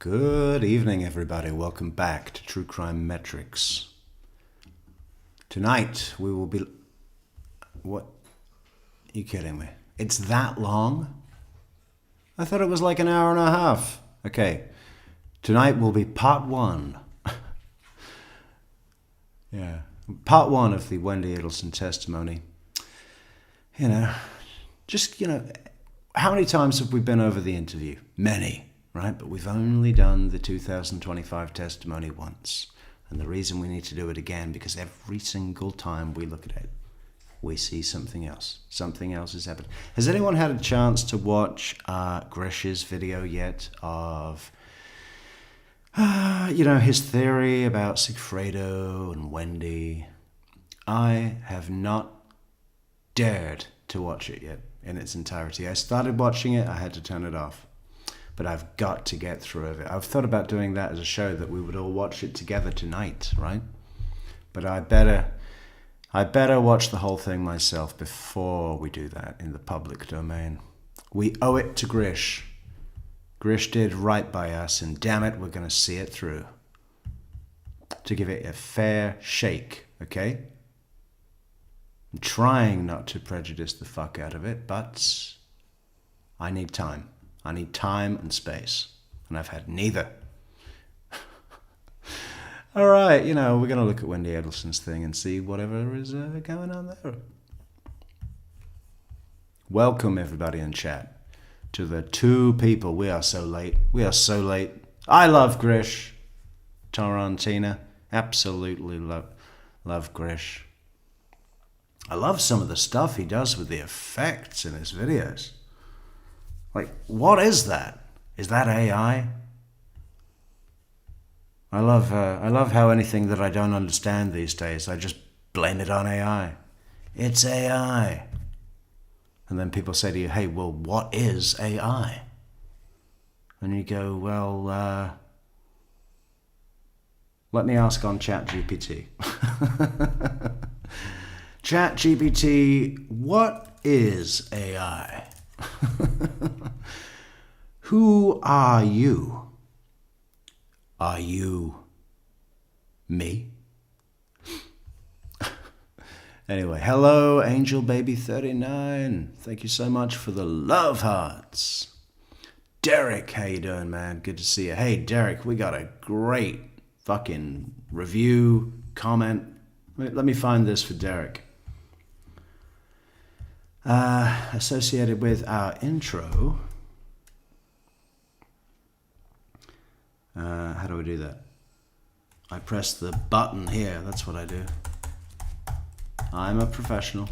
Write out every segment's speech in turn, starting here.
Good evening, everybody. Welcome back to True Crime Metrix. Tonight we will be... What? Are you kidding me? It's that long? I thought it was like an hour and a half. Okay. Tonight will be part one. Yeah. Part one of the Wendi Adelson testimony. How many times have we been over the interview? Many. Right, but we've only done the 2025 testimony once. And the reason we need to do it again, because every single time we look at it, we see something else. Something else has happened. Has anyone had a chance to watch Grish's video yet of, his theory about Sigfredo and Wendi? I have not dared to watch it yet in its entirety. I started watching it, I had to turn it off. But I've got to get through it. I've thought about doing that as a show that we would all watch it together tonight, right? But I better watch the whole thing myself before we do that in the public domain. We owe it to Grish. Grish did right by us, and damn it, we're going to see it through. To give it a fair shake, okay? I'm trying not to prejudice the fuck out of it, but I need time. I need time and space, and I've had neither. All right, we're going to look at Wendi Adelson's thing and see whatever is going on there. Welcome, everybody in chat, to the two people. We are so late. I love Grish. Tarantina. Absolutely love Grish. I love some of the stuff he does with the effects in his videos. Like, what is that? Is that AI? I love how anything that I don't understand these days, I just blame it on AI. It's AI. And then people say to you, hey, well, what is AI? And you go, well, let me ask on ChatGPT. ChatGPT, what is AI? Who are you? Are you me? Anyway, hello, Angel Baby 39. Thank you so much for the love hearts. Derek, how you doing, man? Good to see you. Hey, Derek, we got a great fucking review, comment. Let me find this for Derek. Associated with our intro. How do we do that? I press the button here. That's what I do. I'm a professional.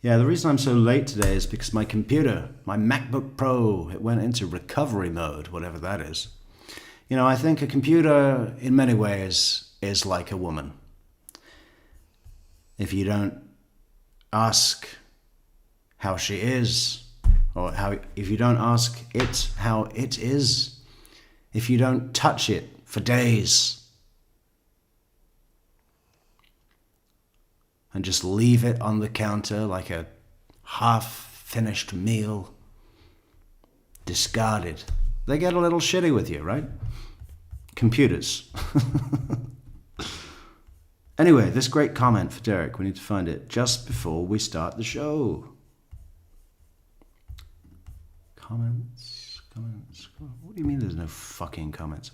Yeah, the reason I'm so late today is because my computer, my MacBook Pro, it went into recovery mode, whatever that is. I think a computer, in many ways, is like a woman. If you don't ask how she is, or if you don't ask it how it is, if you don't touch it for days and just leave it on the counter like a half-finished meal, discarded, they get a little shitty with you, right? Computers. Anyway, this great comment for Derek, we need to find it just before we start the show. Comments. What do you mean there's no fucking comments?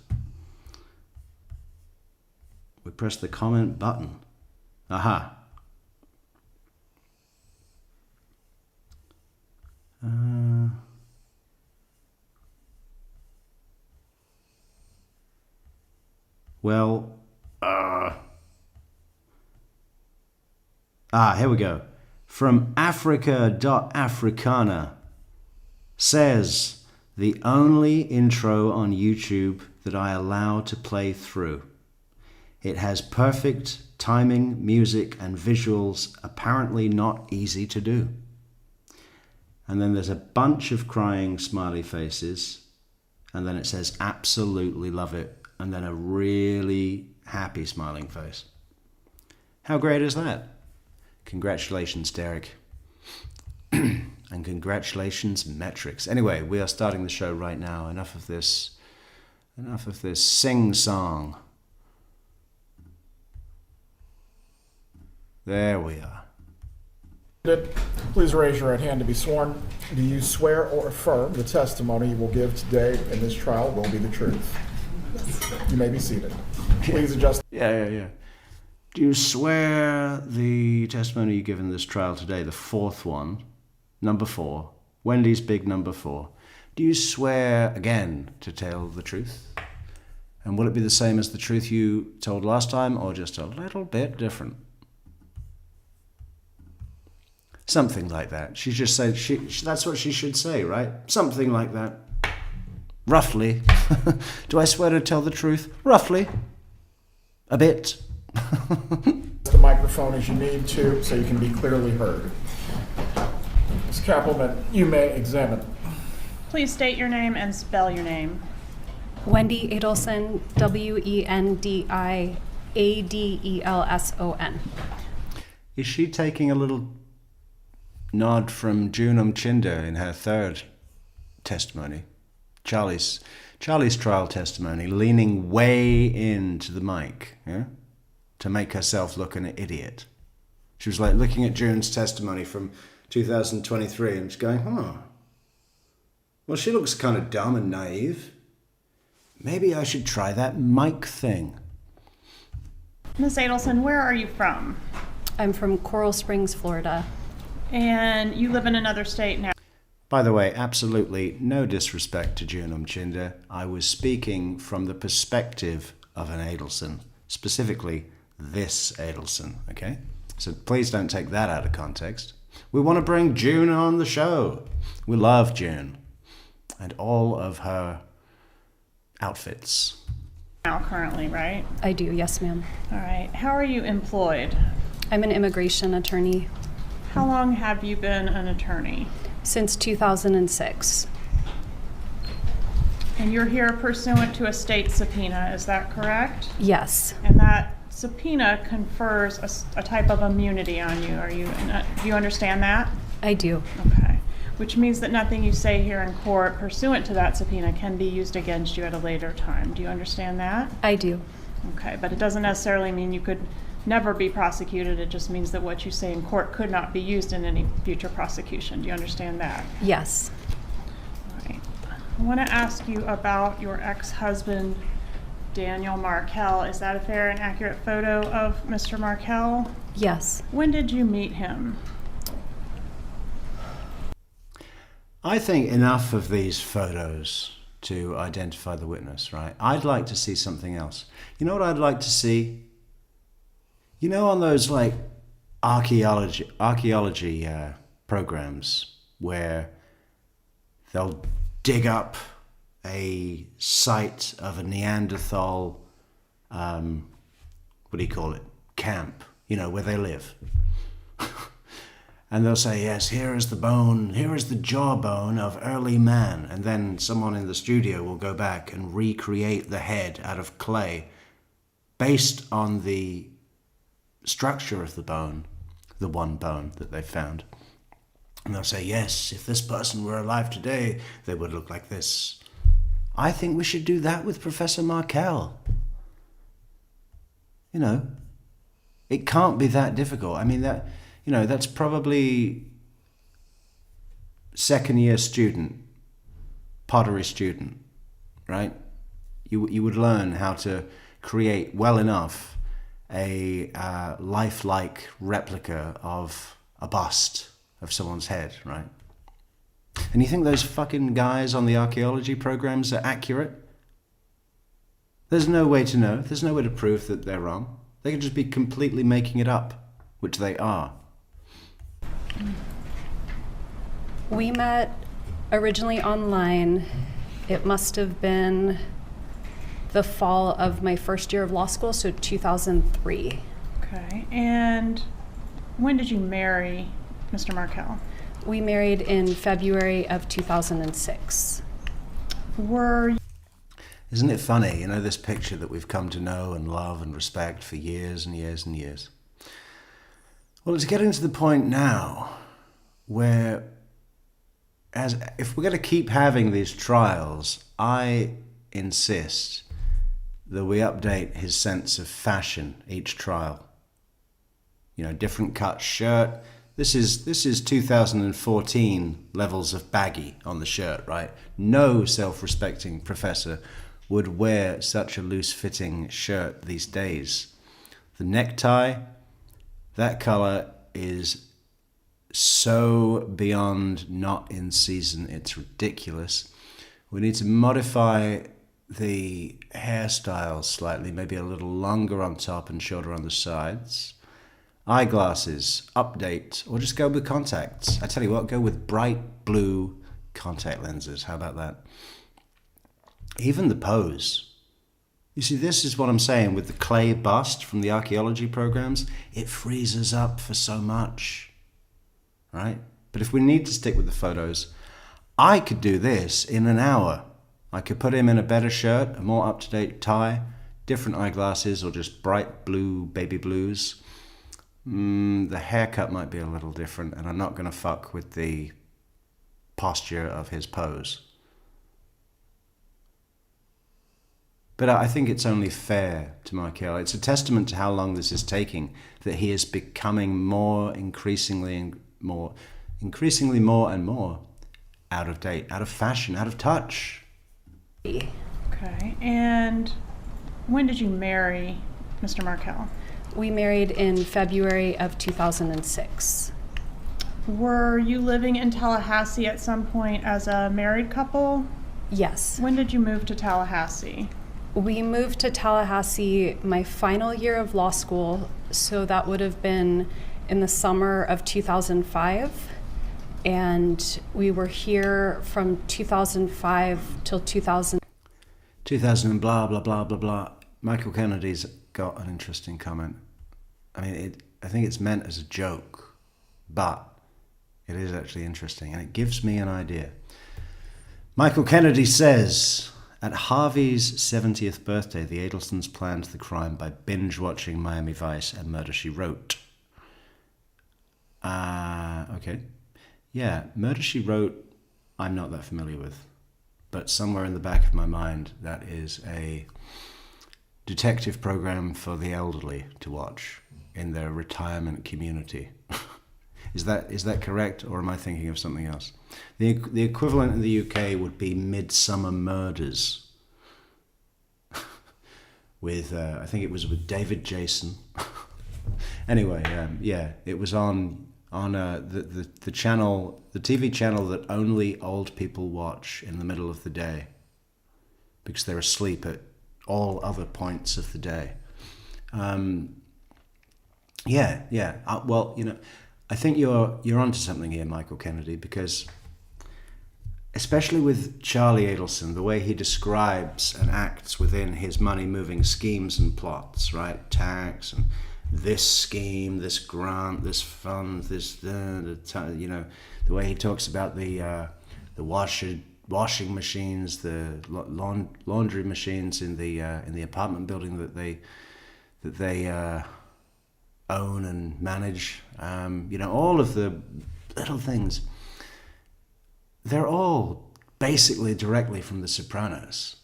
We press the comment button. Aha. Here we go. From Africa.Africana says, the only intro on YouTube that I allow to play through. It has perfect timing, music, and visuals, apparently not easy to do. And then there's a bunch of crying smiley faces, and then it says, absolutely love it, and then a really happy smiling face. How great is that? Congratulations, Derek. And congratulations, Metrix. Anyway, we are starting the show right now. Enough of this Enough of this sing-song. There we are. Please raise your right hand to be sworn. Do you swear or affirm the testimony you will give today in this trial will be the truth? Yes. You may be seated. Please adjust. Yeah. Do you swear the testimony you give in this trial today, the fourth one, number 4, Wendy's big number 4, do you swear again to tell the truth? And will it be the same as the truth you told last time, or just a little bit different? Something like that. She just said, that's what she should say, right? Something like that. Roughly. Do I swear to tell the truth? Roughly. A bit. The microphone as you need to, so you can be clearly heard. Ms. Kappelman, you may examine. Please state your name and spell your name. Wendi Adelson, Wendiadelson. Is she taking a little nod from June Umchinda in her third testimony? Charlie's trial testimony, leaning way into the mic, yeah? To make herself look an idiot. She was like looking at June's testimony from 2023 and just going, well, she looks kind of dumb and naive. Maybe I should try that mic thing. Ms. Adelson, where are you from? I'm from Coral Springs, Florida. And you live in another state now. By the way, absolutely no disrespect to June Umchinda. I was speaking from the perspective of an Adelson, specifically this Adelson, okay? So please don't take that out of context. We want to bring June on the show. We love June and all of her outfits. Now, currently, right? I do, yes, ma'am. All right. How are you employed? I'm an immigration attorney How long have you been an attorney? since 2006. And you're here pursuant to a state subpoena, is that correct? Yes, And that subpoena confers a type of immunity on you. Do you understand that? I do. Okay. Which means that nothing you say here in court pursuant to that subpoena can be used against you at a later time. Do you understand that? I do. Okay, but it doesn't necessarily mean you could never be prosecuted. It just means that what you say in court could not be used in any future prosecution. Do you understand that? Yes. All right. I want to ask you about your ex-husband, Daniel Markell. Is that a fair and accurate photo of Mr. Markell? Yes. When did you meet him? I think enough of these photos to identify the witness, right? I'd like to see something else. You know what I'd like to see? You know, on those like archaeology programs where they'll dig up a site of a Neanderthal, what do you call it? Camp, you know, where they live. And they'll say, yes, here is the bone, here is the jawbone of early man. And then someone in the studio will go back and recreate the head out of clay based on the structure of the bone, the one bone that they found. And they'll say, yes, if this person were alive today, they would look like this. I think we should do that with Professor Markell. You know, it can't be that difficult. I mean, that, you know, that's probably second year student, pottery student, right? You would learn how to create well enough a lifelike replica of a bust of someone's head, right? And you think those fucking guys on the archaeology programs are accurate? There's no way to know. There's no way to prove that they're wrong. They could just be completely making it up, which they are. We met originally online. It must have been the fall of my first year of law school, so 2003. Okay. And when did you marry Mr. Markell? We married in February of 2006. Isn't it funny, you know, this picture that we've come to know and love and respect for years and years and years? Well, it's getting to the point now where, if we're going to keep having these trials, I insist that we update his sense of fashion each trial. You know, different cut shirt. This is 2014 levels of baggy on the shirt, right? No self-respecting professor would wear such a loose-fitting shirt these days. The necktie, that color is so beyond not in season, it's ridiculous. We need to modify the hairstyle slightly, maybe a little longer on top and shorter on the sides. Eyeglasses, update, or just go with contacts. I tell you what, go with bright blue contact lenses. How about that? Even the pose. You see, this is what I'm saying with the clay bust from the archaeology programs. It freezes up for so much, right? But if we need to stick with the photos, I could do this in an hour. I could put him in a better shirt, a more up-to-date tie, different eyeglasses, or just bright blue, baby blues. The haircut might be a little different, and I'm not going to fuck with the posture of his pose. But I think it's only fair to Markel. It's a testament to how long this is taking, that he is becoming increasingly more and more out of date, out of fashion, out of touch. Okay, and when did you marry Mr. Markel? We married in February of 2006. Were you living in Tallahassee at some point as a married couple? Yes. When did you move to Tallahassee? We moved to Tallahassee my final year of law school, so that would have been in the summer of 2005. And we were here from 2005 till 2000 and blah, blah, blah, blah, blah. Michael Kennedy's got an interesting comment. I mean, I think it's meant as a joke, but it is actually interesting, and it gives me an idea. Michael Kennedy says, at Harvey's 70th birthday, the Adelsons planned the crime by binge-watching Miami Vice and Murder, She Wrote. Okay. Yeah, Murder, She Wrote, I'm not that familiar with. But somewhere in the back of my mind, that is a detective program for the elderly to watch in their retirement community. Is that correct, or am I thinking of something else? The equivalent in the UK would be Midsummer Murders, with I think it was with David Jason. Anyway, yeah, it was on the channel, the TV channel that only old people watch in the middle of the day because they're asleep at all other points of the day. Well, you know, I think you're onto something here, Michael Kennedy, because especially with Charlie Adelson, the way he describes and acts within his money-moving schemes and plots, right? Tax and this scheme, this grant, this fund, this, you know, the way he talks about the washing machines, the laundry machines in the apartment building that they own and manage. You know, all of the little things. They're all basically directly from The Sopranos,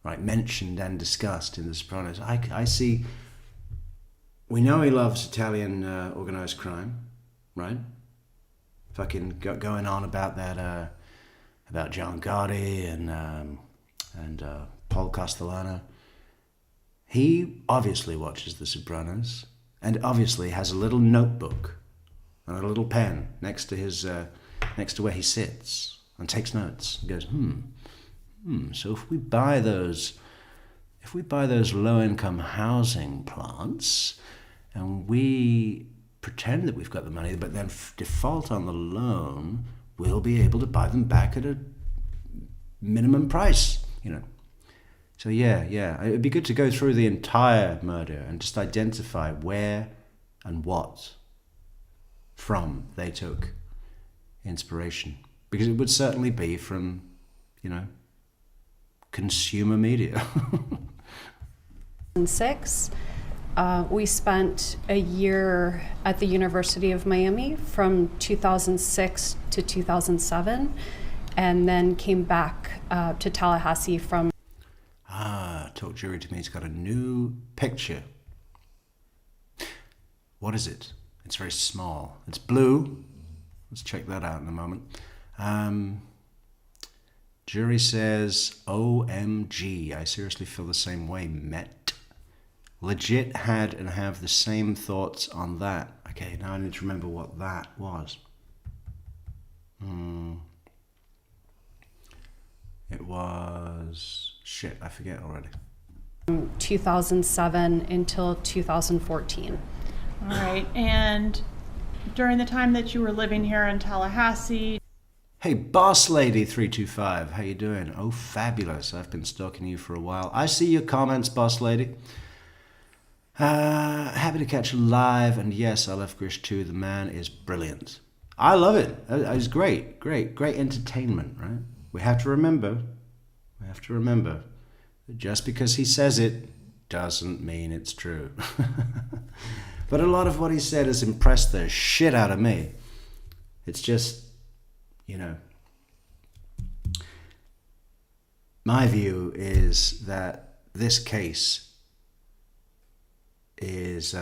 right? Mentioned and discussed in The Sopranos. I see. We know he loves Italian organized crime, right? Fucking going on about that, about John Gotti and Paul Castellano. He obviously watches The Sopranos, and obviously has a little notebook and a little pen next to where he sits and takes notes. He goes, so if we buy those low-income housing plants, and we pretend that we've got the money, but then default on the loan, we'll be able to buy them back at a minimum price, you know. So yeah, it'd be good to go through the entire murder and just identify where and what from they took inspiration. Because it would certainly be from, you know, consumer media. 2006. We spent a year at the University of Miami from 2006 to 2007, and then came back to Tallahassee from... talk jury to me. He's got a new picture. What is it? It's very small. It's blue. Let's check that out in a moment. Jury says, OMG, I seriously feel the same way, Met. Legit had and have the same thoughts on that. Okay, now I need to remember what that was. It was... shit, I forget already. 2007 until 2014. All right, and during the time that you were living here in Tallahassee, Hey, Boss Lady 325, how you doing? Oh, fabulous. I've been stalking you for a while. I see your comments, Boss Lady. Happy to catch you live, and yes, I love Grish too. The man is brilliant. I love it. It's great, great, great entertainment, right? We have to remember that just because he says it doesn't mean it's true. But a lot of what he said has impressed the shit out of me. It's just, you know, my view is that this case is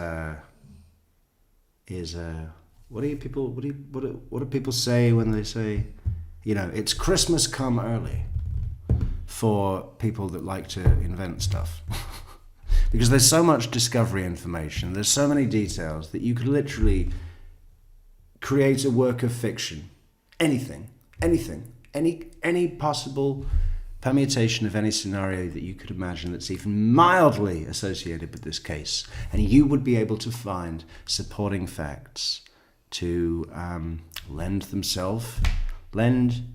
what do people say when they say, you know, it's Christmas come early for people that like to invent stuff. Because there's so much discovery information, there's so many details that you could literally create a work of fiction. Anything, any possible permutation of any scenario that you could imagine that's even mildly associated with this case. And you would be able to find supporting facts to lend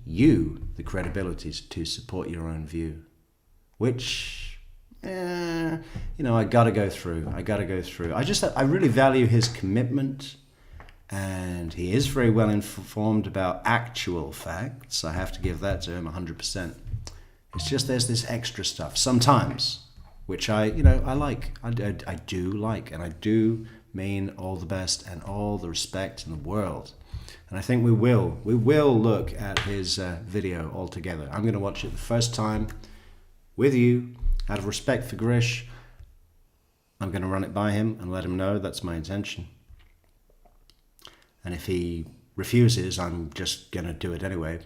you the credibility to support your own view. Which, you know, I gotta go through. I really value his commitment. And he is very well informed about actual facts. I have to give that to him 100%. It's just there's this extra stuff sometimes, which I like. I do like, and I do mean all the best and all the respect in the world. And I think we will look at his video all together. I'm going to watch it the first time with you, out of respect for Grish. I'm going to run it by him and let him know that's my intention. And if he refuses, I'm just going to do it anyway.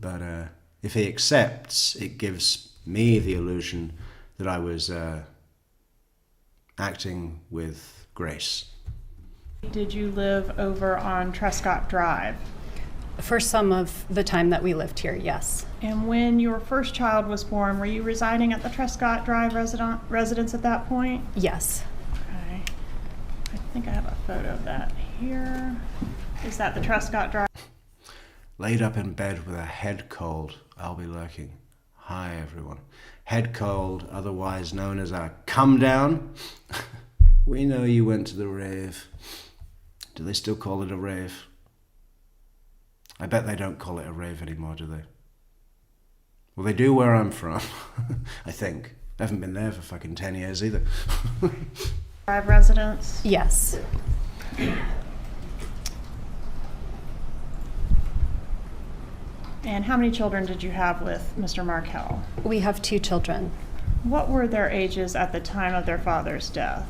But if he accepts, it gives me the illusion that I was acting with grace. did you live over on Trescott Drive? For some of the time that we lived here, yes. And when your first child was born, were you residing at the Trescott Drive residence at that point? Yes. Okay. I think I have a photo of that here. Is that the Trescott Drive? Laid up in bed with a head cold, I'll be lurking. Hi, everyone. Head cold, otherwise known as a come down. We know you went to the rave. Do they still call it a rave? I bet they don't call it a rave anymore, do they? Well, they do where I'm from, I think. I haven't been there for fucking 10 years either. Drive residence? Yes. And how many children did you have with Mr. Markel? We have 2 children. What were their ages at the time of their father's death?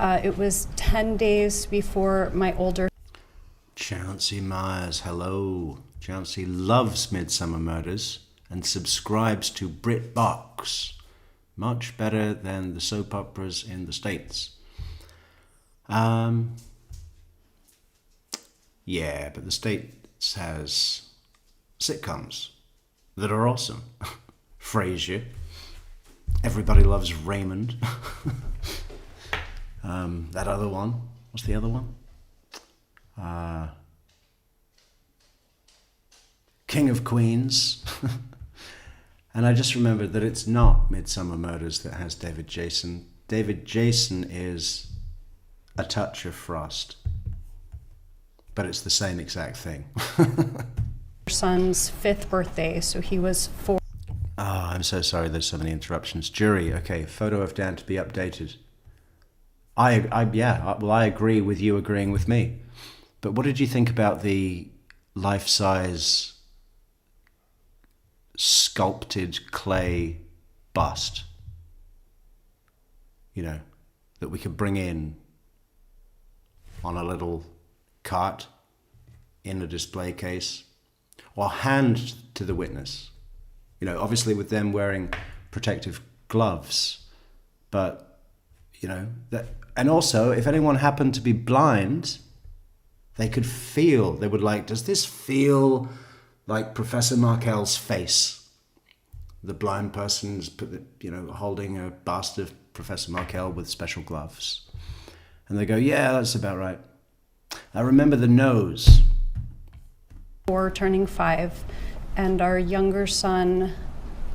It was 10 days before my older. Chauncey Myers, hello. Chauncey loves Midsummer Murders and subscribes to BritBox. Much better than the soap operas in the States. Yeah, but the States has sitcoms that are awesome. Frasier. Everybody Loves Raymond. That other one. What's the other one? King of Queens. And I just remembered that it's not Midsummer Murders that has David Jason. David Jason is A Touch of Frost. But it's the same exact thing. Son's 5th birthday, so he was 4. Oh, I'm so sorry there's so many interruptions. Jury, okay, photo of Dan to be updated. I agree with you agreeing with me. But what did you think about the life-size sculpted clay bust, you know, that we could bring in on a little cart in a display case or hand to the witness. You know, obviously with them wearing protective gloves, but, you know, that, and also if anyone happened to be blind, they could feel, they would like, does this feel like Professor Markel's face? The blind person's, you know, holding a bust of Professor Markel with special gloves. And they go, yeah, that's about right. I remember the nose. 4 turning 5, and our younger son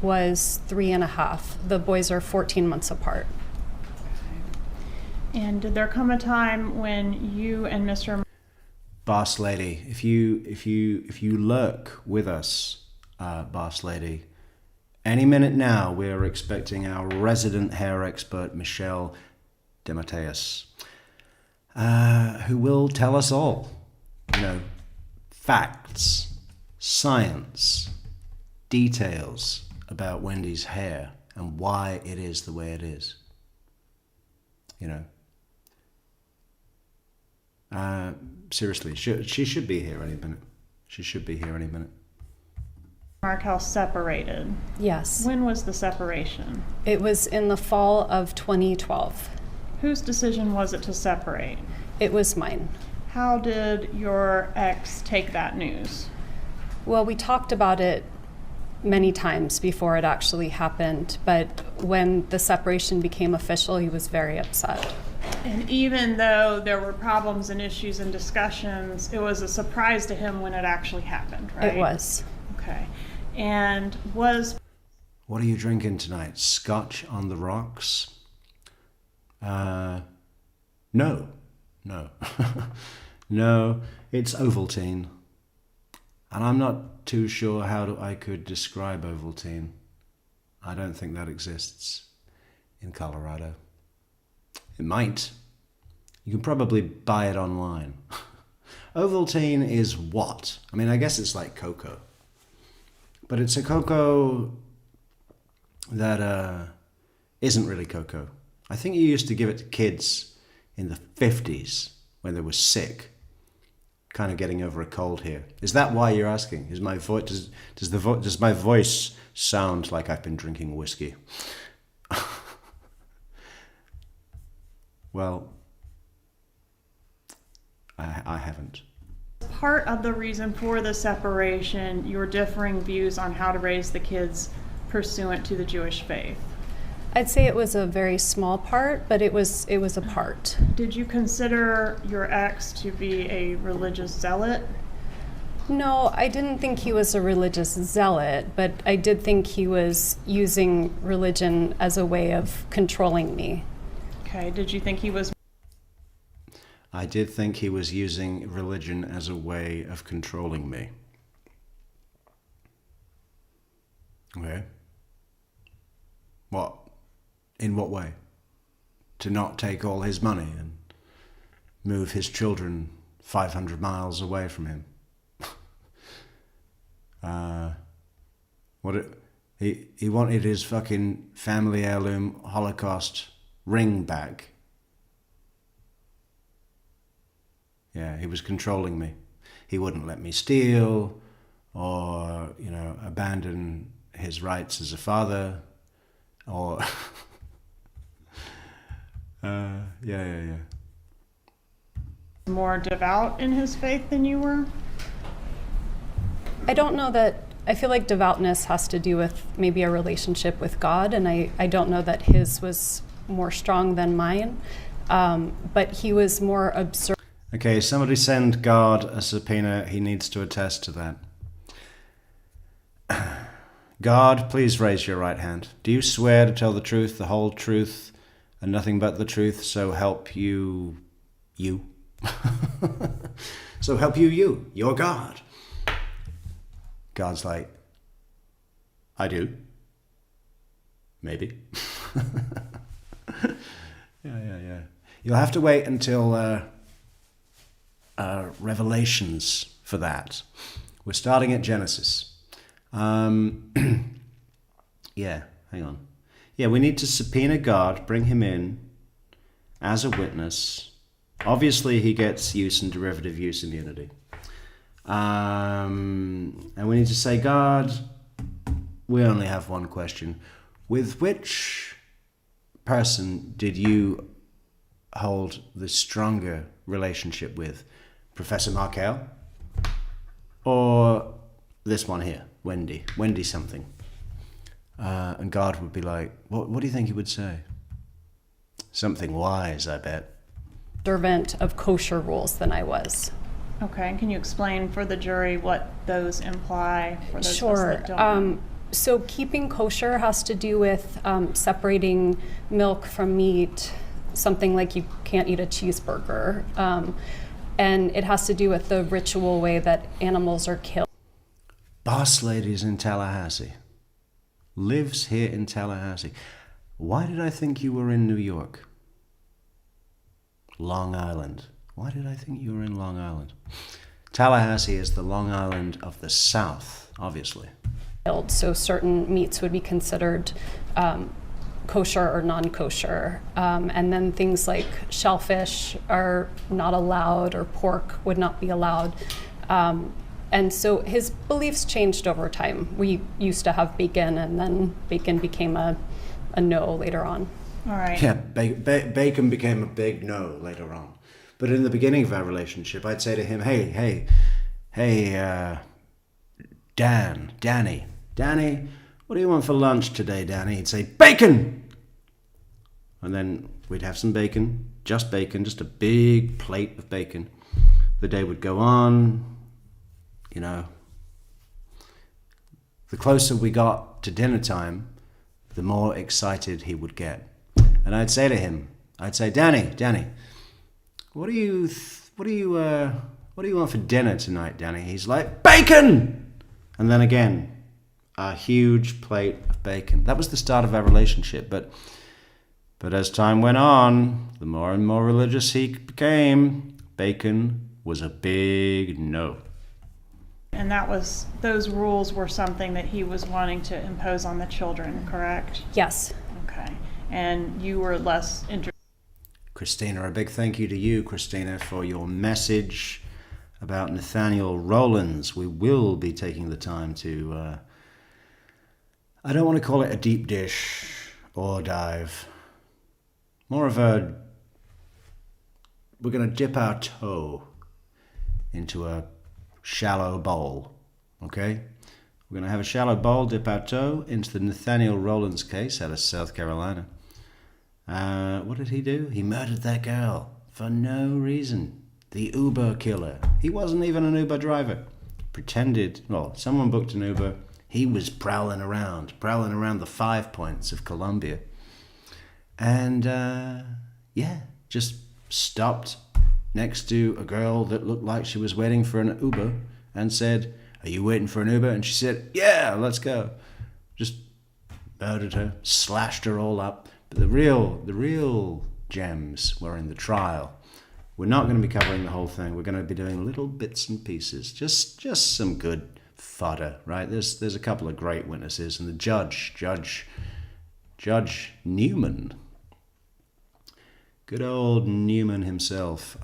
was 3.5. The boys are 14 months apart. And did there come a time when you and Mr. Boss lady, if you lurk with us, boss lady, any minute now we're expecting our resident hair expert Michelle DeMatteis, who will tell us all, you know, facts, science, details about Wendy's hair and why it is the way it is. You know. Seriously, she should be here any minute. She should be here any minute. Markel separated? Yes. When was the separation? It was in the fall of 2012. Whose decision was it to separate? It was mine. How did your ex take that news? Well, we talked about it many times before it actually happened, but when the separation became official, he was very upset. And even though there were problems and issues and discussions, it was a surprise to him when it actually happened, right? It was. Okay. And was... What are you drinking tonight? Scotch on the rocks? No. No, it's Ovaltine. And I'm not too sure how I could describe Ovaltine. I don't think that exists in Colorado. It might. You can probably buy it online. Ovaltine is what? I mean, I guess it's like cocoa. But it's a cocoa that isn't really cocoa. I think you used to give it to kids in the 50s when they were sick, kind of getting over a cold here. Is that why you're asking? Is my voice does my voice sound like I've been drinking whiskey? Well, I haven't. part of the reason for the separation your differing views on how to raise the kids pursuant to the Jewish faith? I'd say it was a very small part, but it was a part. Did you consider your ex to be a religious zealot? No, I didn't think he was a religious zealot, but I did think he was using religion as a way of controlling me. Okay, did you think he was... I did think he was using religion as a way of controlling me. Okay. What? In what way? To not take all his money and move his children 500 miles away from him. He wanted his fucking family heirloom Holocaust ring back. Yeah, he was controlling me. He wouldn't let me steal or, abandon his rights as a father or... yeah. more devout in his faith than you were? I don't know that, I feel like devoutness has to do with maybe a relationship with God, and I don't know that his was more strong than mine, but he was more observant. Okay, somebody send God a subpoena. He needs to attest to that. God, please raise your right hand. Do you swear to tell the truth, the whole truth, and nothing but the truth, so help you? So help you, you're God. God's like, I do. Maybe. Yeah. You'll have to wait until Revelations for that. We're starting at Genesis. Yeah, hang on. Yeah, we need to subpoena God, bring him in as a witness. Obviously, he gets use and derivative use immunity. And we need to say, God, we only have one question. With which person did you hold the stronger relationship with? Professor Markel? Or this one here, Wendi? Wendi something. And God would be like, what do you think he would say? Something wise, I bet. Observant of kosher rules than I was. Okay, and can you explain for the jury what those imply for those of us Sure. that don't know? So keeping kosher has to do with separating milk from meat, something like you can't eat a cheeseburger. And it has to do with the ritual way that animals are killed. Boss lady's in Tallahassee. Lives here in Tallahassee. Why did I think you were in New York? Long Island. Why did I think you were in Long Island? Tallahassee is the Long Island of the South, obviously. So certain meats would be considered kosher or non-kosher. And then things like shellfish are not allowed, or pork would not be allowed. And so his beliefs changed over time. We used to have bacon, and then bacon became a no later on. All right. Yeah, bacon became a big no later on. But in the beginning of our relationship, I'd say to him, hey, Danny, what do you want for lunch today, Danny? He'd say, bacon! And then we'd have some bacon, just a big plate of bacon. The day would go on, you know. The closer we got to dinner time, the more excited he would get. And I'd say to him, Danny, what do you want for dinner tonight, Danny? He's like, bacon! And then again, a huge plate of bacon. That was the start of our relationship, but as time went on, the more and more religious he became, bacon was a big no. And those rules were something that he was wanting to impose on the children, correct? Yes. Okay. And you were less interested. Christina, a big thank you to you, Christina, for your message about Nathaniel Rollins. We will be taking the time to, I don't want to call it a deep dish or dive. More of we're going to dip our toe into a shallow bowl, okay? We're going to have a shallow bowl, dip our toe into the Nathaniel Rollins case out of South Carolina. What did he do? He murdered that girl for no reason. The Uber killer. He wasn't even an Uber driver. Pretended, someone booked an Uber. He was prowling around the 5 Points of Colombia. And, just stopped next to a girl that looked like she was waiting for an Uber and said, "Are you waiting for an Uber?" And she said, "Yeah, let's go." Just murdered her, slashed her all up. But the real gems were in the trial. We're not going to be covering the whole thing. We're going to be doing little bits and pieces, just some good fodder, right? There's a couple of great witnesses, and the Judge Newman, good old Newman himself.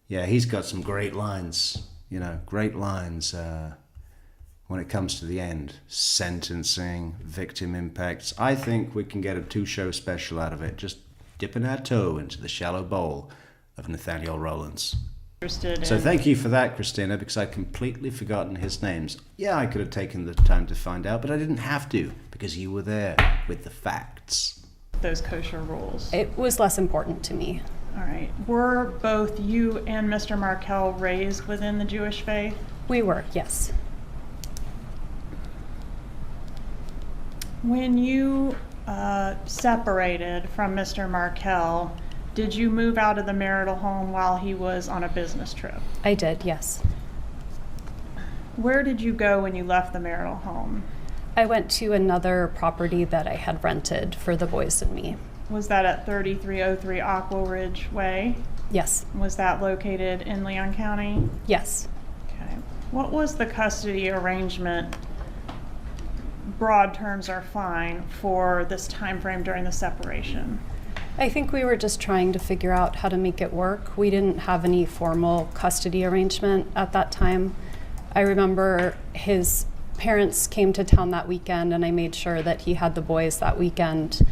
He's got some great lines. When it comes to the end, sentencing, victim impacts. I think we can get a 2-show special out of it, just dipping our toe into the shallow bowl of Nathaniel Rollins. So thank you for that, Christina, because I'd completely forgotten his names. Yeah, I could have taken the time to find out, but I didn't have to, because you were there with the facts. Those kosher rules. It was less important to me. All right. Were both you and Mr. Markel raised within the Jewish faith? We were, yes. When you separated from Mr. Markel, did you move out of the marital home while he was on a business trip? I did, yes. Where did you go when you left the marital home? I went to another property that I had rented for the boys and me. Was that at 3303 Aqua Ridge Way? Yes. Was that located in Leon County? Yes. Okay. What was the custody arrangement broad terms are fine for this time frame during the separation? I think we were just trying to figure out how to make it work. We didn't have any formal custody arrangement at that time. I remember his parents came to town that weekend, and I made sure that he had the boys that weekend.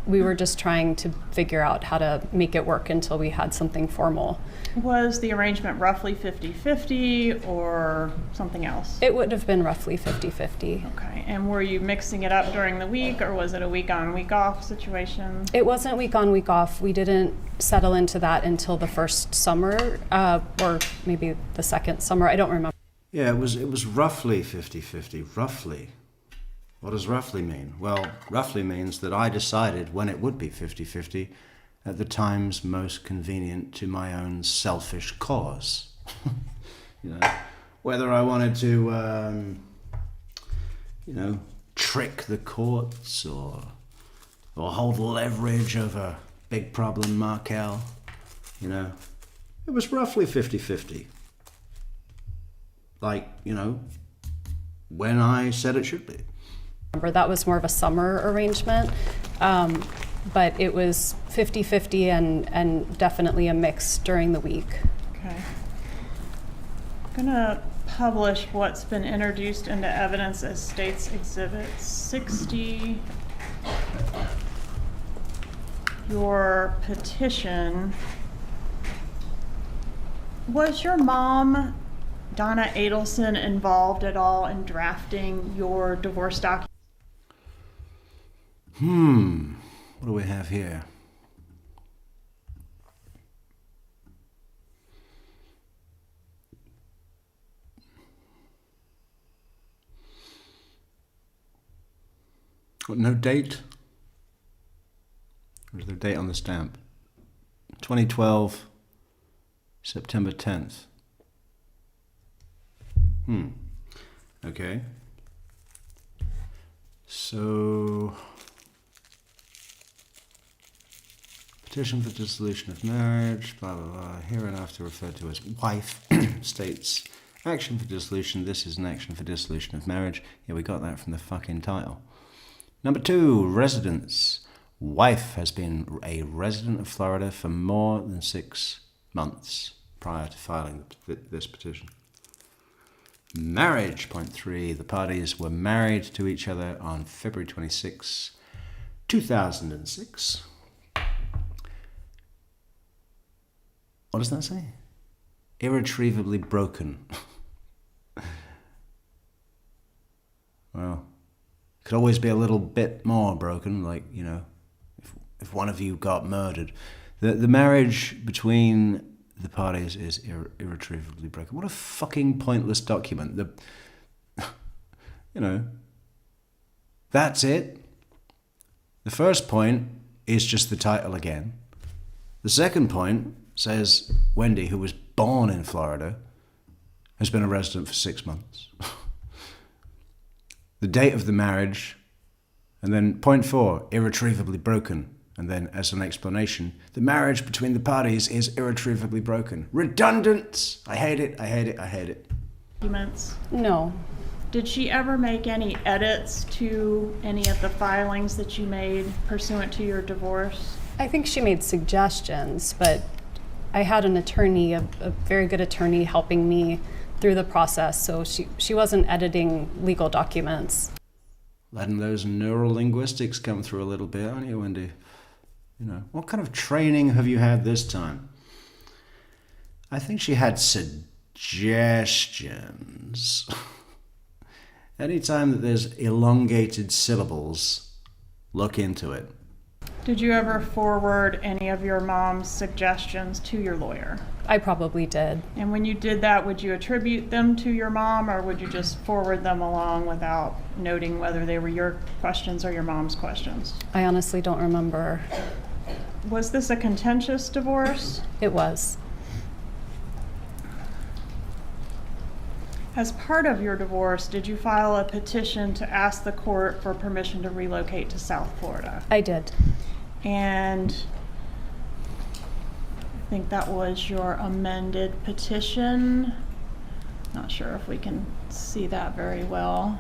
We were just trying to figure out how to make it work until we had something formal. Was the arrangement roughly 50-50 or something else? It would have been roughly 50-50. Okay, and were you mixing it up during the week, or was it a week on, week off situation? It wasn't week on, week off. We didn't settle into that until the first summer, or maybe the second summer. I don't remember. Yeah, it was roughly 50-50, roughly. What does roughly mean? Well, roughly means that I decided when it would be 50-50 at the times most convenient to my own selfish cause. You know, whether I wanted to, trick the courts or hold leverage over big problem Markel, it was roughly 50-50. Like, when I said it should be. That was more of a summer arrangement, but it was 50-50 and definitely a mix during the week. Okay. I'm gonna publish what's been introduced into evidence as State's Exhibit 60. Your petition. Was your mom, Donna Adelson, involved at all in drafting your divorce document? What do we have here? What, no date? Or is there a date on the stamp? 2012, September 10th. Okay. So, petition for dissolution of marriage, blah, blah, blah, hereinafter referred to as wife, states, action for dissolution, this is an action for dissolution of marriage. Yeah, we got that from the fucking title. Number 2, residence. Wife has been a resident of Florida for more than 6 months prior to filing this petition. Marriage, point 3. The parties were married to each other on February 26, 2006. What does that say? Irretrievably broken. Well, could always be a little bit more broken, like, if one of you got murdered. The marriage between the parties is irretrievably broken. What a fucking pointless document. That's it. The first point is just the title again. The second point says Wendi, who was born in Florida, has been a resident for 6 months. The date of the marriage, and then point 4, irretrievably broken. And then, as an explanation, the marriage between the parties is irretrievably broken. Redundant! I hate it, I hate it, I hate it. Documents. No. Did she ever make any edits to any of the filings that you made pursuant to your divorce? I think she made suggestions, but I had an attorney, a very good attorney, helping me through the process, so she wasn't editing legal documents. Letting those neurolinguistics come through a little bit, aren't you, Wendi? What kind of training have you had this time? I think she had suggestions. Anytime that there's elongated syllables, look into it. Did you ever forward any of your mom's suggestions to your lawyer? I probably did. And when you did that, would you attribute them to your mom, or would you just forward them along without noting whether they were your questions or your mom's questions? I honestly don't remember. Was this a contentious divorce? It was. As part of your divorce, did you file a petition to ask the court for permission to relocate to South Florida? I did. And I think that was your amended petition. Not sure if we can see that very well.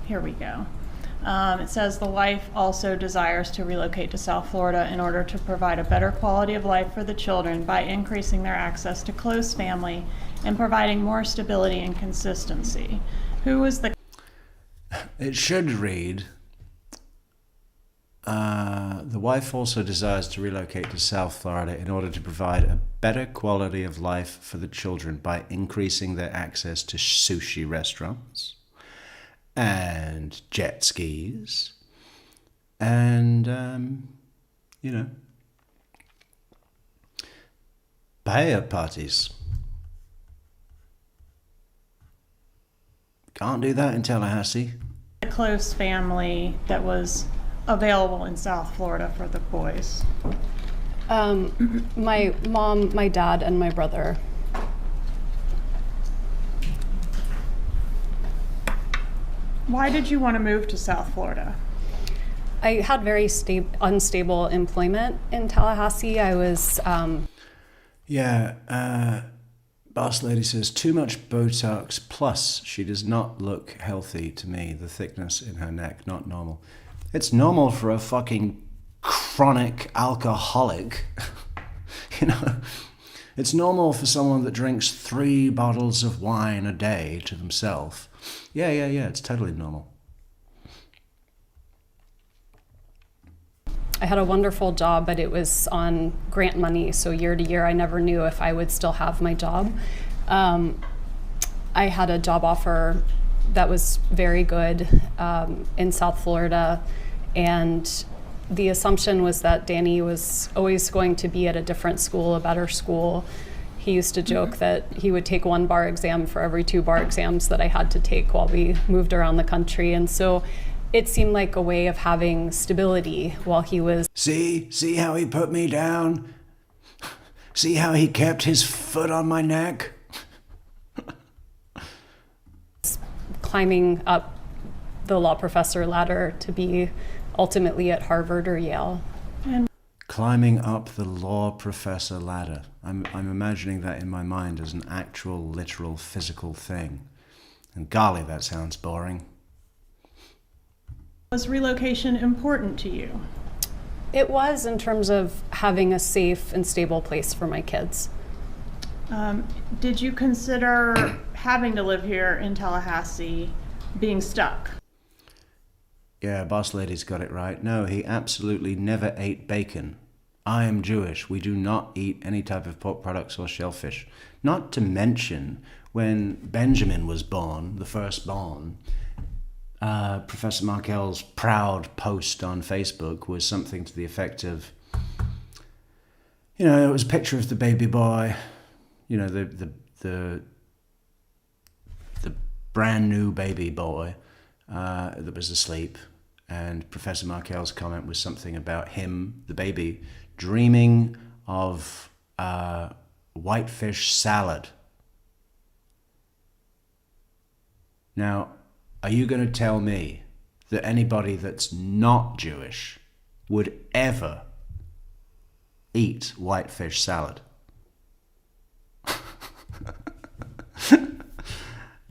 Here we go. It says the wife also desires to relocate to South Florida in order to provide a better quality of life for the children by increasing their access to close family and providing more stability and consistency. Who was the... It should read, the wife also desires to relocate to South Florida in order to provide a better quality of life for the children by increasing their access to sushi restaurants and jet skis and, paella parties. Can't do that in Tallahassee. close family that was available in South Florida for the boys? My mom, my dad, and my brother. Why did you want to move to South Florida? I had very unstable employment in Tallahassee. I was... Boss lady says, too much Botox, plus she does not look healthy to me. The thickness in her neck, not normal. It's normal for a fucking chronic alcoholic. It's normal for someone that drinks 3 bottles of wine a day to themselves. Yeah, it's totally normal. I had a wonderful job, but it was on grant money, so year to year I never knew if I would still have my job. I had a job offer that was very good in South Florida, and the assumption was that Danny was always going to be at a different school, a better school. He used to joke that he would take 1 bar exam for every 2 bar exams that I had to take while we moved around the country, and so it seemed like a way of having stability while he was... See how he put me down? See how he kept his foot on my neck? climbing up the law professor ladder to be ultimately at Harvard or Yale. Climbing up the law professor ladder. I'm imagining that in my mind as an actual, literal, physical thing. And golly, that sounds boring. Was relocation important to you? It was, in terms of having a safe and stable place for my kids. Did you consider having to live here in Tallahassee, being stuck? Yeah, boss lady's got it right. No, he absolutely never ate bacon. I am Jewish. We do not eat any type of pork products or shellfish. Not to mention, when Benjamin was born, the firstborn, Professor Markel's proud post on Facebook was something to the effect of, it was a picture of the baby boy, the brand new baby boy that was asleep. And Professor Markel's comment was something about him, the baby, dreaming of whitefish salad. Now, are you going to tell me that anybody that's not Jewish would ever eat whitefish salad?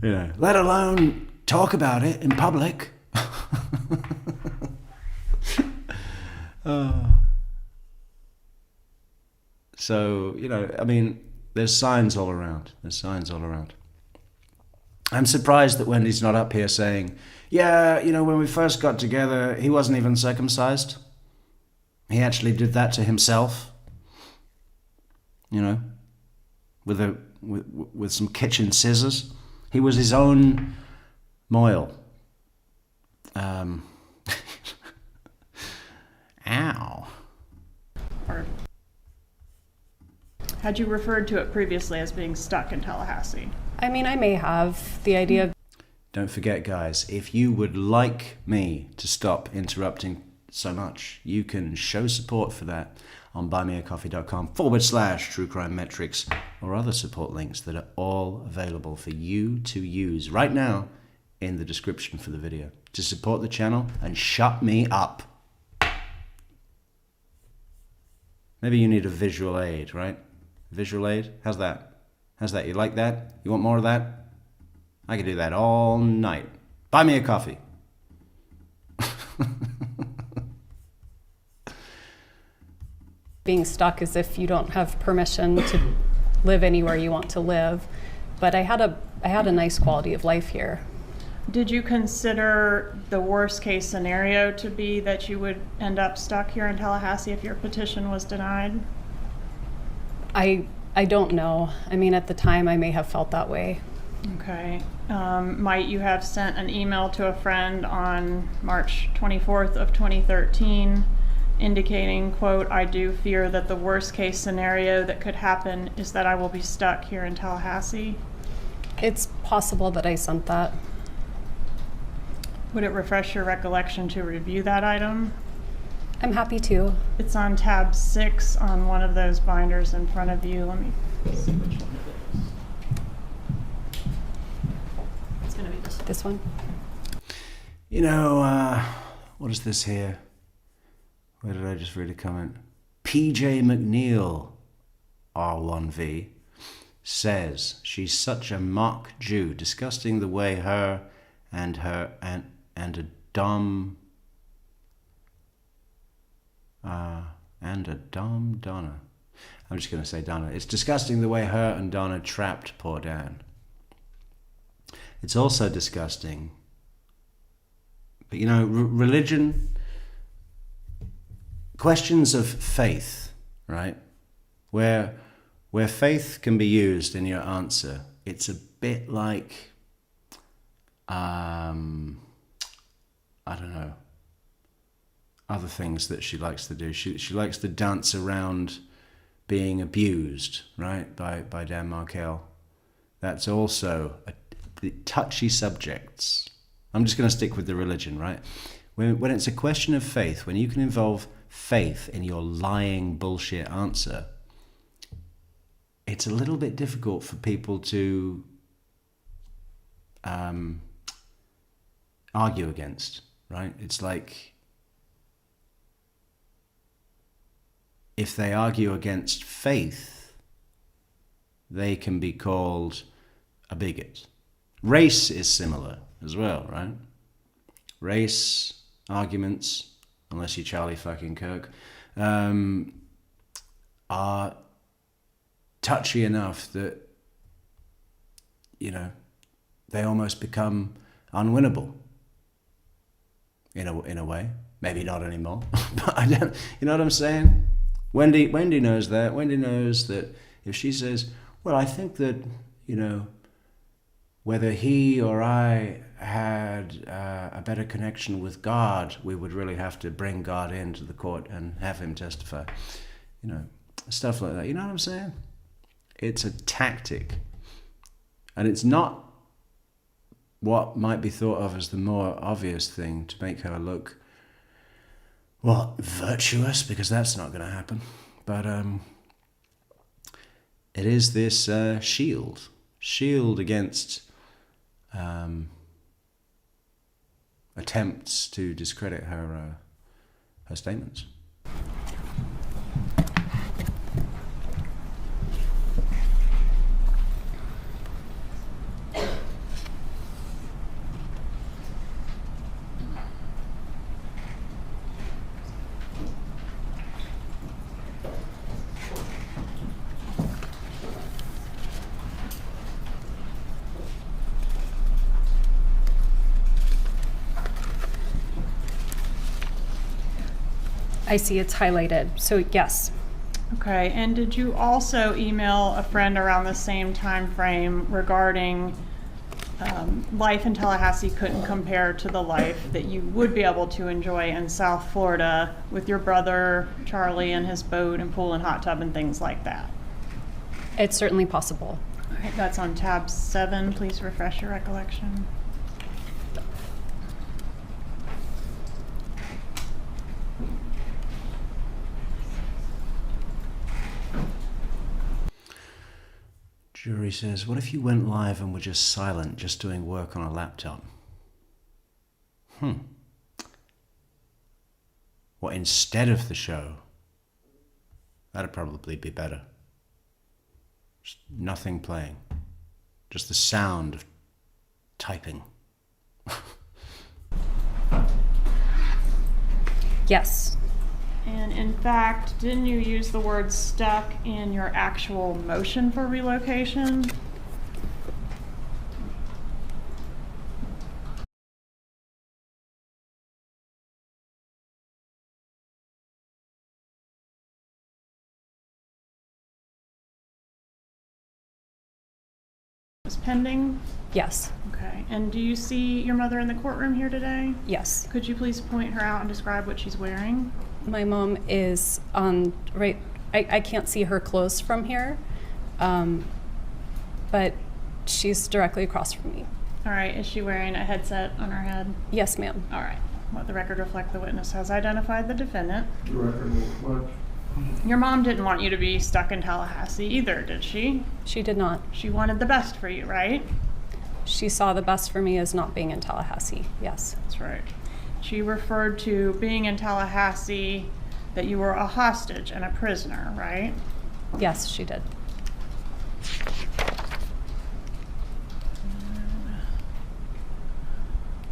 Let alone talk about it in public. So, there's signs all around. I'm surprised that Wendy's not up here saying, when we first got together, he wasn't even circumcised. He actually did that to himself. With some kitchen scissors. He was his own moil. Ow. Or had you referred to it previously as being stuck in Tallahassee? I may have. The idea of... Don't forget, guys, if you would like me to stop interrupting so much, you can show support for that on buymeacoffee.com/True Crime Metrix or other support links that are all available for you to use right now in the description for the video to support the channel and shut me up. Maybe you need a visual aid, right? Visual aid? How's that? You like that? You want more of that? I could do that all night. Buy me a coffee. Being stuck is if you don't have permission to live anywhere you want to live. But I had a nice quality of life here. Did you consider the worst case scenario to be that you would end up stuck here in Tallahassee if your petition was denied? I don't know. I mean, at the time, I may have felt that way. Okay. Might you have sent an email to a friend on March 24th of 2013 indicating, quote, "I do fear that the worst case scenario that could happen is that I will be stuck here in Tallahassee"? It's possible that I sent that. Would it refresh your recollection to review that item? I'm happy to. It's on tab 6 on one of those binders in front of you. Let me see which one it is. It's going to be this one. This one? You know, what is this here? Where did I just read a comment? PJ McNeil, R1V, says she's such a mock Jew, disgusting the way her and a dumb Donna. I'm just going to say Donna. It's disgusting the way her and Donna trapped poor Dan. It's also disgusting. But you know, religion, questions of faith, right? Where faith can be used in your answer, it's a bit like, I don't know, other things that she likes to do. She likes to dance around being abused, right, by Dan Markel. That's also the touchy subjects. I'm just going to stick with the religion, right? When it's a question of faith, when you can involve faith in your lying bullshit answer, it's a little bit difficult for people to argue against, right? It's like if they argue against faith, they can be called a bigot. Race is similar as well, right? Race arguments, unless you're Charlie fucking Kirk, are touchy enough that, you know, they almost become unwinnable in a way. Maybe not anymore, but I don't. You know what I'm saying? Wendi knows that. Wendi knows that if she says, "Well, I think that, you know, whether he or I had a better connection with God, we would really have to bring God into the court and have him testify," you know, stuff like that. You know what I'm saying? It's a tactic, and it's not what might be thought of as the more obvious thing to make her look, well, virtuous, because that's not going to happen. But it is this shield against attempts to discredit her statements. I see it's highlighted, so yes. Okay, and did you also email a friend around the same time frame regarding life in Tallahassee couldn't compare to the life that you would be able to enjoy in South Florida with your brother Charlie and his boat and pool and hot tub and things like that? It's certainly possible. All right, that's on tab 7. Please refresh your recollection. Jury says, what if you went live and were just silent, just doing work on a laptop? What, instead of the show? That'd probably be better. Just nothing playing. Just the sound of typing. Yes. And in fact, didn't you use the word stuck in your actual motion for relocation? Was pending? Yes. Okay. And do you see your mother in the courtroom here today? Yes. Could you please point her out and describe what she's wearing? My mom is on right. I can't see her clothes from here, but she's directly across from me. All right. Is she wearing a headset on her head? Yes, ma'am. All right. Let the record reflect the witness has identified the defendant. The record will reflect. Your mom didn't want you to be stuck in Tallahassee either, did she? She did not. She wanted the best for you, right? She saw the best for me as not being in Tallahassee. Yes. That's right. She referred to being in Tallahassee that you were a hostage and a prisoner, right? Yes, she did.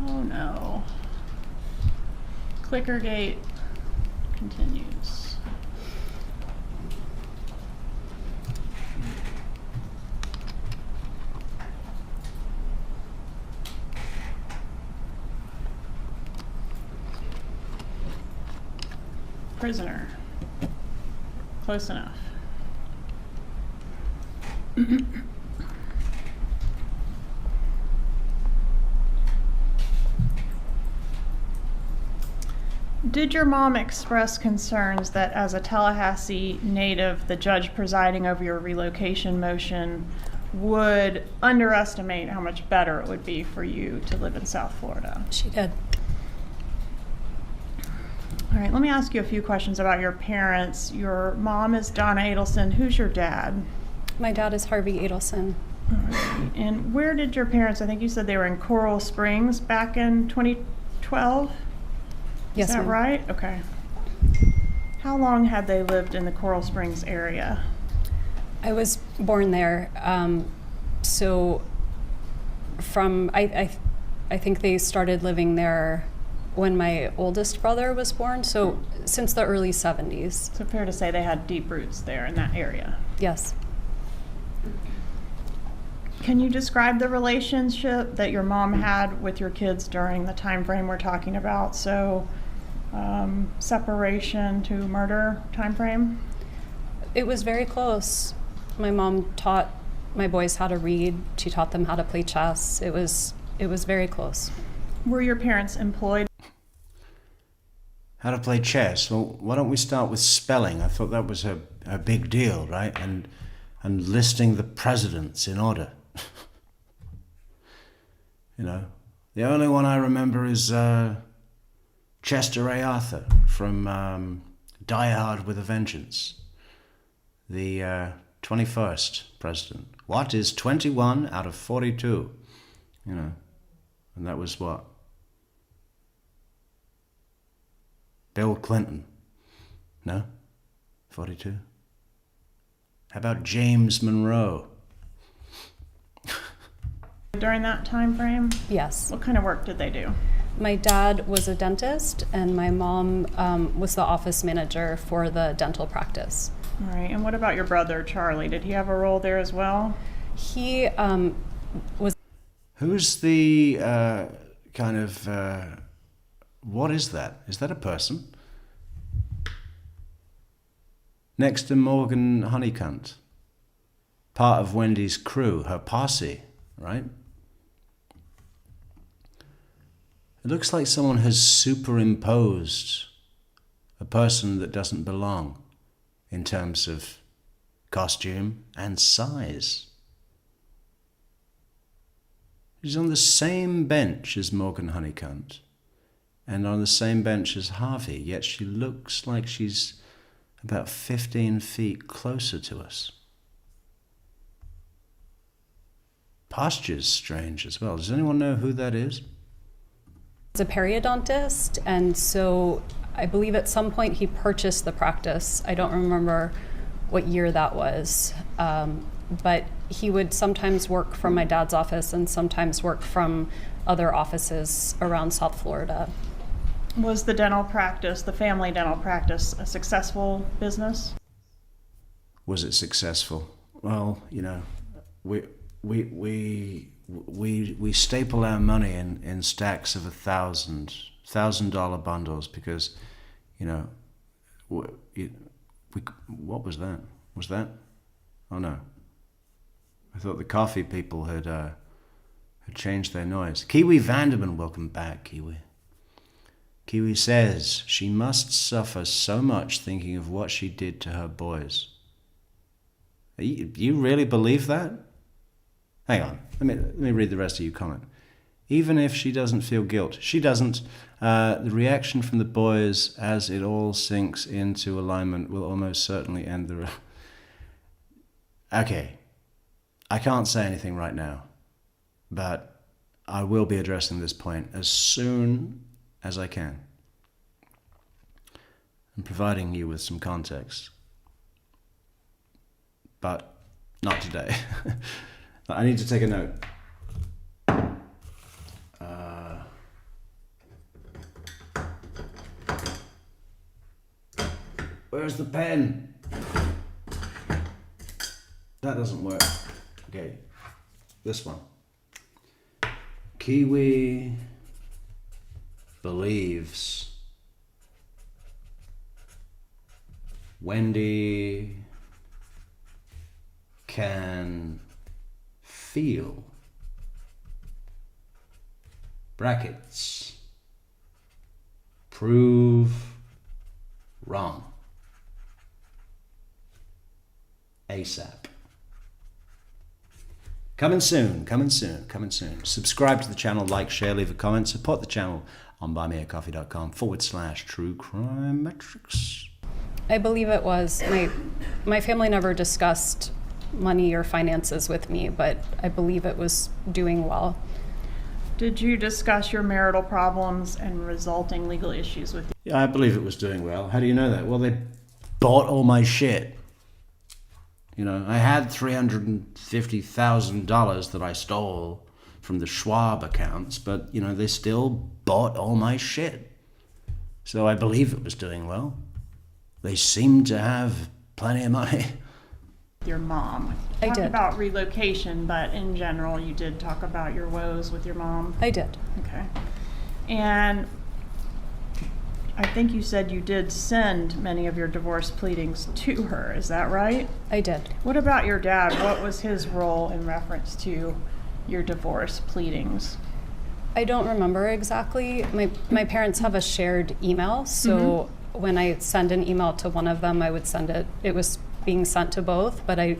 Oh no. Clickergate continues. Prisoner. Close enough. Did your mom express concerns that as a Tallahassee native, the judge presiding over your relocation motion would underestimate how much better it would be for you to live in South Florida? She did. All right, let me ask you a few questions about your parents. Your mom is Donna Adelson. Who's your dad? My dad is Harvey Adelson. All right. And where did your parents, I think you said they were in Coral Springs back in 2012? Yes, Is that ma'am. right? Okay. How long had they lived in the Coral Springs area? I was born there, so from I think they started living there when my oldest brother was born. So since the early 70s. So fair to say they had deep roots there in that area. Yes. Can you describe the relationship that your mom had with your kids during the time frame we're talking about? So separation to murder time frame? It was very close. My mom taught my boys how to read. She taught them how to play chess. It was very close. Were your parents employed? How to play chess? Well, why don't we start with spelling? I thought that was a big deal, right? And listing the presidents in order. You know, the only one I remember is Chester A. Arthur from Die Hard with a Vengeance, the 21st president. What is 21 out of 42? You know, and that was what? Bill Clinton. No? 42? How about James Monroe? During that time frame? Yes. What kind of work did they do? My dad was a dentist, and my mom was the office manager for the dental practice. All right, and what about your brother, Charlie? Did he have a role there as well? He was. Who's the what is that? Is that a person? Next to Morgan Honeycutt. Part of Wendy's crew, her posse, right? It looks like someone has superimposed a person that doesn't belong in terms of costume and size. She's on the same bench as Morgan Honeycutt and on the same bench as Harvey, yet she looks like she's about 15 feet closer to us. Posture's strange as well. Does anyone know who that is? He's a periodontist, and so I believe at some point he purchased the practice. I don't remember what year that was, but he would sometimes work from my dad's office and sometimes work from other offices around South Florida. Was the dental practice, the family dental practice, a successful business? Was it successful? Well, you know, we staple our money in stacks of $1,000 bundles because, you know, what was that? Was that? Oh no. I thought the coffee people had changed their noise. Kiwi Vanderman, welcome back, Kiwi. Kiwi says she must suffer so much thinking of what she did to her boys. You really believe that? Hang on, let me read the rest of your comment. Even if she doesn't feel guilt, she doesn't. The reaction from the boys as it all sinks into alignment will almost certainly end the... Okay, I can't say anything right now, but I will be addressing this point as soon as I can and providing you with some context. But not today. I need to take a note. Where's the pen? That doesn't work. Okay, this one. Kiwi believes Wendi can feel brackets prove wrong ASAP. Coming soon, coming soon, coming soon. Subscribe to the channel, like, share, leave a comment, support the channel on buymeacoffee.com/True Crime Metrix. I believe it was. My family never discussed money or finances with me, but I believe it was doing well. Did you discuss your marital problems and resulting legal issues with you? Yeah, I believe it was doing well. How do you know that? Well, they bought all my shit. You know, I had $350,000 that I stole from the Schwab accounts, but, you know, they still bought all my shit. So I believe it was doing well. They seemed to have plenty of money. Your mom. I Talked did. about relocation, but in general, you did talk about your woes with your mom. I did. Okay. And I think you said you did send many of your divorce pleadings to her. Is that right? I did. What about your dad? What was his role in reference to your divorce pleadings? I don't remember exactly. My parents have a shared email, so when I send an email to one of them, I would send it. It was being sent to both, but I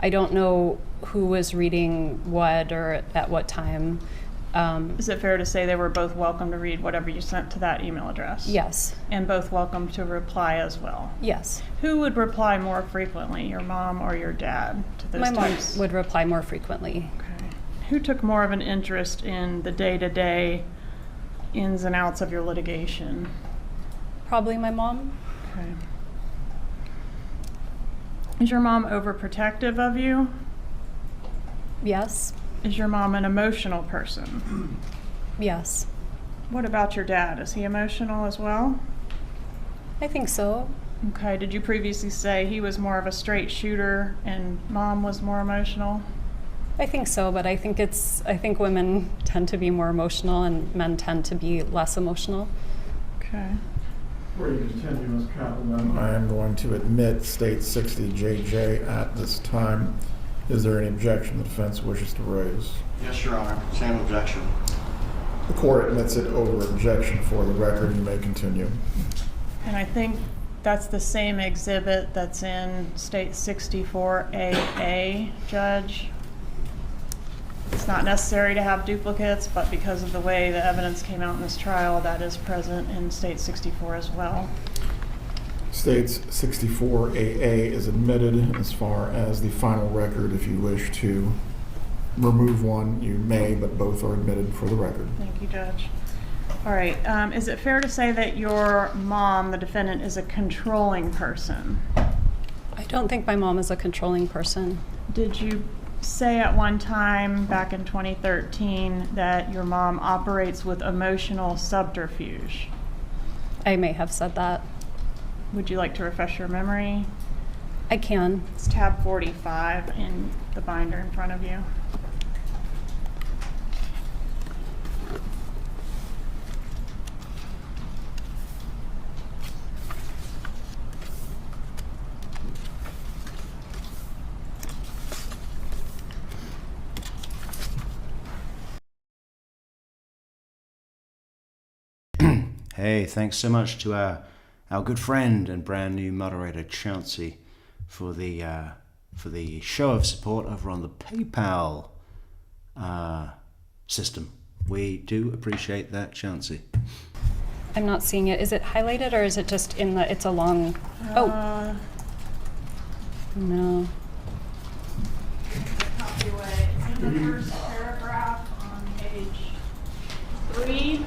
don't know who was reading what or at what time. Is it fair to say they were both welcome to read whatever you sent to that email address? Yes. And both welcome to reply as well? Yes. Who would reply more frequently, your mom or your dad, to those My mom types? would reply more frequently. Okay. Who took more of an interest in the day-to-day ins and outs of your litigation? Probably my mom. Okay. Is your mom overprotective of you? Yes. Is your mom an emotional person? Yes. What about your dad? Is he emotional as well? I think so. Okay, did you previously say he was more of a straight shooter and mom was more emotional? I think so, but I think women tend to be more emotional and men tend to be less emotional. Okay. Before you continue, Ms. Kaplan, I am going to admit State 60JJ at this time. Is there any objection the defense wishes to raise? Yes, Your Honor. Same objection. The court admits it over objection. For the record, you may continue. And I think that's the same exhibit that's in State 64AA, Judge. It's not necessary to have duplicates, but because of the way the evidence came out in this trial, that is present in State 64 as well. States 64AA is admitted. As far as the final record, if you wish to remove one, you may, but both are admitted for the record. Thank you, Judge. All right, is it fair to say that your mom, the defendant, is a controlling person? I don't think my mom is a controlling person. Did you say at one time back in 2013 that your mom operates with emotional subterfuge? I may have said that. Would you like to refresh your memory? I can. It's tab 45 in the binder in front of you. Hey, thanks so much to our good friend and brand new moderator Chauncey for the show of support over on the PayPal system. We do appreciate that, Chauncey. I'm not seeing it. Is it highlighted or is it just in the, it's a long, oh. No. Copyright. It's in the first paragraph on page 3.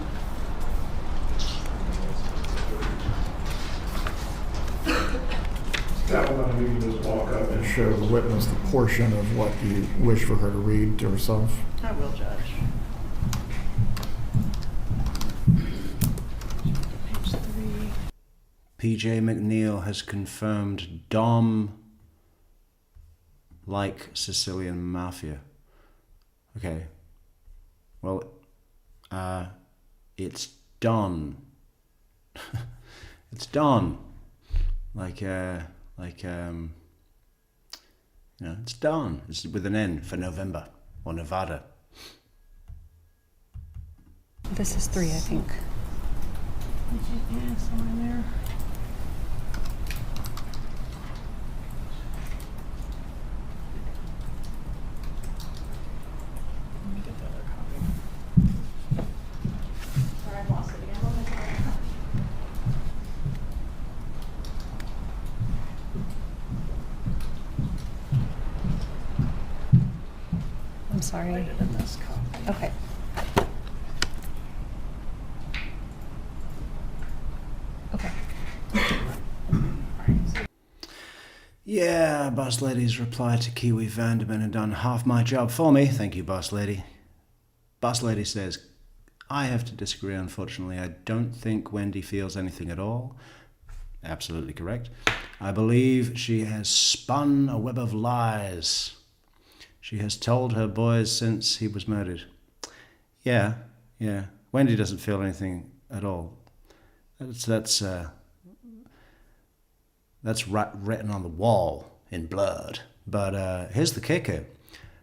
That one, you can just walk up and show the witness the portion of what you wish for her to read to herself. I will judge. Page 3. PJ McNeil has confirmed Dom like Sicilian Mafia. Okay. Well, it's Don. It's Don. It's Don. It's with an N for November or Nevada. This is 3, I think. Yeah, somewhere there. Let me get the other copy. Sorry, I've lost it again. Let me get the other copy. I'm sorry. Put it in this copy. Okay. Okay. Yeah, Boss Lady's reply to Kiwi Vanderman had done half my job for me. Thank you, Boss Lady. Boss Lady says, I have to disagree, unfortunately. I don't think Wendi feels anything at all. Absolutely correct. I believe she has spun a web of lies. She has told her boys since he was murdered. Yeah. Wendi doesn't feel anything at all. That's written on the wall in blood. But here's the kicker.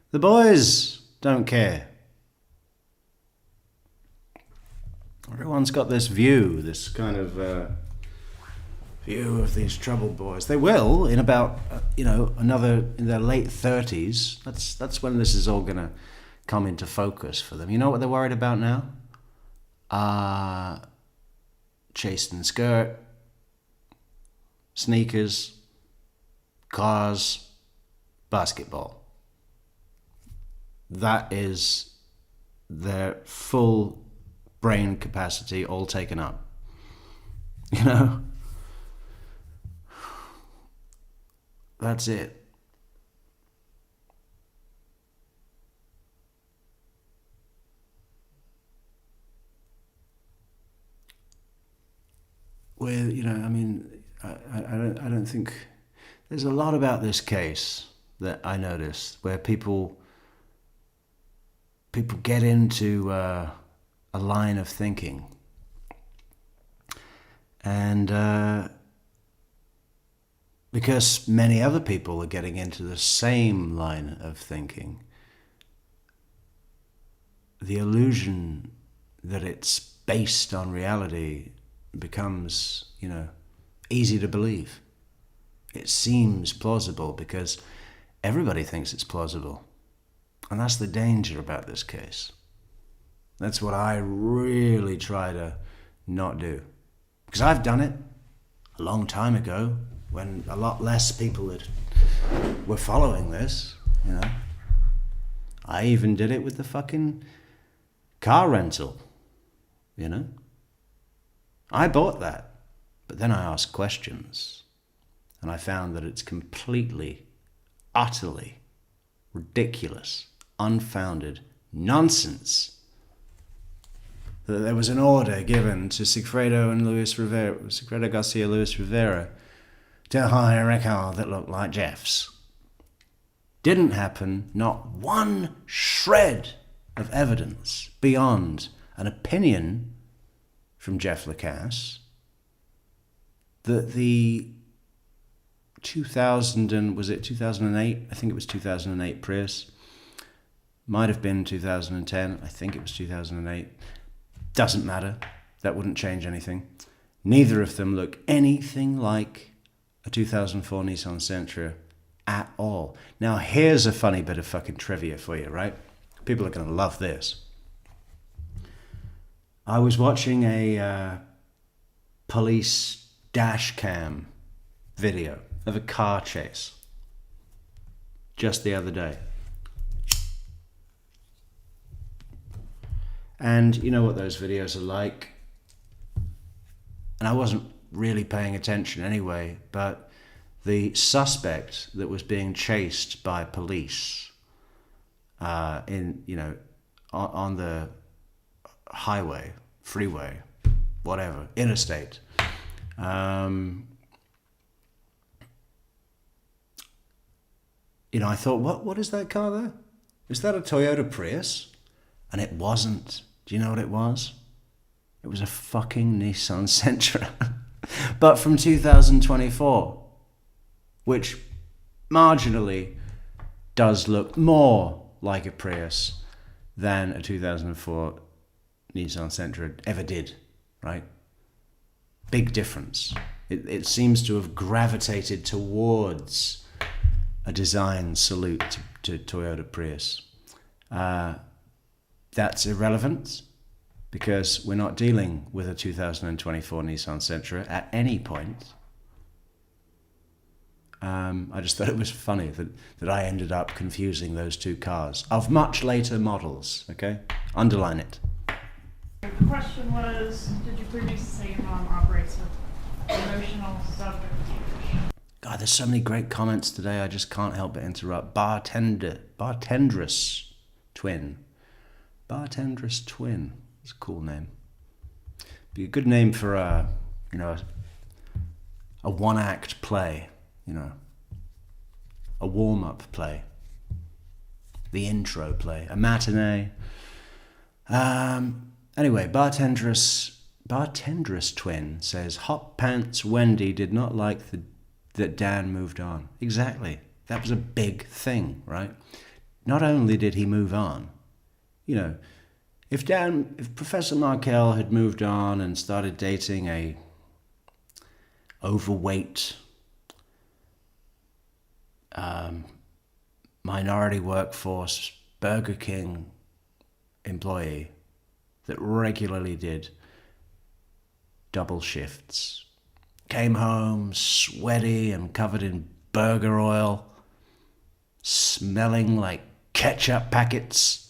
The boys don't care. Everyone's got this view, this kind of view of these troubled boys. They will in about, another, in their late 30s. That's when this is all going to come into focus for them. You know what they're worried about now? Chaste and skirt, sneakers, cars, basketball. That is their full brain capacity all taken up. That's it. I don't think there's a lot about this case that I noticed where people get into a line of thinking, and because many other people are getting into the same line of thinking, the illusion that it's based on reality becomes, easy to believe. It seems plausible because everybody thinks it's plausible. And that's the danger about this case. That's what I really try to not do. Because I've done it a long time ago when a lot less people were following this, I even did it with the fucking car rental, I bought that. But then I asked questions, and I found that it's completely, utterly ridiculous, unfounded nonsense that there was an order given to Sigfredo Garcia Luis Rivera to hire a car that looked like Jeff's. Didn't happen. Not one shred of evidence beyond an opinion from Jeff Lacasse that the 2008? I think it was 2008 Prius. Might have been 2010. I think it was 2008. Doesn't matter. That wouldn't change anything. Neither of them look anything like a 2004 Nissan Sentra at all. Now, here's a funny bit of fucking trivia for you, right? People are going to love this. I was watching a police dash cam video of a car chase just the other day. And you know what those videos are like. And I wasn't really paying attention anyway, but the suspect that was being chased by police on the highway, freeway, whatever, interstate. I thought, what is that car there? Is that a Toyota Prius? And it wasn't. Do you know what it was? It was a fucking Nissan Sentra. But from 2024, which marginally does look more like a Prius than a 2004 Nissan Sentra ever did, right? Big difference. It seems to have gravitated towards a design salute to Toyota Prius. That's irrelevant because we're not dealing with a 2024 Nissan Sentra at any point. I just thought it was funny that I ended up confusing those two cars of much later models, okay? Underline it. The question was, did you previously say your mom operates with emotional subterfuge? God, there's so many great comments today, I just can't help but interrupt. Bartendress Twin. Bartendress Twin. It's a cool name. Be a good name for a one-act play, a warm-up play, the intro play, a matinee. Anyway, Bartendress Twin says, Hot Pants Wendi did not like that Dan moved on. Exactly. That was a big thing, right? Not only did he move on, if Professor Markel had moved on and started dating a overweight minority workforce Burger King employee that regularly did double shifts, came home sweaty and covered in burger oil, smelling like ketchup packets,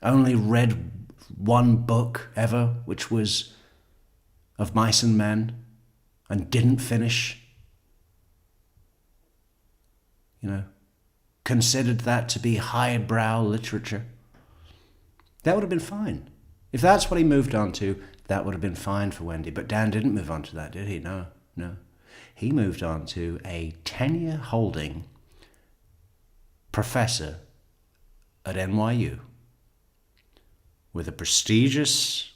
only read one book ever, which was Of Mice and Men, and didn't finish. Considered that to be highbrow literature. That would have been fine. If that's what he moved on to, that would have been fine for Wendi. But Dan didn't move on to that, did he? No. He moved on to a tenure-holding professor at NYU with a prestigious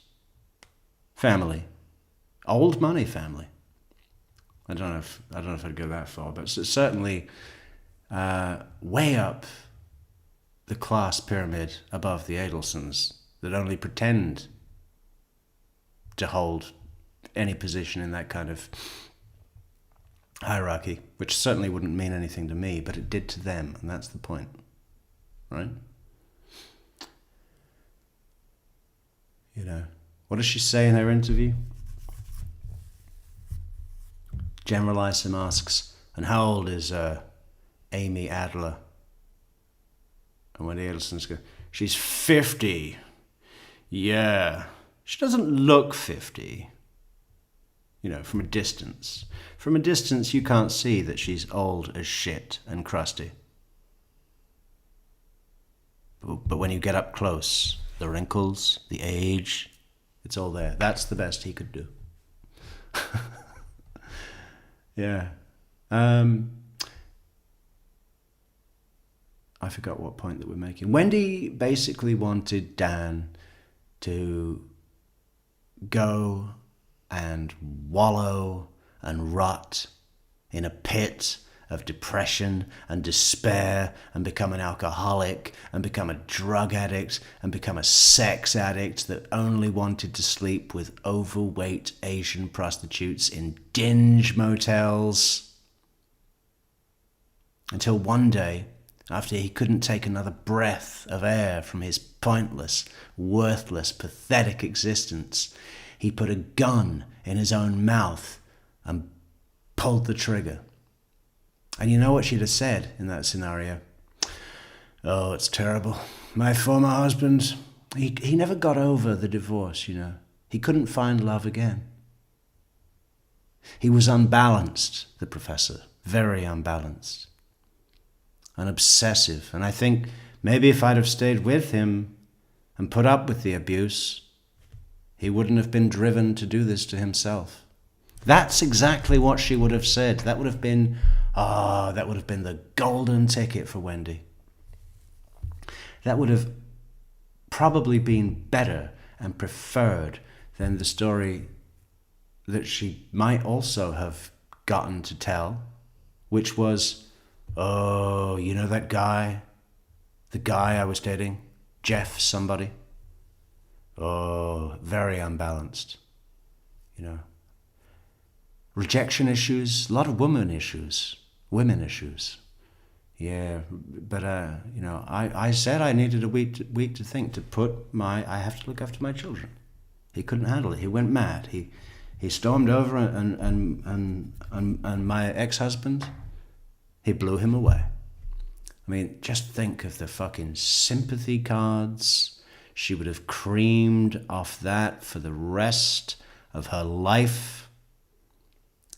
family, old money family. I don't know if I'd go that far, but certainly way up the class pyramid above the Adelsons that only pretend to hold any position in that kind of hierarchy, which certainly wouldn't mean anything to me, but it did to them, and that's the point, right? What does she say in her interview? General Isom asks, and how old is Amy Adler? And Wendi Adelson's go, she's 50. Yeah. She doesn't look 50. you know, from a distance. From a distance, you can't see that she's old as shit and crusty. But when you get up close, the wrinkles, the age, it's all there. That's the best he could do. Yeah. I forgot what point that we're making. Wendi basically wanted Dan to go and wallow and rot in a pit of depression and despair and become an alcoholic and become a drug addict and become a sex addict that only wanted to sleep with overweight Asian prostitutes in dinge motels. Until one day, after he couldn't take another breath of air from his pointless, worthless, pathetic existence, he put a gun in his own mouth and pulled the trigger. And you know what she'd have said in that scenario? Oh, it's terrible. My former husband, he never got over the divorce, you know. He couldn't find love again. He was unbalanced, the professor, very unbalanced. And obsessive. And I think maybe if I'd have stayed with him and put up with the abuse, he wouldn't have been driven to do this to himself. That's exactly what she would have said. That would have been the golden ticket for Wendi. That would have probably been better and preferred than the story that she might also have gotten to tell, which was, oh, you know that guy? The guy I was dating? Jeff somebody? Oh, very unbalanced. You know. Rejection issues, a lot of women issues. Yeah, but, you know, I said I needed a week to think, I have to look after my children. He couldn't handle it. He went mad. He stormed over and my ex-husband, he blew him away. I mean, just think of the fucking sympathy cards she would have creamed off that for the rest of her life.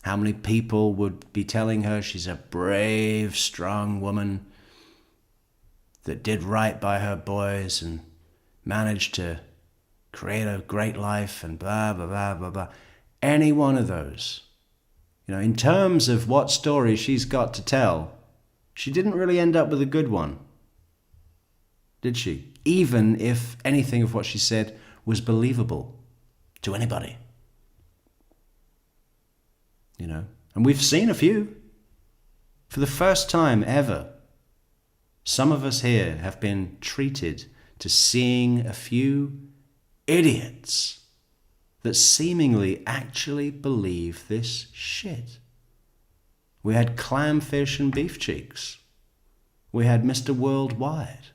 How many people would be telling her she's a brave, strong woman that did right by her boys and managed to create a great life and blah, blah, blah, blah, blah. Any one of those. You know, in terms of what story she's got to tell, she didn't really end up with a good one, did she? Even if anything of what she said was believable to anybody. You know, and we've seen a few. For the first time ever, some of us here have been treated to seeing a few idiots that seemingly actually believe this shit. We had clamfish and beef cheeks. We had Mr. Worldwide,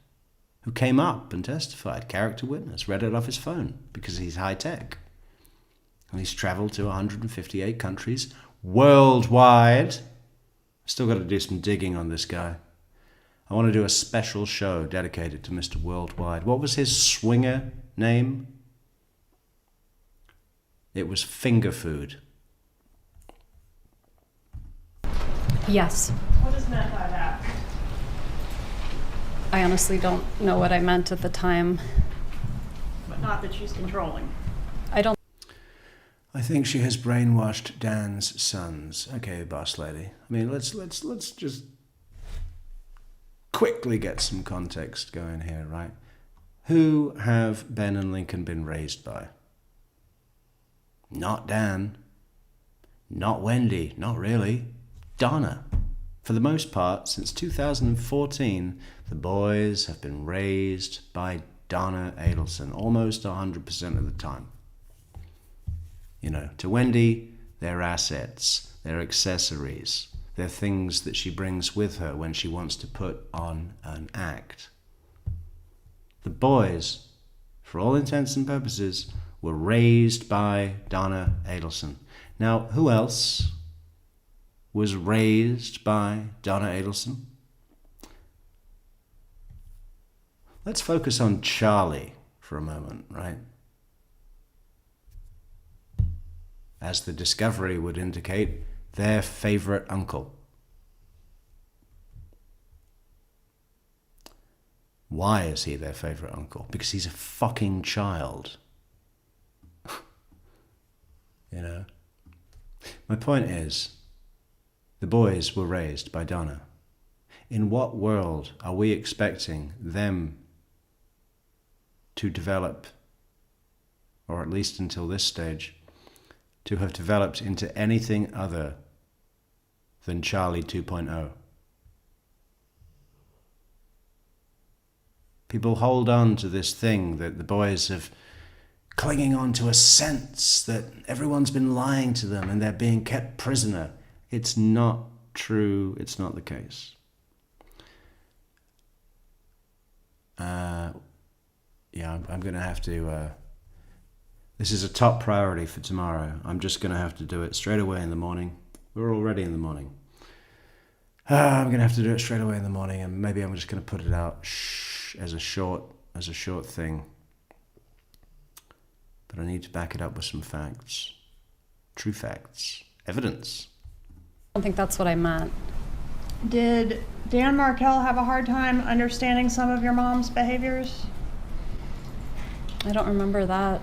who came up and testified, character witness, read it off his phone because he's high tech. And he's traveled to 158 countries worldwide. Still got to do some digging on this guy. I want to do a special show dedicated to Mr. Worldwide. What was his swinger name? It was Finger Food. Yes. What is meant by that? I honestly don't know what I meant at the time. But not that she's controlling. I don't. I think she has brainwashed Dan's sons. Okay, boss lady. I mean, let's just quickly get some context going here, right? Who have Ben and Lincoln been raised by? Not Dan. Not Wendi. Not really. Donna. For the most part, since 2014, the boys have been raised by Donna Adelson almost 100% of the time. You know, to Wendi, they're assets, they're accessories, they're things that she brings with her when she wants to put on an act. The boys, for all intents and purposes, were raised by Donna Adelson. Now, who else was raised by Donna Adelson? Let's focus on Charlie for a moment, right? as the discovery would indicate, their favorite uncle. Why is he their favorite uncle? Because he's a fucking child. You know? My point is, the boys were raised by Donna. In what world are we expecting them to develop, or at least until this stage, to have developed into anything other than Charlie 2.0? People hold on to this thing that the boys have, clinging on to a sense that everyone's been lying to them and they're being kept prisoner. It's not true. It's not the case. I'm going to have to... this is a top priority for tomorrow. I'm just going to have to do it straight away in the morning. We're already in the morning. I'm going to have to do it straight away in the morning, and maybe I'm just going to put it out as a short thing. But I need to back it up with some facts. True facts. Evidence. I don't think that's what I meant. Did Dan Markel have a hard time understanding some of your mom's behaviors? I don't remember that.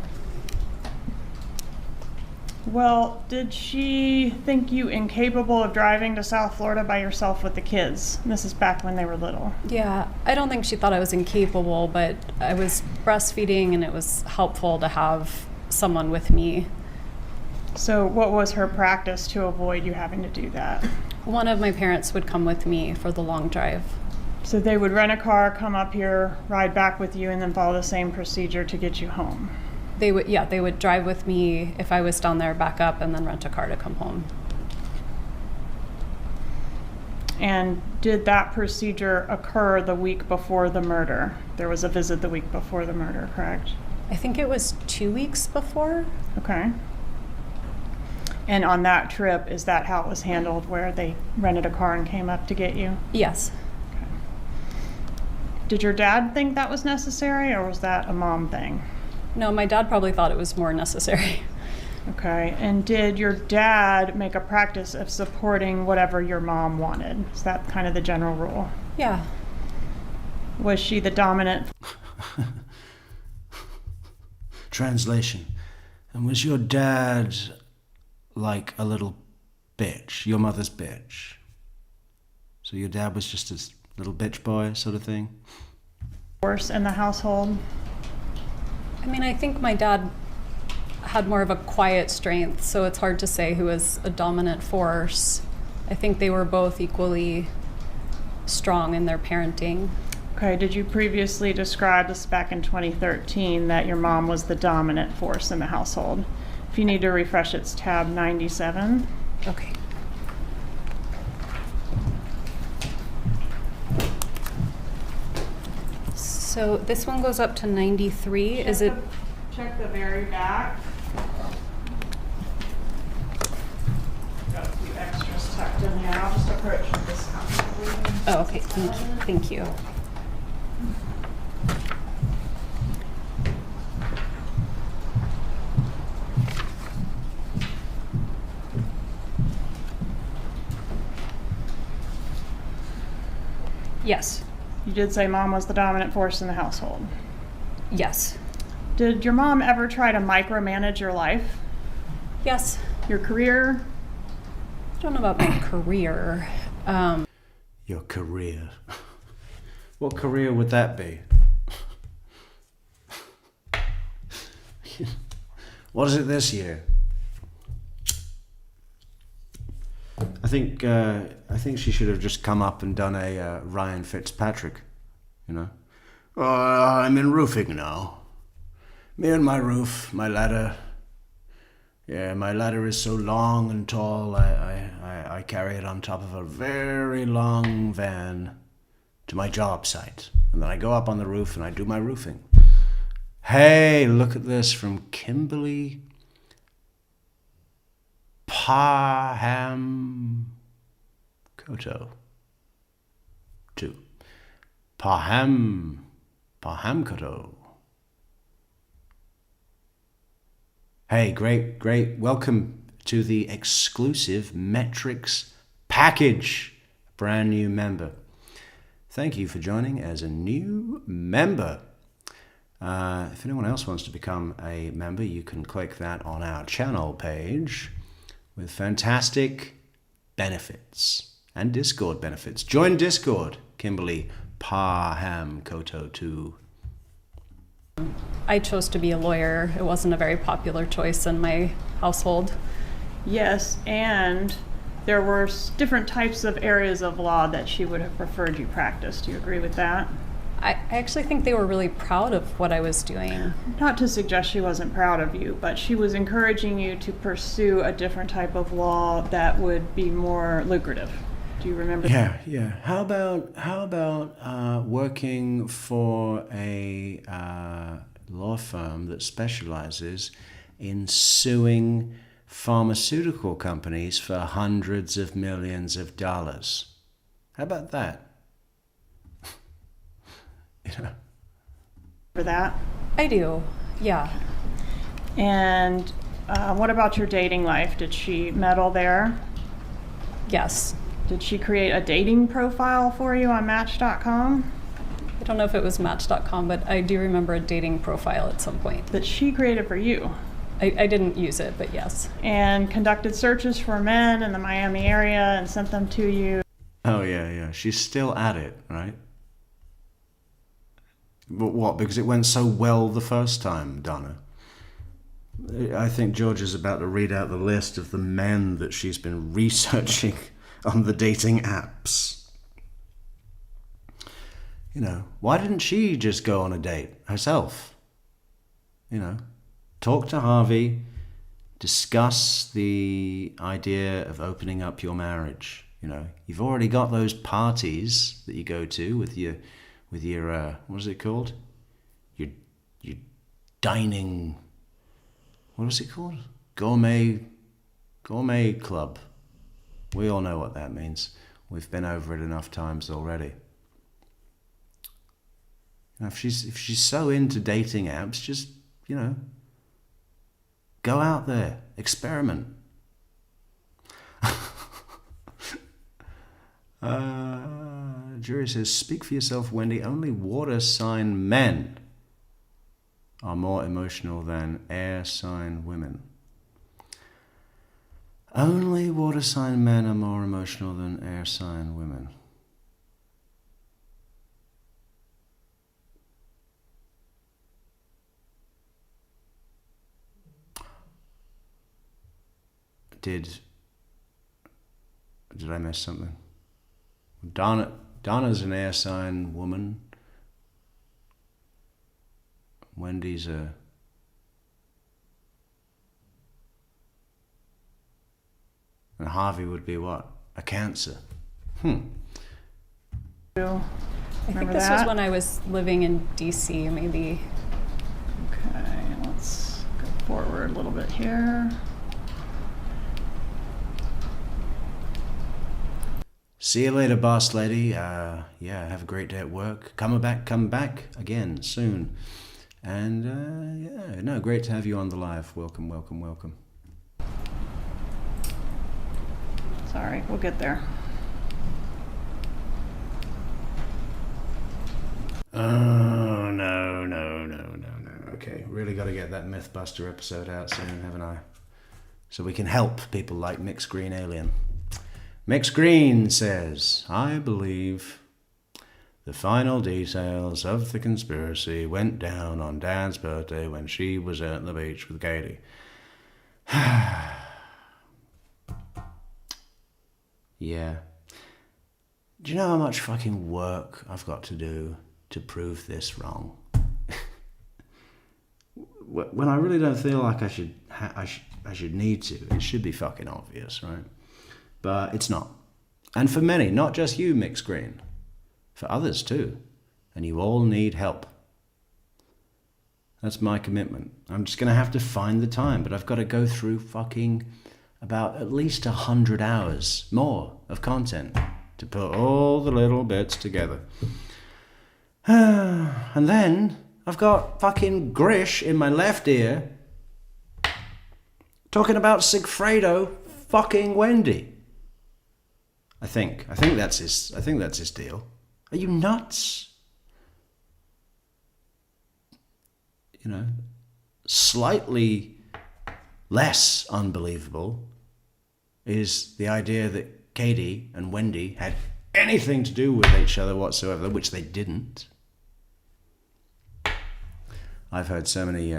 Well, did she think you incapable of driving to South Florida by yourself with the kids? This is back when they were little. Yeah, I don't think she thought I was incapable, but I was breastfeeding and it was helpful to have someone with me. So what was her practice to avoid you having to do that? One of my parents would come with me for the long drive. So they would rent a car, come up here, ride back with you, and then follow the same procedure to get you home. They would drive with me if I was down there, back up, and then rent a car to come home. And did that procedure occur the week before the murder? There was a visit the week before the murder, correct? I think it was 2 weeks before. Okay. And on that trip, is that how it was handled, where they rented a car and came up to get you? Yes. Okay. Did your dad think that was necessary, or was that a mom thing? No, my dad probably thought it was more necessary. Okay. And did your dad make a practice of supporting whatever your mom wanted? Is that kind of the general rule? Yeah. Was she the dominant? Translation. And was your dad like a little bitch? Your mother's bitch? So your dad was just a little bitch boy sort of thing? Force in the household? I mean, I think my dad had more of a quiet strength, so it's hard to say who was a dominant force. I think they were both equally strong in their parenting. Okay, did you previously describe this back in 2013 that your mom was the dominant force in the household? If you need to refresh, it's tab 97. Okay. So this one goes up to 93. Is it? Check the very back. Got a few extras tucked in there. I'll just approach this comfortably. Oh, okay. Thank you. Yes. You did say mom was the dominant force in the household. Yes. Did your mom ever try to micromanage your life? Yes. Your career? I don't know about my career. Your career. What career would that be? What is it this year? I think she should have just come up and done a Ryan Fitzpatrick, you know. I'm in roofing now. Me and my roof, my ladder. Yeah, my ladder is so long and tall. I carry it on top of a very long van to my job site, and then I go up on the roof and I do my roofing. Hey, look at this from Kimberly Paham Koto. 2. Paham Koto. Hey, great. Welcome to the exclusive Metrix package. Brand new member. Thank you for joining as a new member. If anyone else wants to become a member, you can click that on our channel page with fantastic benefits and Discord benefits. Join Discord, Kimberly Parham Koto 2. I chose to be a lawyer. It wasn't a very popular choice in my household. Yes, and there were different types of areas of law that she would have preferred you practice. Do you agree with that? I actually think they were really proud of what I was doing. Not to suggest she wasn't proud of you, but she was encouraging you to pursue a different type of law that would be more lucrative. Do you remember? Yeah. How about working for a law firm that specializes in suing pharmaceutical companies for hundreds of millions of dollars? How about that? For that? I do, yeah. And what about your dating life? Did she meddle there? Yes. Did she create a dating profile for you on Match.com? I don't know if it was Match.com, but I do remember a dating profile at some point. That she created for you? I didn't use it, but yes. And conducted searches for men in the Miami area and sent them to you? Oh, yeah. She's still at it, right? But what? Because it went so well the first time, Donna. I think George is about to read out the list of the men that she's been researching on the dating apps. Why didn't she just go on a date herself? Talk to Harvey, discuss the idea of opening up your marriage. You've already got those parties that you go to with your what is it called? Your dining, what was it called? Gourmet club. We all know what that means. We've been over it enough times already. If she's so into dating apps, just go out there, experiment. Jury says, speak for yourself, Wendy. Only water sign men are more emotional than air sign women. Only water sign men are more emotional than air sign women. Did I miss something? Donna's an air sign woman. Wendy's a... And Harvey would be what? A Cancer. I think this was when I was living in DC, maybe. Okay, let's go forward a little bit here. See you later, boss lady. Have a great day at work. Come back again soon. And great to have you on the live. Welcome. Sorry, we'll get there. Oh, no. Okay, really got to get that Mythbuster episode out soon, haven't I? So we can help people like Mixed Green Alien. Mixed Green says, I believe the final details of the conspiracy went down on Dad's birthday when she was at the beach with Katie. Yeah. Do you know how much fucking work I've got to do to prove this wrong? When I really don't feel like I should need to, it should be fucking obvious, right? But it's not. And for many, not just you, Mixed Green, for others too. And you all need help. That's my commitment. I'm just going to have to find the time, but I've got to go through fucking about at least 100 hours more of content to put all the little bits together. And then I've got fucking Grish in my left ear talking about Sigfredo fucking Wendi. I think that's his deal. Are you nuts? You know, slightly less unbelievable is the idea that Katie and Wendi had anything to do with each other whatsoever, which they didn't. I've heard so many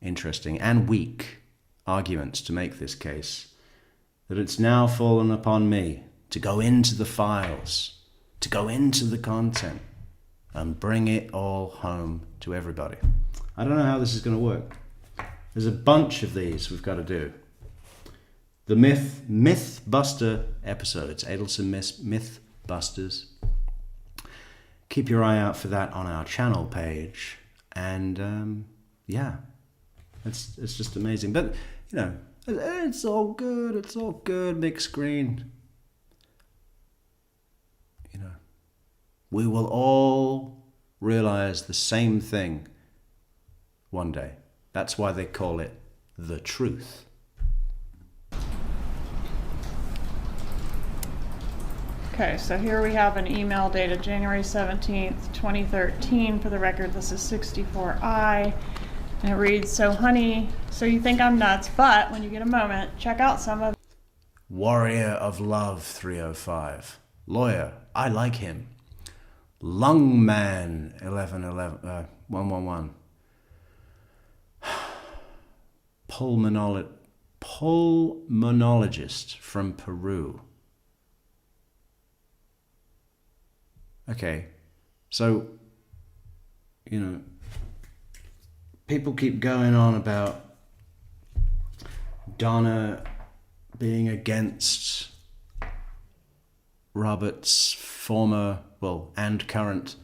interesting and weak arguments to make this case that it's now fallen upon me to go into the files, to go into the content, and bring it all home to everybody. I don't know how this is going to work. There's a bunch of these we've got to do. The Mythbuster episodes, Adelson Mythbusters. Keep your eye out for that on our channel page. And yeah, it's just amazing. But, you know, it's all good, big screen. You know, we will all realize the same thing one day. That's why they call it the truth. Okay, so here we have an email dated January 17th, 2013. For the record, this is 64I. And it reads, "So honey, so you think I'm nuts, but when you get a moment, check out some of..." Warrior of Love 305. Lawyer, I like him. Lungman 111. Pulmonologist from Peru. Okay, so, you know, people keep going on about Donna being against Robert's former, well, and current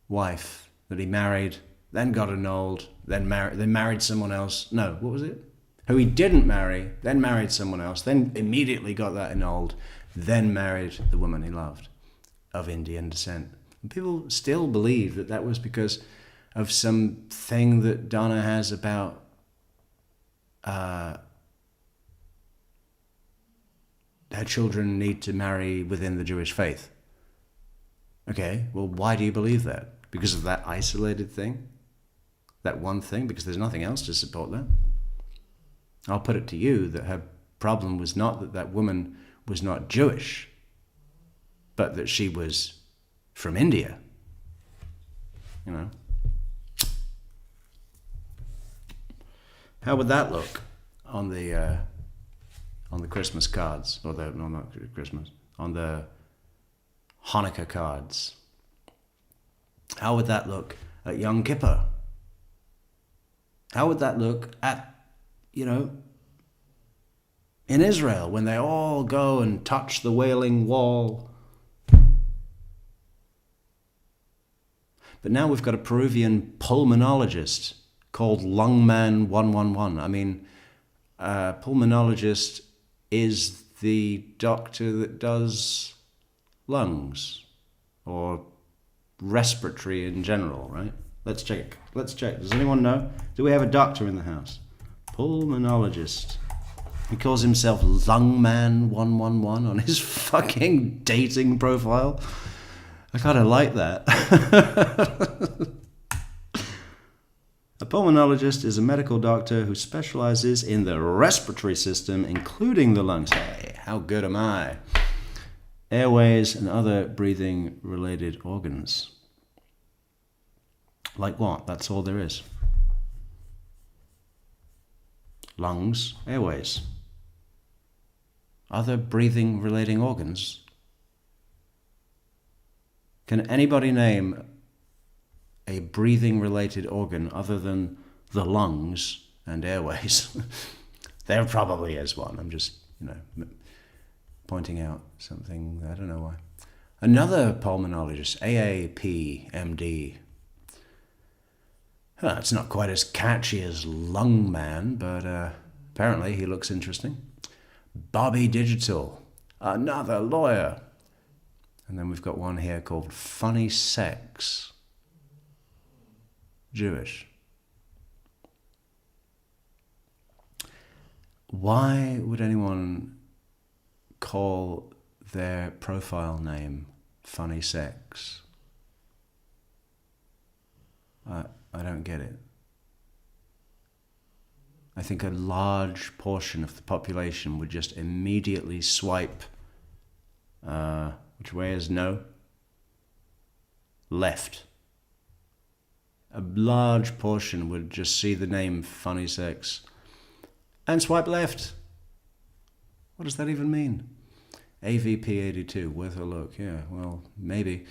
wife that he married, then got annulled, then married someone else. No, what was it? Who he didn't marry, then married someone else, then immediately got that annulled, then married the woman he loved, of Indian descent. And people still believe that that was because of some thing that Donna has about her children need to marry within the Jewish faith. Okay, well, why do you believe that? Because of that isolated thing? That one thing? Because there's nothing else to support that? I'll put it to you that her problem was not that that woman was not Jewish, but that she was from India. You know? How would that look on the Christmas cards, or not Christmas, on the Hanukkah cards? How would that look at Yom Kippur? How would that look at, you know, in Israel when they all go and touch the Wailing Wall? But now we've got a Peruvian pulmonologist called Lungman 111. I mean, pulmonologist is the doctor that does lungs or respiratory in general, right? Let's check. Does anyone know? Do we have a doctor in the house? Pulmonologist. He calls himself Lungman 111 on his fucking dating profile. I kind of like that. A pulmonologist is a medical doctor who specializes in the respiratory system, including the lungs. Hey, how good am I? Airways and other breathing-related organs. Like what? That's all there is. Lungs, airways. Other breathing-relating organs. Can anybody name a breathing-related organ other than the lungs and airways? There probably is one. I'm just, pointing out something. I don't know why. Another pulmonologist, AAP, MD. It's not quite as catchy as Lungman, but apparently he looks interesting. Bobby Digital, another lawyer. And then we've got one here called Funny Sex. Jewish. Why would anyone call their profile name Funny Sex? I don't get it. I think a large portion of the population would just immediately swipe, which way is no? Left. A large portion would just see the name Funny Sex and swipe left. What does that even mean? AVP82, worth a look. Yeah, well, maybe.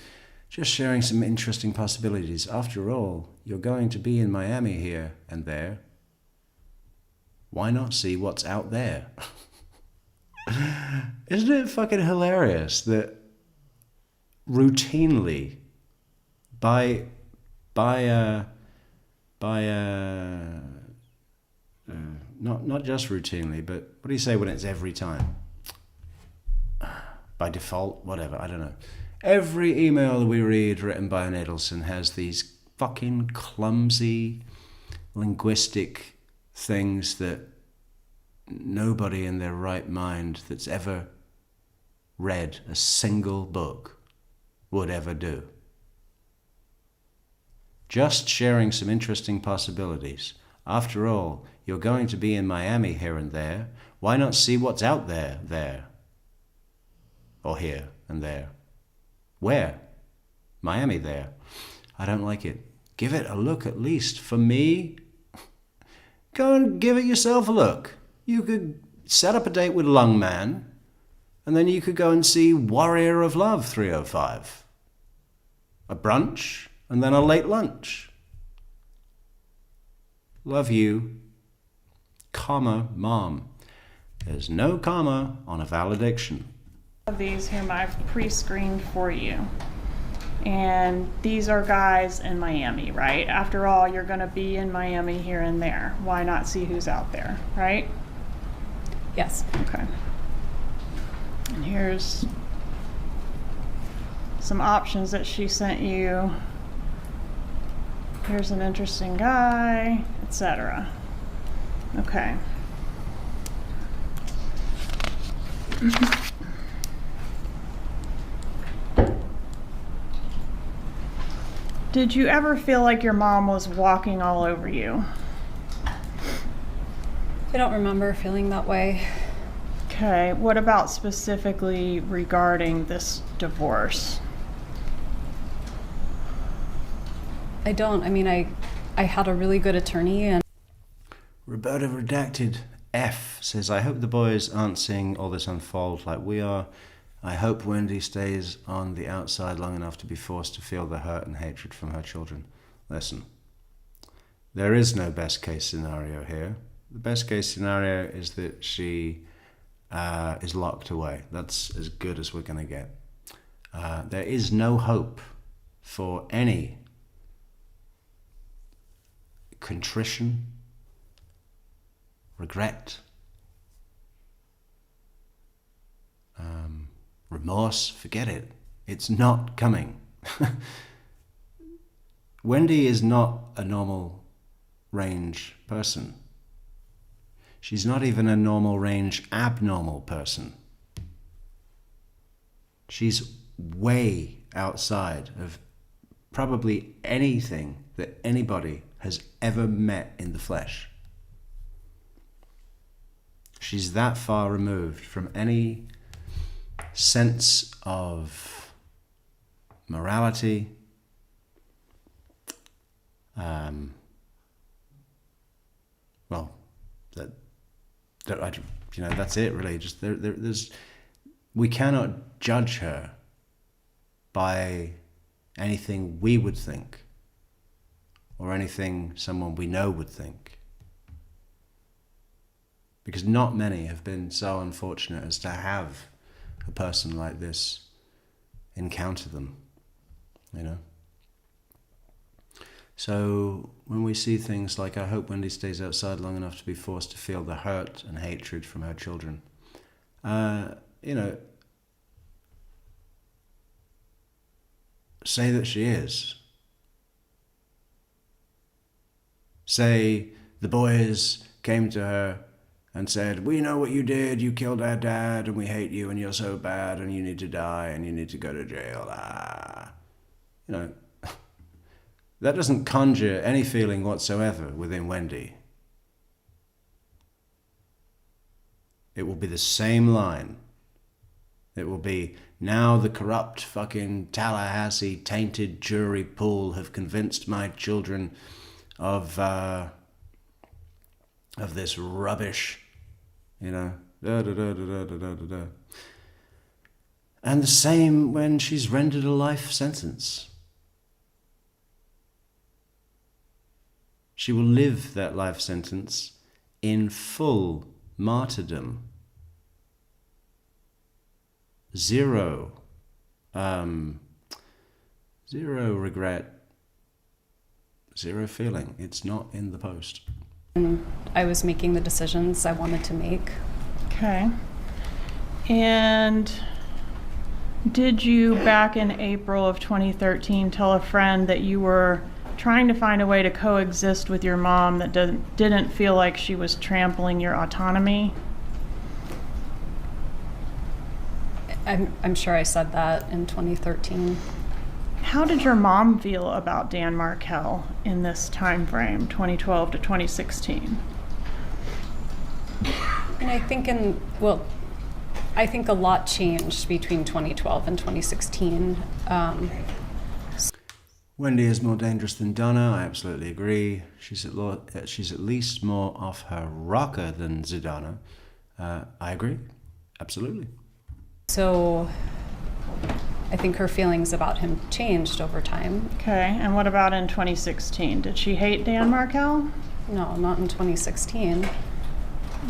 Just sharing some interesting possibilities. After all, you're going to be in Miami here and there. Why not see what's out there? Isn't it fucking hilarious that routinely not just routinely, but what do you say when it's every time? By default, whatever, I don't know. Every email that we read written by an Adelson has these fucking clumsy linguistic things that nobody in their right mind that's ever read a single book would ever do. Just sharing some interesting possibilities. After all, you're going to be in Miami here and there. Why not see what's out there? Or here and there. Where? Miami there. I don't like it. Give it a look at least. For me, go and give it yourself a look. You could set up a date with Lungman, and then you could go and see Warrior of Love 305. A brunch, and then a late lunch. Love you, comma, Mom. There's no comma on a valediction. Of these whom I've pre-screened for you. And these are guys in Miami, right? After all, you're going to be in Miami here and there. Why not see who's out there, right? Yes. Okay. And here's some options that she sent you. Here's an interesting guy, etc. Okay. Did you ever feel like your mom was walking all over you? I don't remember feeling that way. Okay, what about specifically regarding this divorce? I don't. I mean, I had a really good attorney, and Roberta Redacted F says, I hope the boys aren't seeing all this unfold like we are. I hope Wendi stays on the outside long enough to be forced to feel the hurt and hatred from her children. Listen, there is no best case scenario here. The best case scenario is that she is locked away. That's as good as we're going to get. There is no hope for any contrition, regret, remorse. Forget it. It's not coming. Wendi is not a normal range person. She's not even a normal range abnormal person. She's way outside of probably anything that anybody has ever met in the flesh. She's that far removed from any sense of morality, that's it really. Just there's we cannot judge her by anything we would think or anything someone we know would think, because not many have been so unfortunate as to have a person like this encounter them, you know. So when we see things like, I hope Wendi stays outside long enough to be forced to feel the hurt and hatred from her children, say that she is. Say the boys came to her and said, we know what you did, you killed our dad, and we hate you, and you're so bad, and you need to die, and you need to go to jail. You know, that doesn't conjure any feeling whatsoever within Wendi. It will be the same line. It will be, now the corrupt fucking Tallahassee tainted jury pool have convinced my children of this rubbish, you know. And the same when she's rendered a life sentence. She will live that life sentence in full martyrdom. Zero regret, zero feeling. It's not in the post. And I was making the decisions I wanted to make. Okay. And did you, back in April of 2013, tell a friend that you were trying to find a way to coexist with your mom that didn't feel like she was trampling your autonomy? I'm sure I said that in 2013. How did your mom feel about Dan Markel in this time frame, 2012 to 2016? And I think I think a lot changed between 2012 and 2016. Wendi is more dangerous than Donna. I absolutely agree. She's at least more off her rocker than Zdana. I agree. Absolutely. So I think her feelings about him changed over time. Okay, and what about in 2016? Did she hate Dan Markel? No, not in 2016.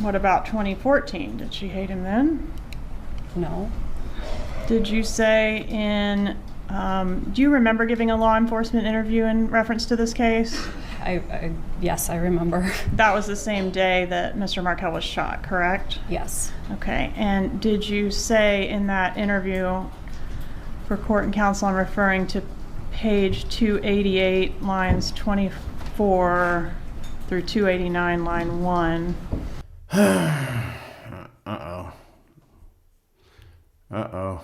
What about 2014? Did she hate him then? No. Did you say do you remember giving a law enforcement interview in reference to this case? Yes, I remember. That was the same day that Mr. Markel was shot, correct? Yes. Okay, and did you say in that interview, for court and counsel, I'm referring to page 288, lines 24 through 289, line 1. Uh-oh.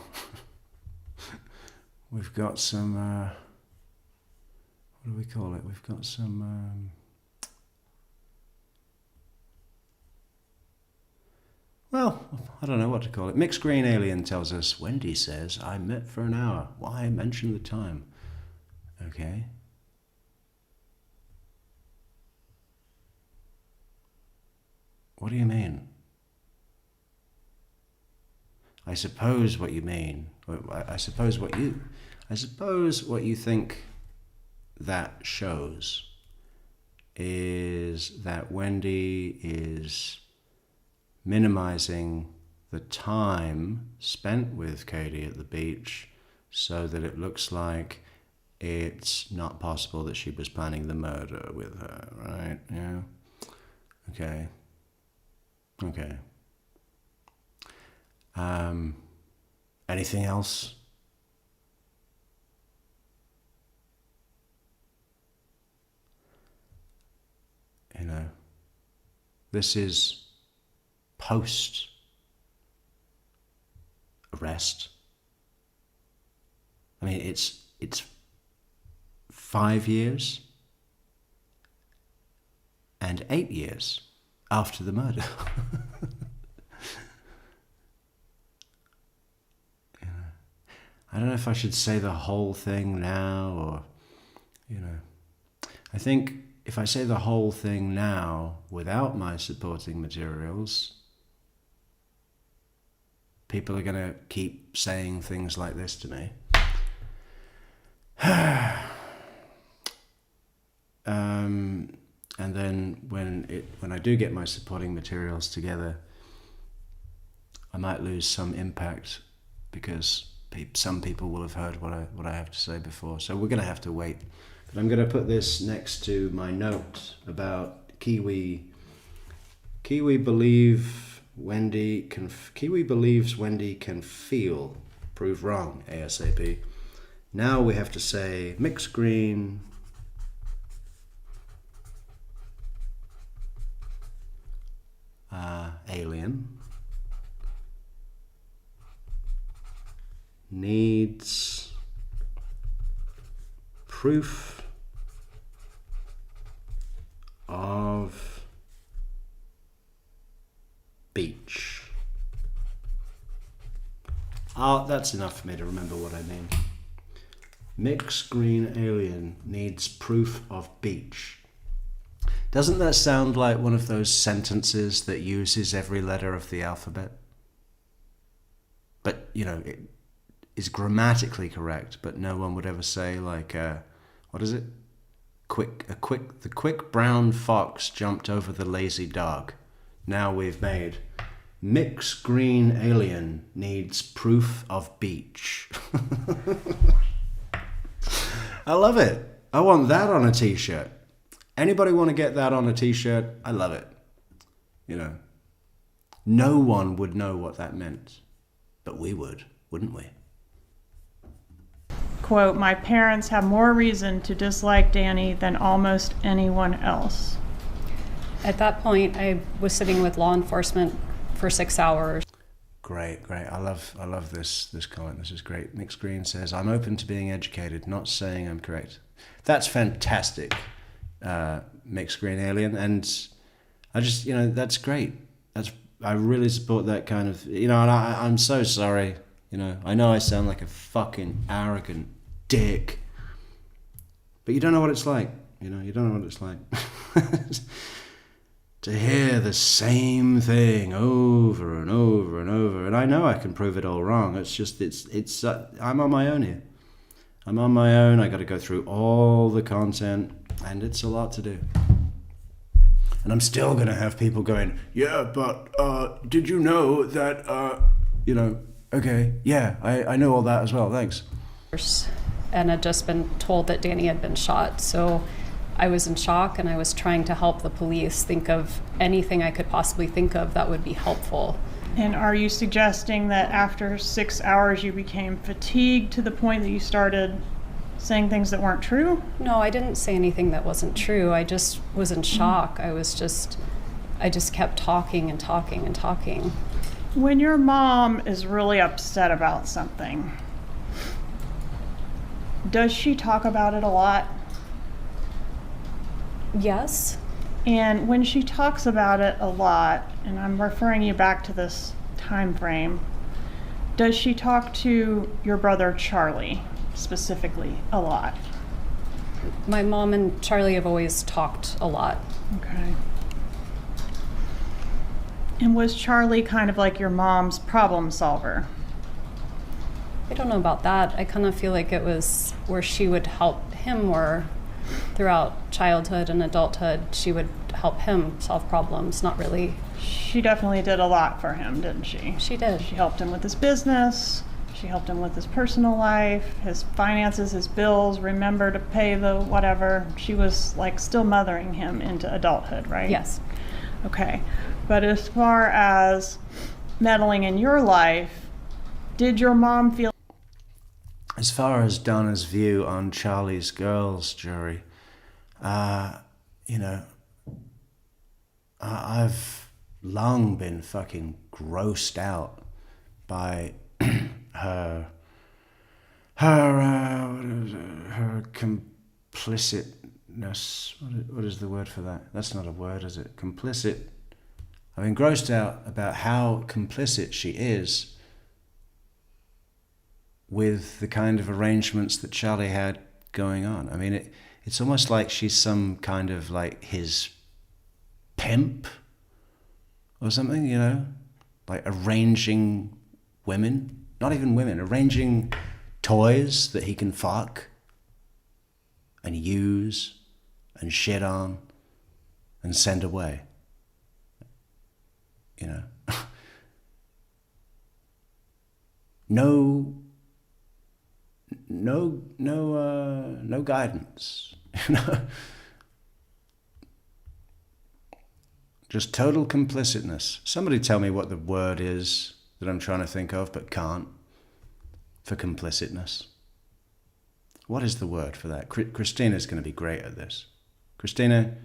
We've got some, what do we call it? We've got some, well, I don't know what to call it. Mixed Green Alien tells us, Wendi says, I met for an hour. Why mention the time? Okay. What do you mean? I suppose what you mean, I suppose what you think that shows is that Wendi is minimizing the time spent with Katie at the beach so that it looks like it's not possible that she was planning the murder with her, right? Yeah. Okay. Anything else? You know, this is post arrest. I mean, it's 5 years and 8 years after the murder. I don't know if I should say the whole thing now or, I think if I say the whole thing now without my supporting materials, people are going to keep saying things like this to me. And then when I do get my supporting materials together, I might lose some impact because some people will have heard what I have to say before. So we're going to have to wait. But I'm going to put this next to my note about Kiwi. Kiwi believes Wendi can feel. Prove wrong, ASAP. Now we have to say mixed green. alien needs proof of beach. Oh, that's enough for me to remember what I mean. Mixed green alien needs proof of beach. Doesn't that sound like one of those sentences that uses every letter of the alphabet? But, you know, it is grammatically correct, but no one would ever say like, what is it? The quick brown fox jumped over the lazy dog. Now we've made mixed green alien needs proof of beach. I love it. I want that on a t-shirt. Anybody want to get that on a t-shirt? I love it. You know, no one would know what that meant, but we would, wouldn't we? Quote, my parents have more reason to dislike Danny than almost anyone else. At that point, I was sitting with law enforcement for 6 hours. Great. I love this comment. This is great. Mixed Green says, I'm open to being educated, not saying I'm correct. That's fantastic, Mixed Green Alien. And I just, you know, that's great. I really support that kind of, you know, and I'm so sorry. You know I sound like a fucking arrogant dick. But you don't know what it's like. You know, you don't know what it's like. To hear the same thing over and over and over. And I know I can prove it all wrong. It's just, I'm on my own here. I'm on my own. I got to go through all the content, and it's a lot to do. And I'm still going to have people going, yeah, but did you know that, you know, okay, yeah, I know all that as well, thanks. And had just been told that Danny had been shot. So I was in shock, and I was trying to help the police think of anything I could possibly think of that would be helpful. And are you suggesting that after 6 hours you became fatigued to the point that you started saying things that weren't true? No, I didn't say anything that wasn't true. I just was in shock. I just kept talking and talking and talking. When your mom is really upset about something, does she talk about it a lot? Yes. And when she talks about it a lot, and I'm referring you back to this time frame, does she talk to your brother Charlie specifically a lot? My mom and Charlie have always talked a lot. Okay. And was Charlie kind of like your mom's problem solver? I don't know about that. I kind of feel like it was where she would help him more throughout childhood and adulthood. She would help him solve problems, not really. She definitely did a lot for him, didn't she? She did. She helped him with his business. She helped him with his personal life, his finances, his bills, remember to pay the whatever. She was like still mothering him into adulthood, right? Yes. Okay. But as far as meddling in your life, did your mom feel... As far as Donna's view on Charlie's girls, jury, you know, I've long been fucking grossed out by her complicitness. What is the word for that? That's not a word, is it? Complicit. I've been grossed out about how complicit she is with the kind of arrangements that Charlie had going on. I mean, it's almost like she's some kind of like his pimp or something, you know? Like arranging women, not even women, arranging toys that he can fuck and use and shit on and send away. You know? No guidance, you know. Just total complicitness. Somebody tell me what the word is that I'm trying to think of but can't for complicitness. What is the word for that? Christina's going to be great at this. Christina,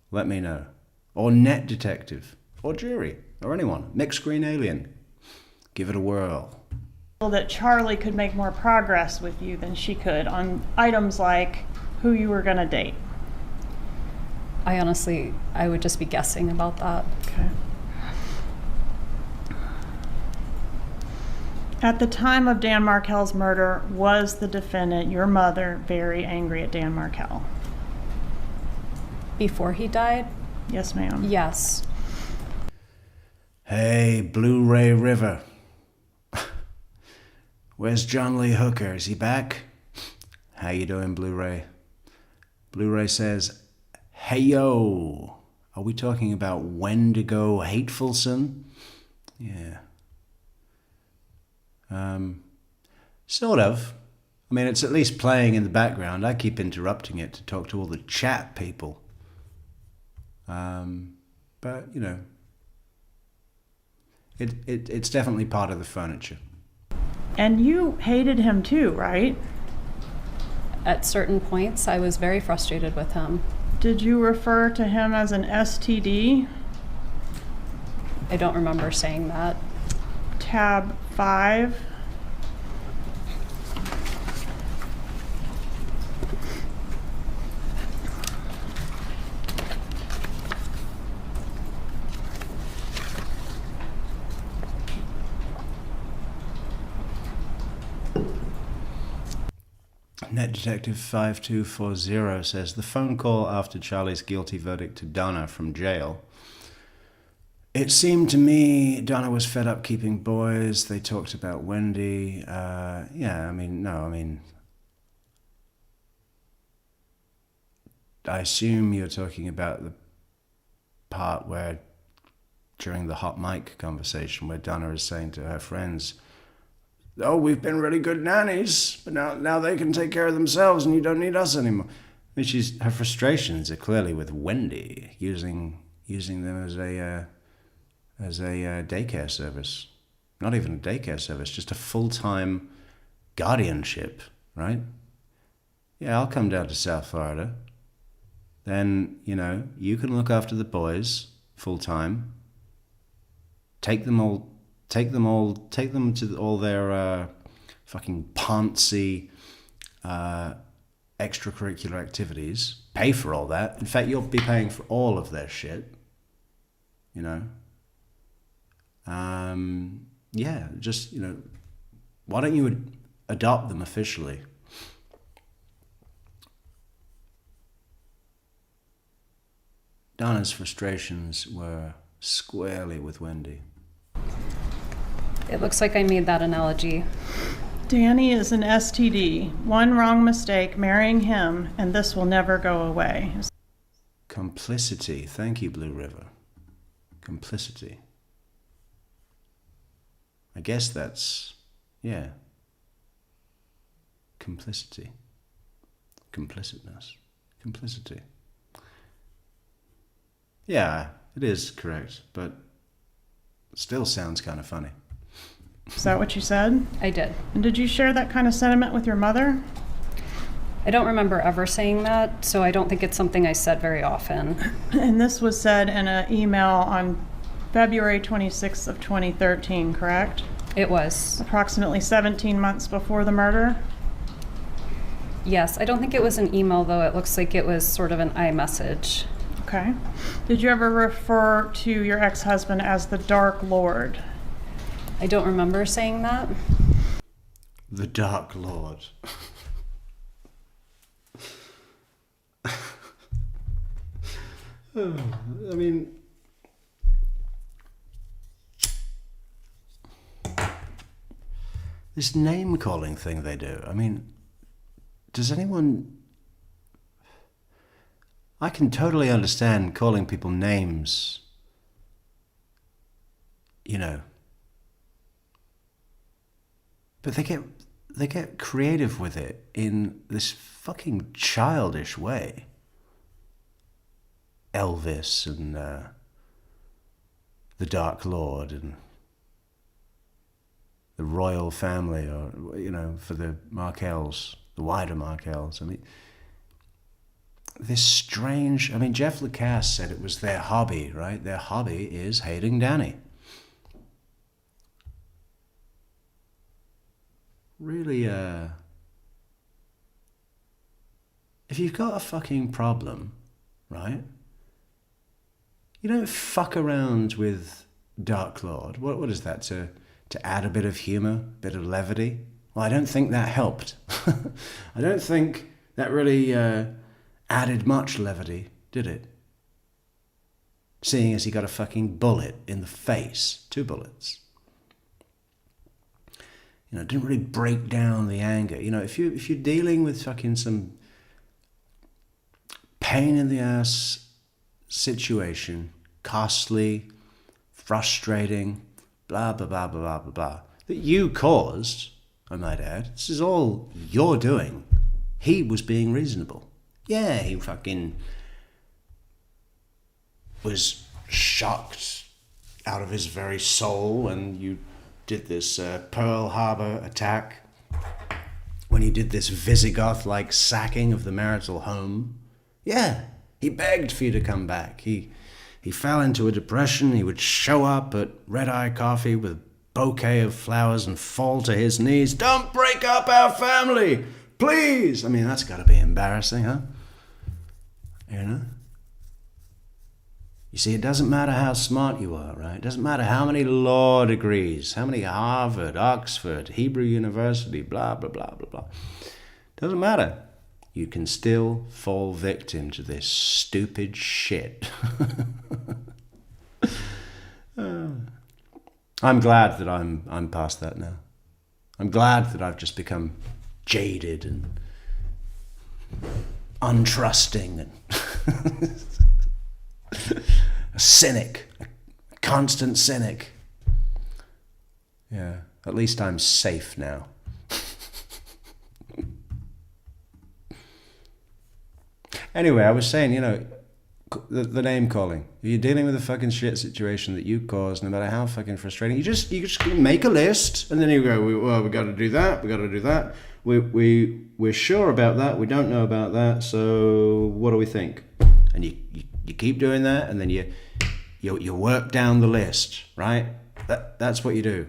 let me know. Or net detective. or jury, or anyone. Mixed green alien. Give it a whirl. That Charlie could make more progress with you than she could on items like who you were going to date. I would just be guessing about that. Okay. At the time of Dan Markel's murder, was the defendant, your mother, very angry at Dan Markel? Before he died? Yes, ma'am. Yes. Hey, Blu-ray River. Where's John Lee Hooker? Is he back? How you doing, Blu-ray? Blu-ray says, hey, yo. Are we talking about Wendigo Hatefulson? Yeah. Sort of. I mean, it's at least playing in the background. I keep interrupting it to talk to all the chat people. But, you know, it's definitely part of the furniture. And you hated him too, right? At certain points, I was very frustrated with him. Did you refer to him as an STD? I don't remember saying that. Tab 5. Net Detective 5240 says, the phone call after Charlie's guilty verdict to Donna from jail. It seemed to me Donna was fed up keeping boys. They talked about Wendi. I assume you're talking about the part where, during the hot mic conversation, where Donna is saying to her friends, oh, we've been really good nannies, but now they can take care of themselves and you don't need us anymore. I mean, her frustrations are clearly with Wendi, using them as a daycare service. Not even a daycare service, just a full-time guardianship, right? Yeah, I'll come down to South Florida. Then, you know, you can look after the boys full-time. Take them to all their fucking poncy extracurricular activities. Pay for all that. In fact, you'll be paying for all of their shit. You know? Yeah, just, you know, why don't you adopt them officially? Donna's frustrations were squarely with Wendi. It looks like I made that analogy. Danny is an STD. One wrong mistake, marrying him, and this will never go away. Complicity. Thank you, Blue River. Complicity. I guess that's, yeah. Complicity. Complicitness. Complicity. Yeah, it is correct, but it still sounds kind of funny. Is that what you said? I did. And did you share that kind of sentiment with your mother? I don't remember ever saying that, so I don't think it's something I said very often. And this was said in an email on February 26th of 2013, correct? It was. Approximately 17 months before the murder? Yes, I don't think it was an email, though. It looks like it was sort of an iMessage. Okay. Did you ever refer to your ex-husband as the Dark Lord? I don't remember saying that. The Dark Lord. I mean, this name calling thing they do. I mean, does anyone... I can totally understand calling people names, you know. But they get creative with it in this fucking childish way. Elvis and the Dark Lord and the royal family, or, you know, for the Markells, the wider Markells. I mean, this strange, I mean, Jeff Lacasse said it was their hobby, right? Their hobby is hating Danny. Really, if you've got a fucking problem, right? You don't fuck around with Dark Lord. What is that? To add a bit of humor, a bit of levity? Well, I don't think that helped. I don't think that really added much levity, did it? Seeing as he got a fucking bullet in the face, 2 bullets. You know, it didn't really break down the anger. You know, if you're dealing with fucking some pain in the ass situation, costly, frustrating, blah, blah, blah, blah, blah, blah, blah, that you caused, I might add. This is all you're doing. He was being reasonable. Yeah, he fucking was shocked out of his very soul when you did this Pearl Harbor attack, when you did this Visigoth-like sacking of the marital home. Yeah, he begged for you to come back. He fell into a depression. He would show up at Red Eye Coffee with a bouquet of flowers and fall to his knees. Don't break up our family, please. I mean, that's got to be embarrassing, huh? You know? You see, it doesn't matter how smart you are, right? It doesn't matter how many law degrees, how many Harvard, Oxford, Hebrew University, blah, blah, blah, blah, blah. Doesn't matter. You can still fall victim to this stupid shit. I'm glad that I'm past that now. I'm glad that I've just become jaded and untrusting and a cynic, a constant cynic. Yeah, at least I'm safe now. Anyway, I was saying, you know, the name calling. If you're dealing with a fucking shit situation that you caused, no matter how fucking frustrating, you just make a list, and then you go, we got to do that, we got to do that. We're sure about that, we don't know about that, so what do we think? And you keep doing that, and then you work down the list, right? That's what you do.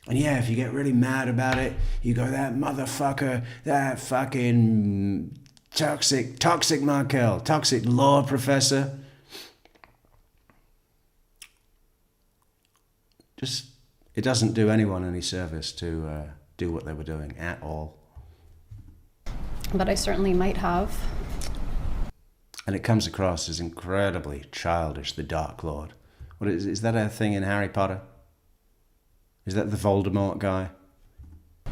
And yeah, if you get really mad about it, you go, that motherfucker, that fucking toxic Markel, toxic law professor. Just, it doesn't do anyone any service to do what they were doing at all. But I certainly might have. And it comes across as incredibly childish, the Dark Lord. What is that a thing in Harry Potter? Is that the Voldemort guy?